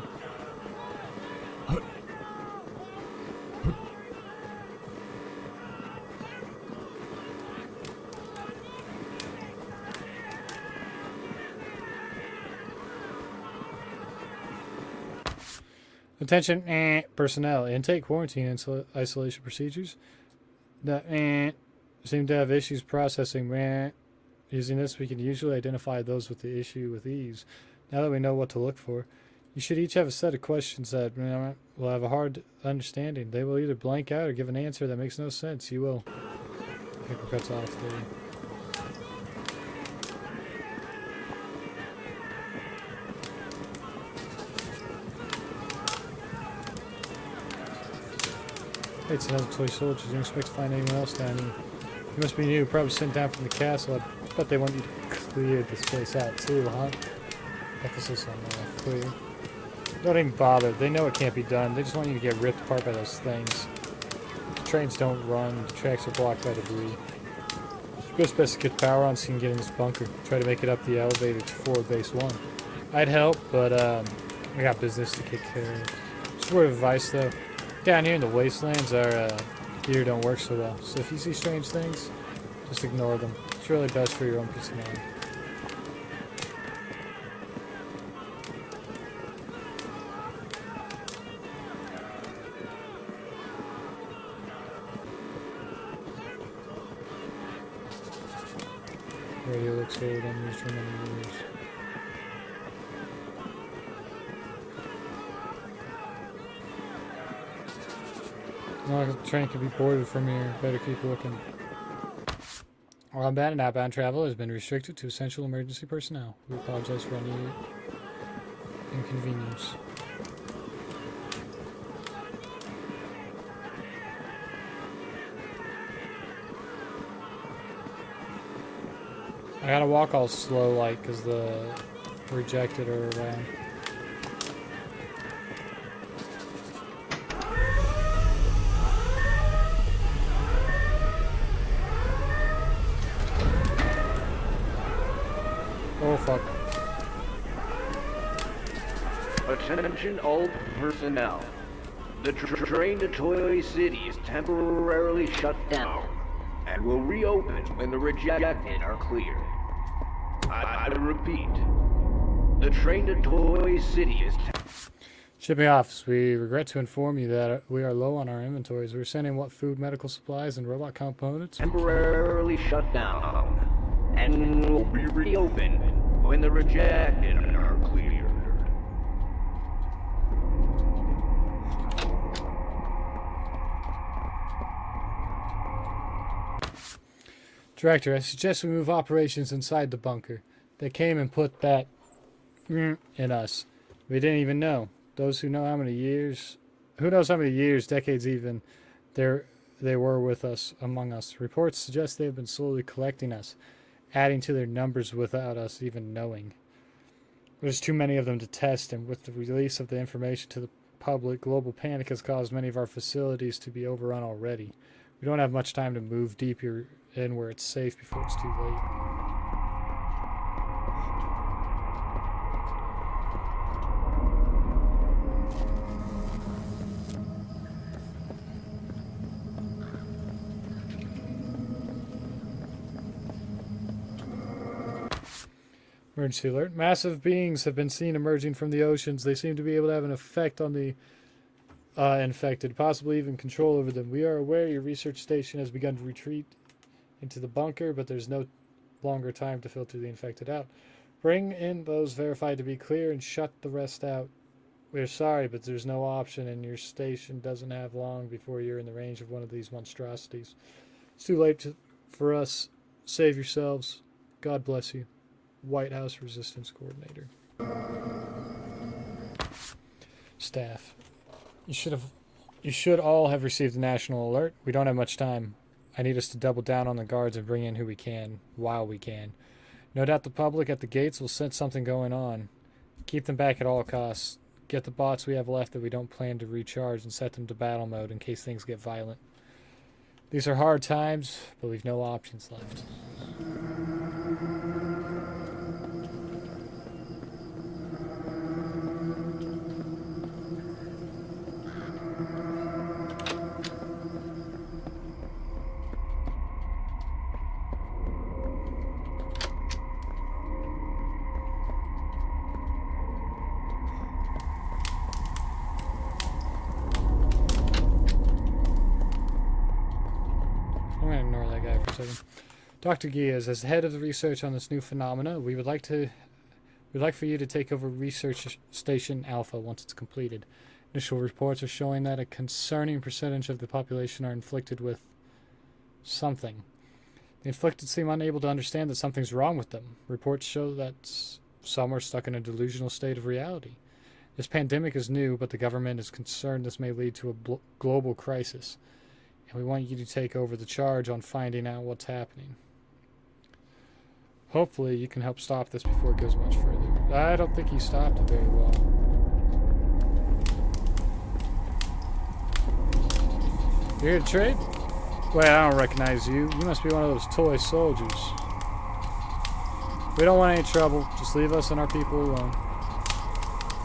Attention, personnel. Intake, quarantine, and isolation procedures. The seem to have issues processing. Using this, we can usually identify those with the issue with ease. Now that we know what to look for, you should each have a set of questions that will have a hard understanding. They will either blank out or give an answer that makes no sense. You will. Paper cuts off the... Hey, it's another toy soldier. You don't expect to find anyone else down here. You must be new, probably sent down from the castle. I bet they want you to clear this place out too, huh? Emphasis on clear. Don't even bother. They know it can't be done. They just want you to get ripped apart by those things. The trains don't run. The tracks are blocked by debris. It's best to get the power on so you can get in this bunker. Try to make it up the elevator to forward base 1. I'd help, but we got business to take care of. Just a word of advice, though. Down here in the wastelands, our gear don't work so well. So if you see strange things, just ignore them. It's really best for your own peace of mind. Radio looks old, unused for many years. Not like the train could be boarded from here. Better keep looking. All inbound and outbound travel has been restricted to essential emergency personnel. We apologize for any inconvenience. I gotta walk all slow like because the rejected are around. Oh fuck. Attention all personnel. The train to Toy City is temporarily shut down and will reopen when the rejected are cleared. I repeat, the train to Toy City is Shipping office, we regret to inform you that we are low on our inventories. We're sending what food, medical supplies, and robot components. temporarily shut down and will be reopened when the rejected are cleared. Director, I suggest we move operations inside the bunker. They came and put that in us. We didn't even know. Those who know how many years, decades even, they were with us, among us. Reports suggest they have been slowly collecting us, adding to their numbers without us even knowing. There's too many of them to test, and with the release of the information to the public, global panic has caused many of our facilities to be overrun already. We don't have much time to move deeper in where it's safe before it's too late. Emergency alert. Massive beings have been seen emerging from the oceans. They seem to be able to have an effect on the infected, possibly even control over them. We are aware your research station has begun to retreat into the bunker, but there's no longer time to filter the infected out. Bring in those verified to be clear and shut the rest out. We're sorry, but there's no option, and your station doesn't have long before you're in the range of one of these monstrosities. It's too late for us. Save yourselves. God bless you. White House Resistance Coordinator. Staff. You should all have received a national alert. We don't have much time. I need us to double down on the guards and bring in who we can, while we can. No doubt the public at the gates will sense something going on. Keep them back at all costs. Get the bots we have left that we don't plan to recharge and set them to battle mode in case things get violent. These are hard times, but we've no options left. Dr. Giaz, as head of the research on this new phenomena, we'd like for you to take over Research Station Alpha once it's completed. Initial reports are showing that a concerning percentage of the population are inflicted with something. The inflicted seem unable to understand that something's wrong with them. Reports show that some are stuck in a delusional state of reality. This pandemic is new, but the government is concerned this may lead to a global crisis. And we want you to take over the charge on finding out what's happening. Hopefully you can help stop this before it goes much further. I don't think he stopped it very well. You're here to trade? Wait, I don't recognize you. You must be one of those toy soldiers. We don't want any trouble. Just leave us and our people alone.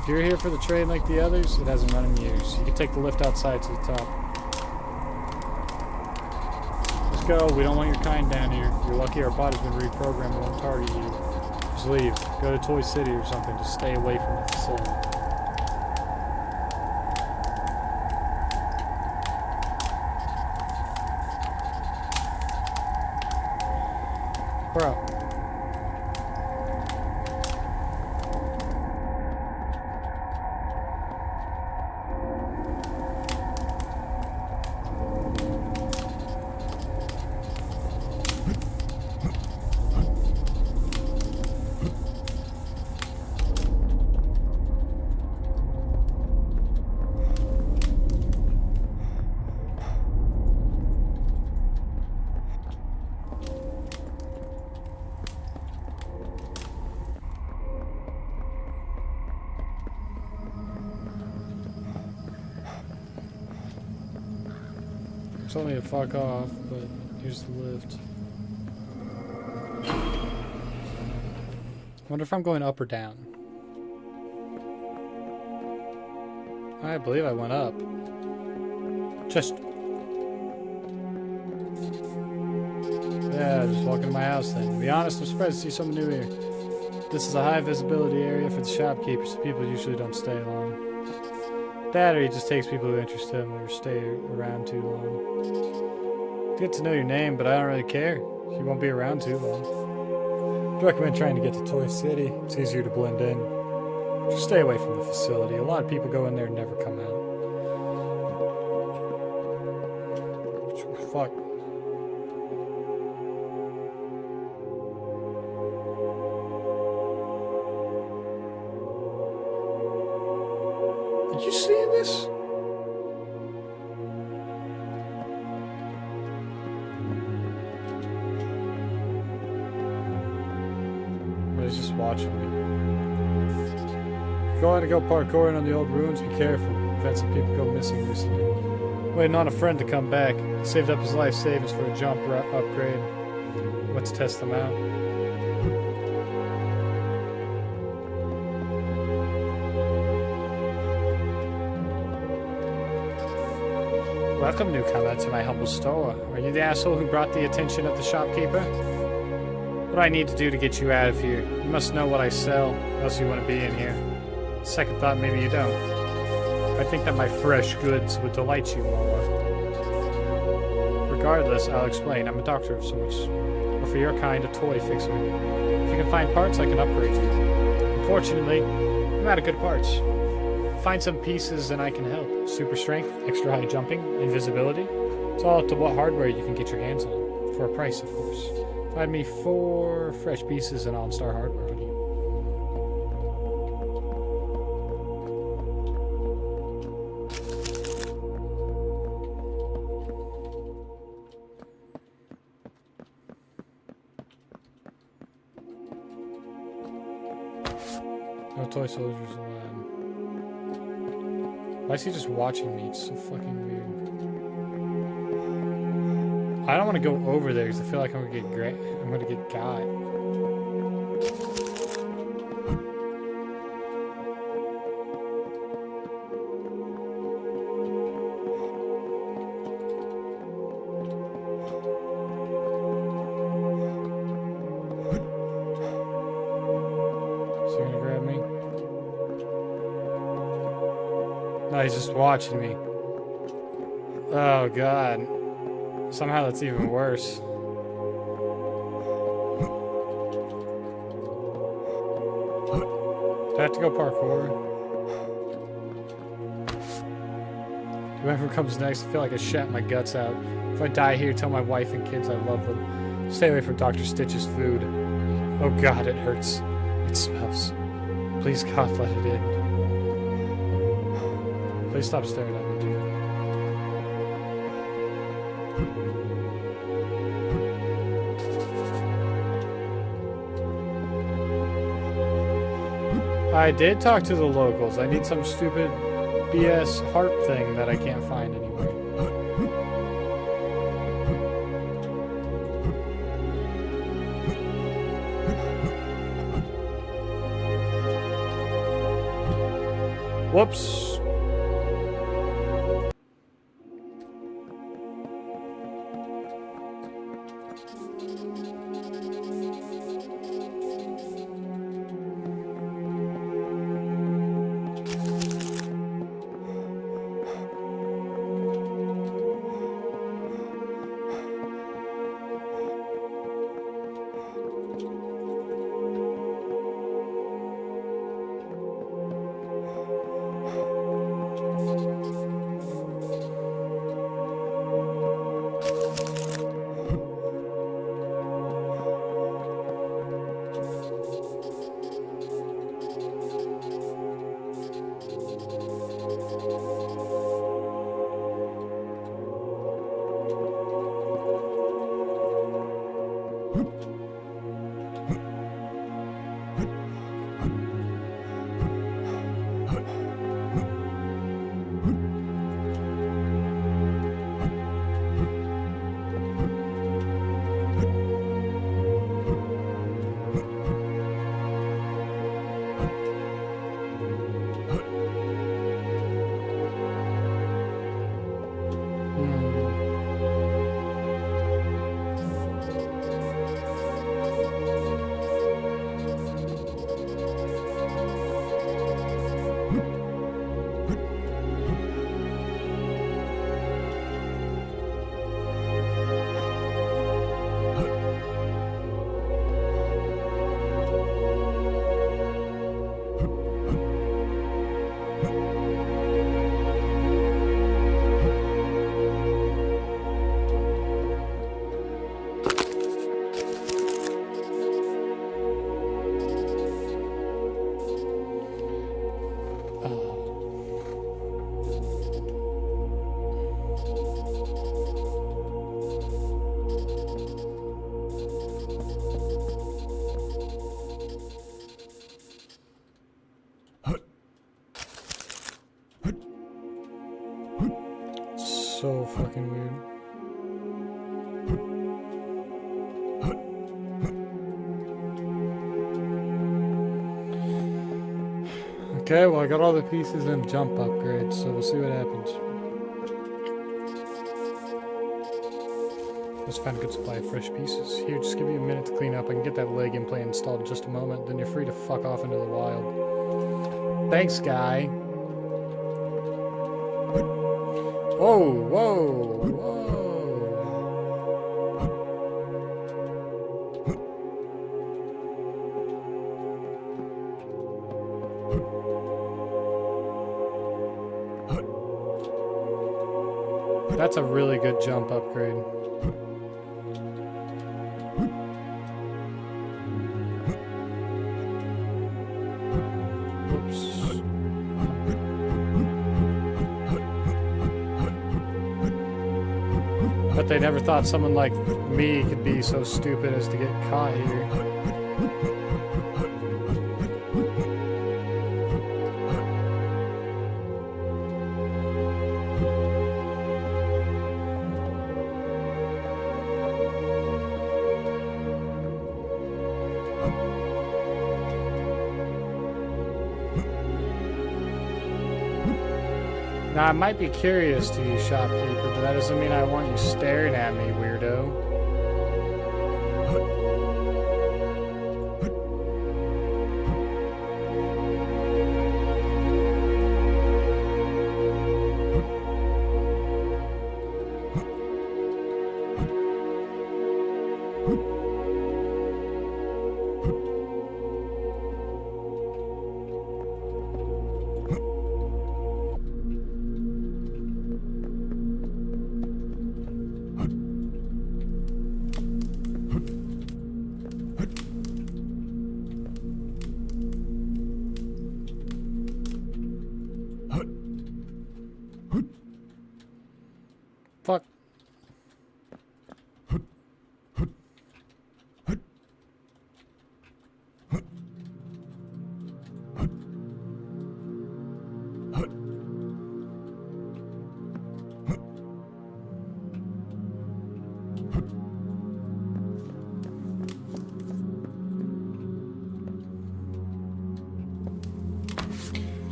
If you're here for the trade like the others, it hasn't run in years. You can take the lift outside to the top. Let's go. We don't want your kind down here. You're lucky our bot has been reprogrammed and won't target you. Just leave. Go to Toy City or something. Just stay away from the facility. Bro. Told me to fuck off, but here's the lift. Wonder if I'm going up or down. I believe I went up. Yeah, just walking to my house then. To be honest, I'm surprised to see someone new here. This is a high visibility area for the shopkeepers, so people usually don't stay long. That or he just takes people who interest him or stay around too long. Get to know your name, but I don't really care. You won't be around too long. I'd recommend trying to get to Toy City. It's easier to blend in. Just stay away from the facility. A lot of people go in there and never come out. Fuck. Are you seeing this? Or he's just watching me. If you want to go parkouring on the old ruins, be careful. We've had some people go missing recently. Waiting on a friend to come back. He saved up his life savings for a jump upgrade. Let's test them out. Welcome, newcomer, to my humble store. Are you the asshole who brought the attention of the shopkeeper? What do I need to do to get you out of here? You must know what I sell, or else you wouldn't be in here. Second thought, maybe you don't. I think that my fresh goods would delight you more. Regardless, I'll explain. I'm a doctor of sorts. Or for your kind, a toy fixer. If you can find parts, I can upgrade you. Unfortunately, I'm out of good parts. Find some pieces and I can help. Super strength, extra high jumping, invisibility. It's all up to what hardware you can get your hands on. For a price, of course. Find me 4 fresh pieces and I'll install hardware on you. No toy soldiers allowed. Why is he just watching me? It's so fucking weird. I don't want to go over there because I feel like I'm gonna get got. Is he gonna grab me? No, he's just watching me. Oh god. Somehow that's even worse. Do I have to go parkour? Whoever comes next, I feel like I shat my guts out. If I die here, tell my wife and kids I love them. Stay away from Dr. Stitch's food. Oh god, it hurts. It smells. Please God, let it in. Please stop staring at me, dude. I did talk to the locals. I need some stupid BS harp thing that I can't find anywhere. Whoops. So fucking weird. Okay, well I got all the pieces and jump upgrade, so we'll see what happens. Let's find a good supply of fresh pieces. Here, just give me a minute to clean up. I can get that leg implant installed in just a moment, then you're free to fuck off into the wild. Thanks, guy. Whoa, whoa, whoa. That's a really good jump upgrade. But they never thought someone like me could be so stupid as to get caught here. Now, I might be curious to you, shopkeeper, but that doesn't mean I want you staring at me, weirdo. Fuck.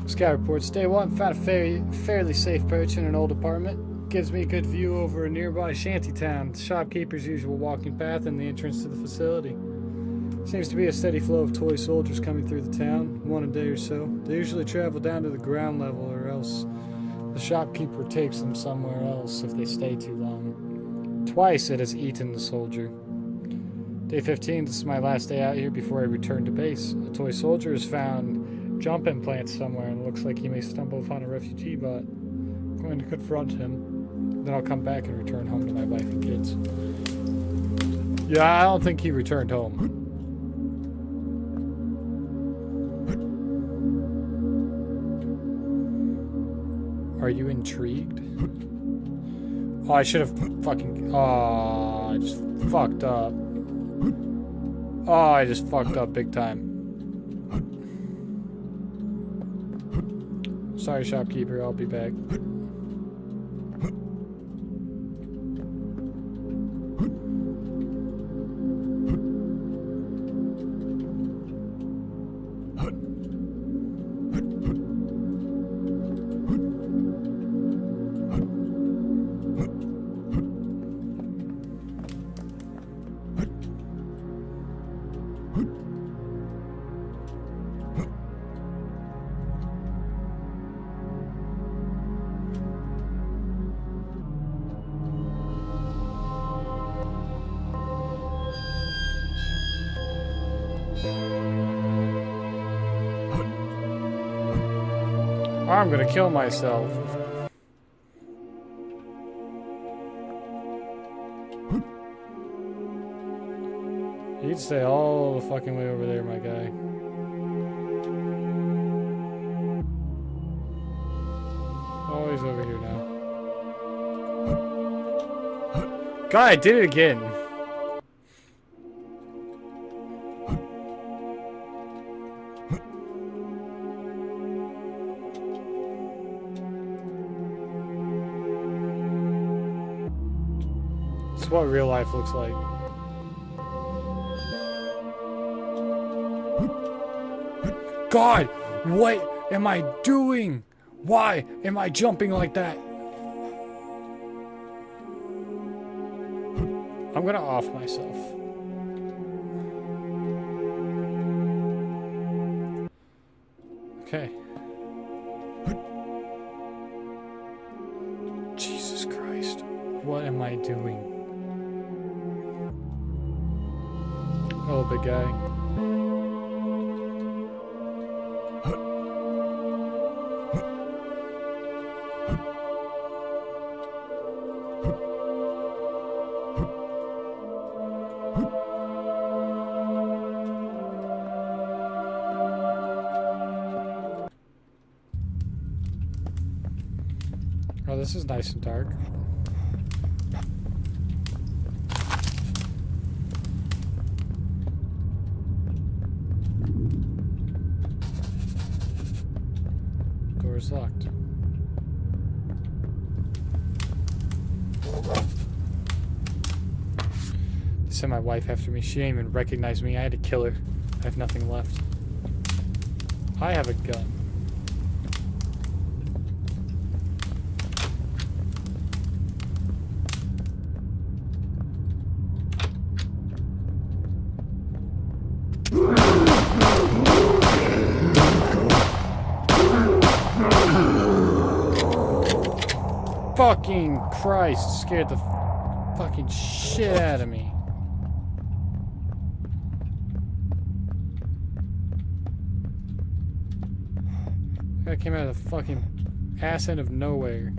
This Sky reports, Day 1 found a fairly safe perch in an old apartment. Gives me a good view over a nearby shantytown, the shopkeeper's usual walking path and the entrance to the facility. Seems to be a steady flow of toy soldiers coming through the town, one a day or so. They usually travel down to the ground level, or else the shopkeeper takes them somewhere else if they stay too long. Twice it has eaten the soldier. Day 15, this is my last day out here before I return to base. A toy soldier has found jump implants somewhere and it looks like he may stumble upon a refugee bot. I'm going to confront him. Then I'll come back and return home to my wife and kids. Yeah, I don't think he returned home. Are you intrigued? Oh, I should have fucking... Oh, I just fucked up. Oh, I just fucked up big time. Sorry, shopkeeper. I'll be back. I'm gonna kill myself. You'd stay all the fucking way over there, my guy. Oh, he's over here now. God, I did it again. This is what real life looks like. God, what am I doing? Why am I jumping like that? I'm gonna off myself. Okay. Jesus Christ. What am I doing? Oh, big guy. Oh, this is nice and dark. Door's locked. They sent my wife after me. She didn't even recognize me. I had to kill her. I have nothing left. I have a gun. Fucking Christ, scared the fucking shit out of me. That came out of the fucking ass end of nowhere.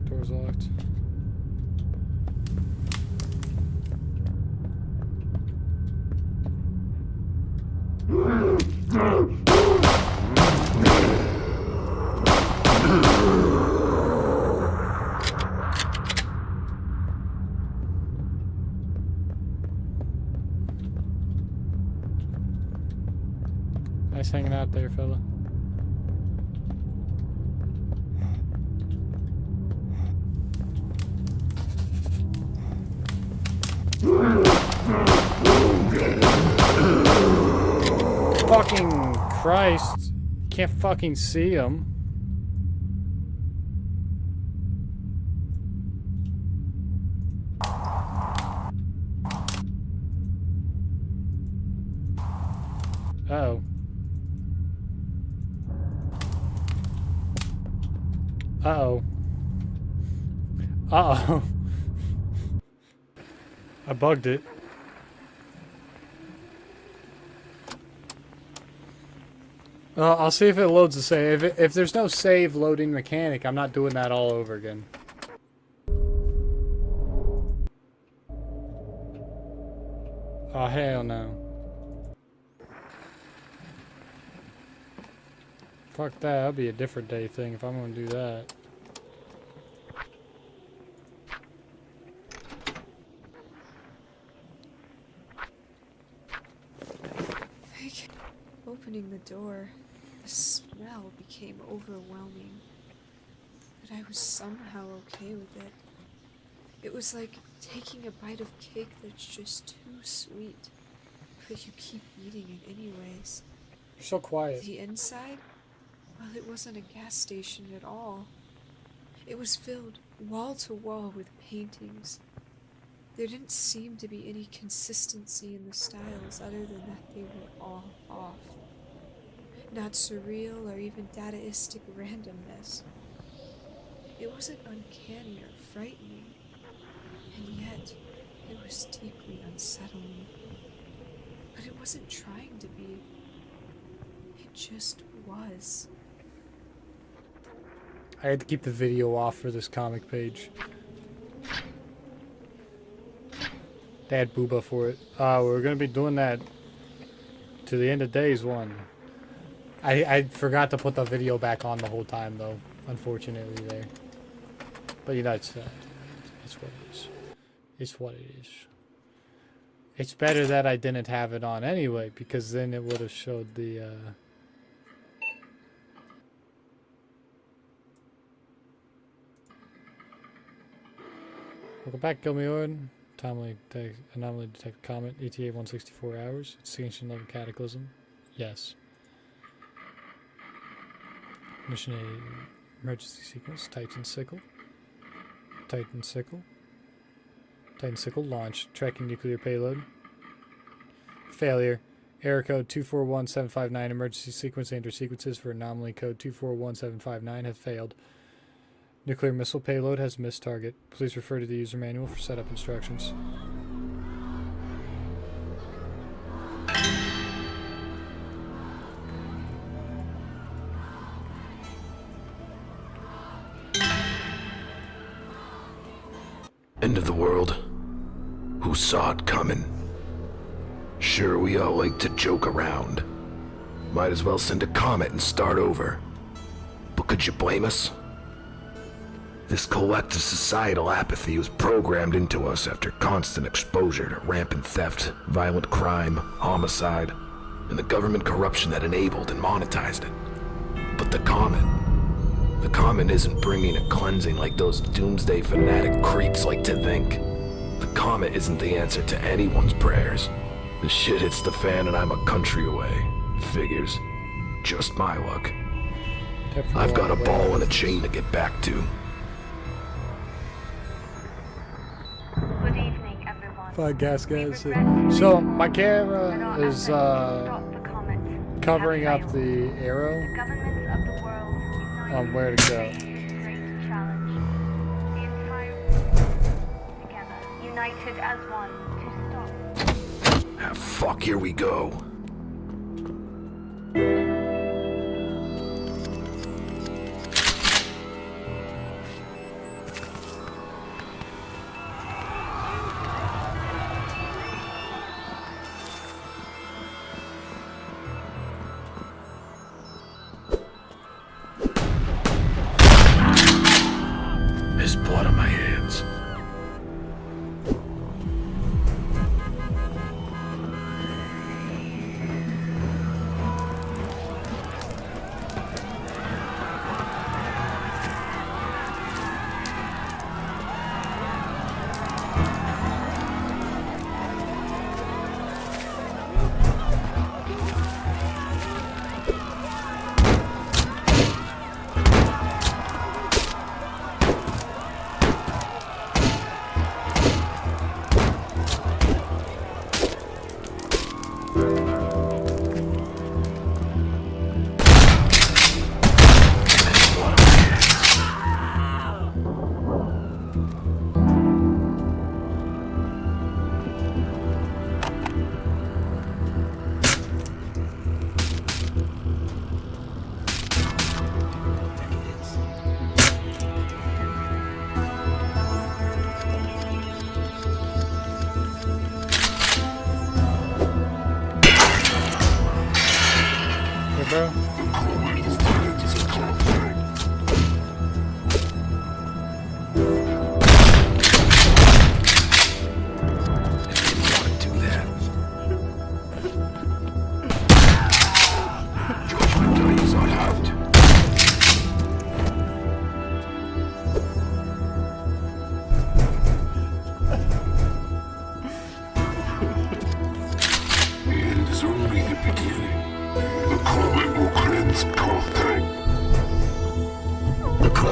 Door's locked. Nice hanging out there, fella. Fucking Christ. Can't fucking see him. Uh-oh. Uh-oh. Uh-oh. I bugged it. I'll see if it loads the save. If there's no save loading mechanic, I'm not doing that all over again. Oh, hell no. Fuck that. That'll be a different day thing if I'm gonna do that. Opening the door, the smell became overwhelming. But I was somehow okay with it. It was like taking a bite of cake that's just too sweet, but you keep eating it anyways. You're so quiet. The inside? Well, it wasn't a gas station at all. It was filled wall to wall with paintings. There didn't seem to be any consistency in the styles other than that they were all off. Not surreal or even dadaistic randomness. It wasn't uncanny or frightening, and yet it was deeply unsettling. But it wasn't trying to be. It just was. I had to keep the video off for this comic page. They had booba for it. We're gonna be doing that to the end of days one. I forgot to put the video back on the whole time though, unfortunately there. But you know, it's what it is. It's what it is. It's better that I didn't have it on anyway, because then it would have showed the Welcome back, Gilmeord. Anomaly detect comet. ETA 164 hours. Extinction level cataclysm. Yes. Mission A. Emergency sequence. Titan sickle. Titan sickle. Titan sickle launch. Tracking nuclear payload. Failure. Error code 241759. Emergency sequence and/or sequences for anomaly code 241759 have failed. Nuclear missile payload has missed target. Please refer to the user manual for setup instructions. End of the world? Who saw it coming? Sure, we all like to joke around. Might as well send a comet and start over. But could you blame us? This collective societal apathy was programmed into us after constant exposure to rampant theft, violent crime, homicide, and the government corruption that enabled and monetized it. But the comet isn't bringing a cleansing like those doomsday fanatic creeps like to think. The comet isn't the answer to anyone's prayers. The shit hits the fan and I'm a country away. Figures. Just my luck. I've got a ball and a chain to get back to. Good evening, everyone. Fine, gas. So, my camera is covering up the arrow on where to go. United as one to stop. Ah, fuck, here we go. There's blood on my hands.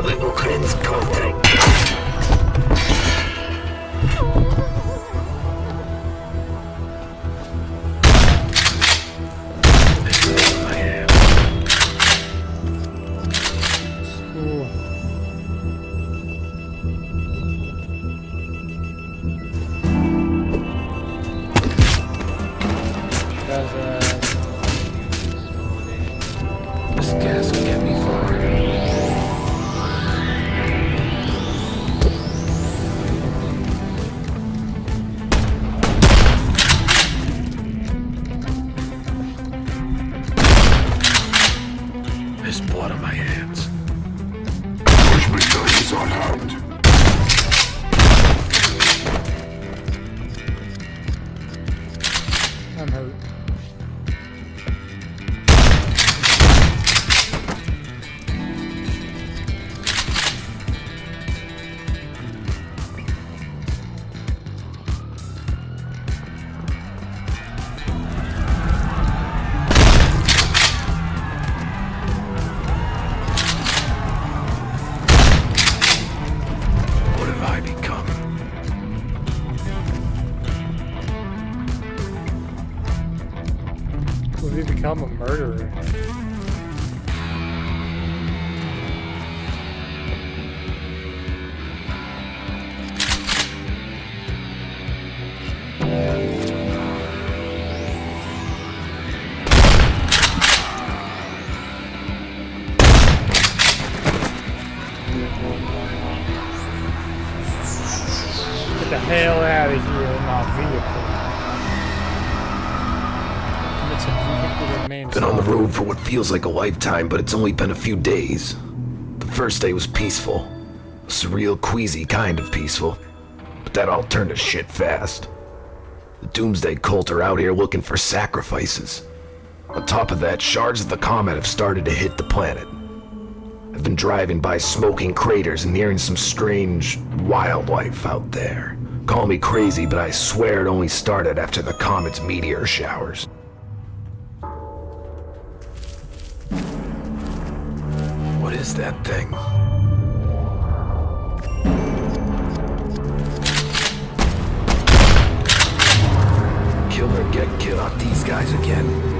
Nowy okręt contact. Ooh. This gas will get me far. There's blood on my hands. Is on hand. I'm hurt. What have I become? Will he become a murderer? Get the hell out of here in my vehicle. Commit some vehicular Been on the manslaughter. road for what feels like a lifetime, but it's only been a few days. The first day was peaceful. A surreal, queasy kind of peaceful. But that all turned to shit fast. The Doomsday cult are out here looking for sacrifices. On top of that, shards of the comet have started to hit the planet. I've been driving by smoking craters and hearing some strange wildlife out there. Call me crazy, but I swear it only started after the comet's meteor showers. What is that thing? Kill or get killed, not these guys again.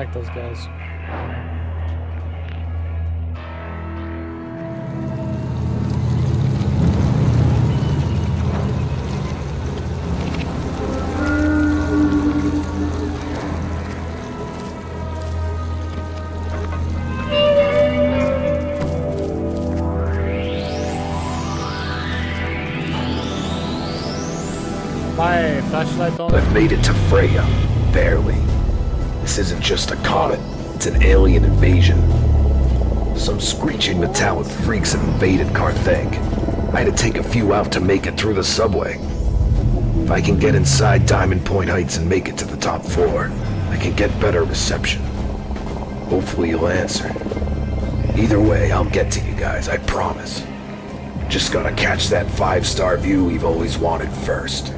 like those guys. My flashlight on. I've made it to Freya. Barely. This isn't just a comet. It's an alien invasion. Some screeching metallic freaks have invaded Carthage. I had to take a few out to make it through the subway. If I can get inside Diamond Point Heights and make it to the top floor, I can get better reception. Hopefully you'll answer. Either way, I'll get to you guys, I promise. Just gotta catch that 5-star view we've always wanted first.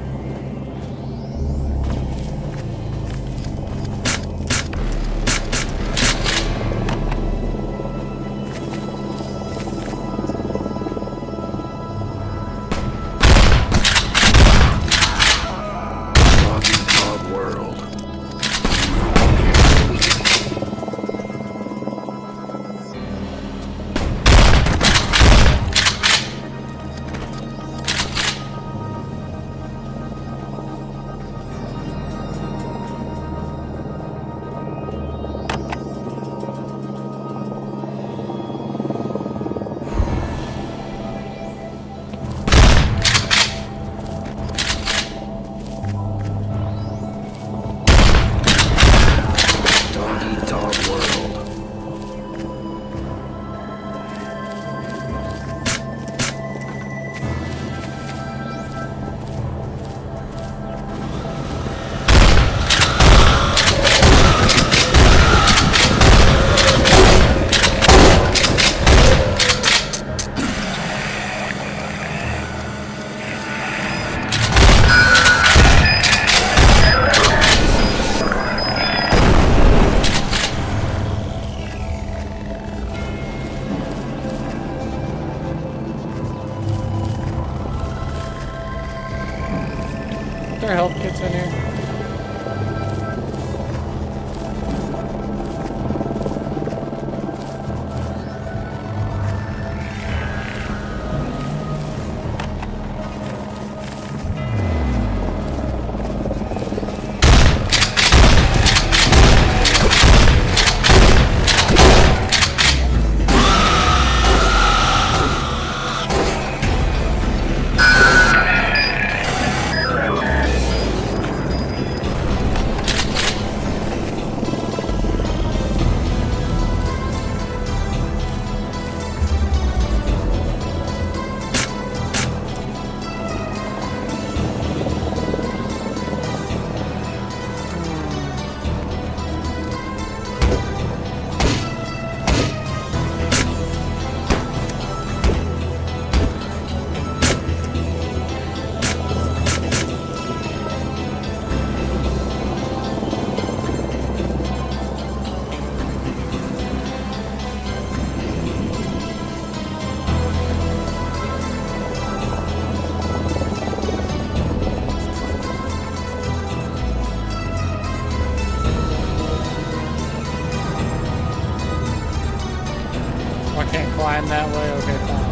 Are there health kits in here? Climb that way? Okay, fine.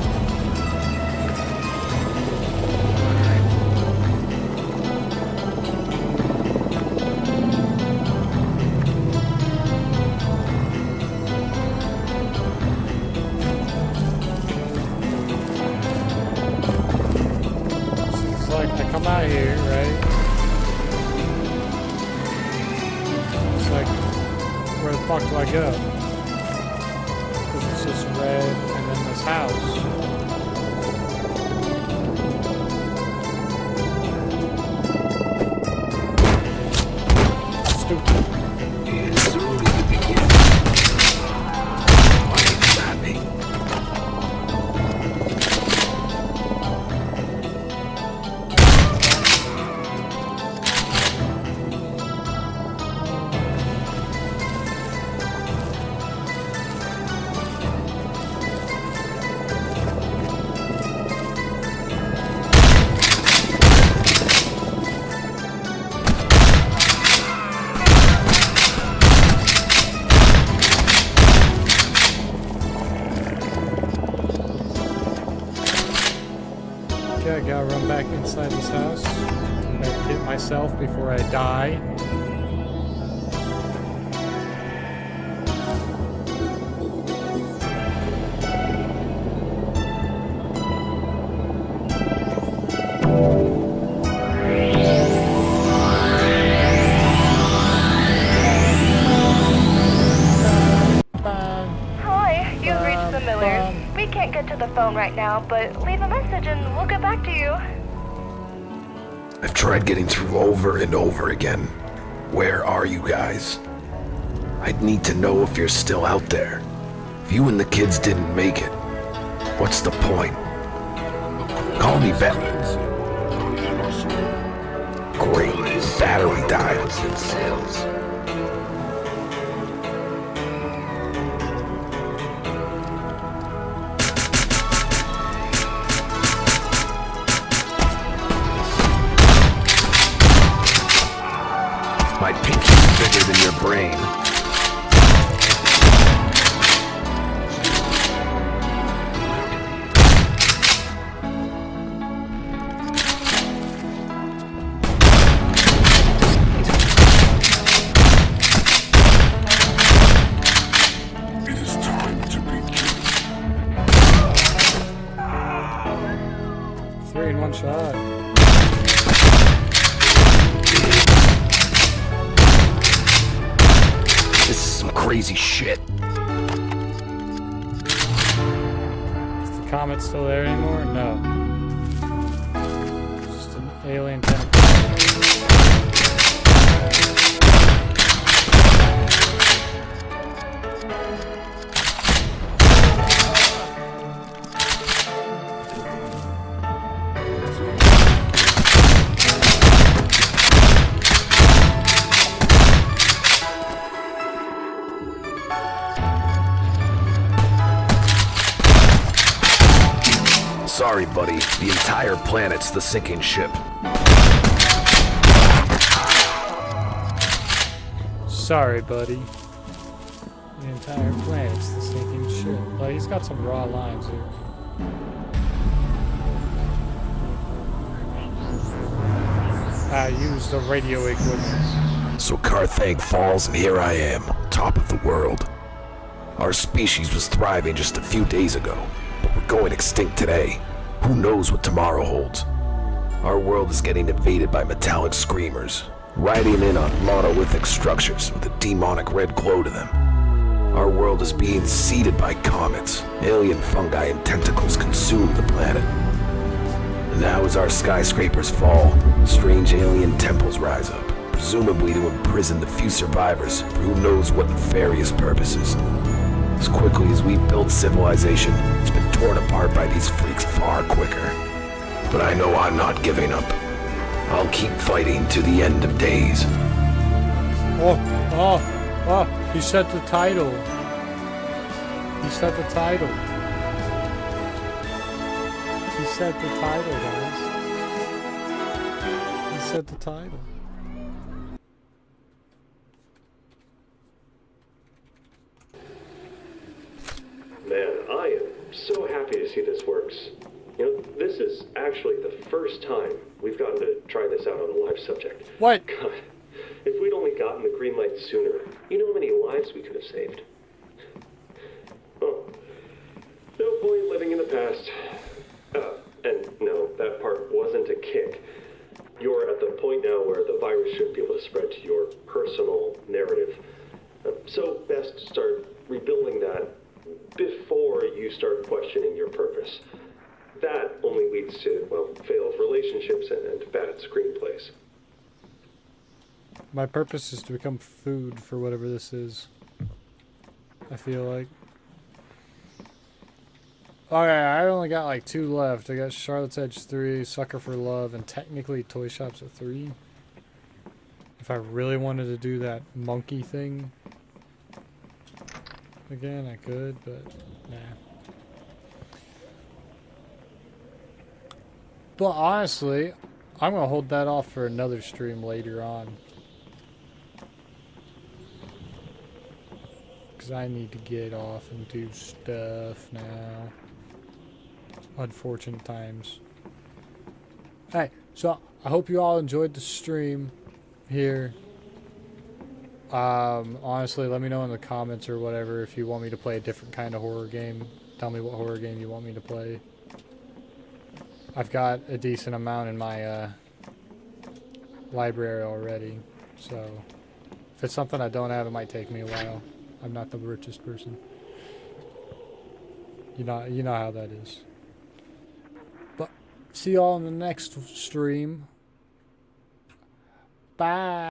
So it's like I come out here, right? It's like, where the fuck do I go? It's just red and then this house. Stupid. It's only the beginning. Why did you at me? Okay, I gotta run back inside this house. Medkit myself before I die. Hi, you've reached the Millers. We can't get to the phone right now, but leave a message and we'll get back to you. I've tried getting through over and over again. Where are you guys? I'd need to know if you're still out there. If you and the kids didn't make it, what's the point? Call me back. Great, battery died. My pinky's bigger than your brain. It is time to begin. 3 in 1 shot. This is some crazy shit. Is the comet still there anymore? No. Just an alien tentacle. Sorry, buddy. The entire planet's the sinking ship. Sorry, buddy. The entire planet's the sinking ship. Like, he's got some raw lines here. I used the radio equipment. So Carthag falls, and here I am, top of the world. Our species was thriving just a few days ago, but we're going extinct today. Who knows what tomorrow holds? Our world is getting invaded by metallic screamers, riding in on monolithic structures with a demonic red glow to them. Our world is being seeded by comets. Alien fungi and tentacles consume the planet. And now as our skyscrapers fall, strange alien temples rise up, presumably to imprison the few survivors for who knows what nefarious purposes. As quickly as we build civilization, it's been torn apart by these freaks far quicker. But I know I'm not giving up. I'll keep fighting to the end of days. Oh, he set the title. He set the title. He set the title, guys. He set the title. Man, I am so happy to see this works. You know, this is actually the first time we've gotten to try this out on a live subject. What? God, if we'd only gotten the green light sooner, you know how many lives we could have saved. Oh, no point living in the past. And no, that part wasn't a kick. You're at the point now where the virus should be able to spread to your personal narrative. So best start rebuilding that before you start questioning your purpose. That only leads to, well, failed relationships and bad screenplays. My purpose is to become food for whatever this is. I feel like. Okay, I only got like 2 left. I got Charlotte's Edge 3, Sucker for Love, and technically Toy Shops at 3. If I really wanted to do that monkey thing again, I could, but nah. But honestly, I'm gonna hold that off for another stream later on. Because I need to get off and do stuff now. Unfortunate times. Hey, so I hope you all enjoyed the stream here. Honestly, let me know in the comments or whatever if you want me to play a different kind of horror game. Tell me what horror game you want me to play. I've got a decent amount in my library already, so if it's something I don't have, it might take me a while. I'm not the richest person. You know how that is. But see y'all in the next stream. Bye.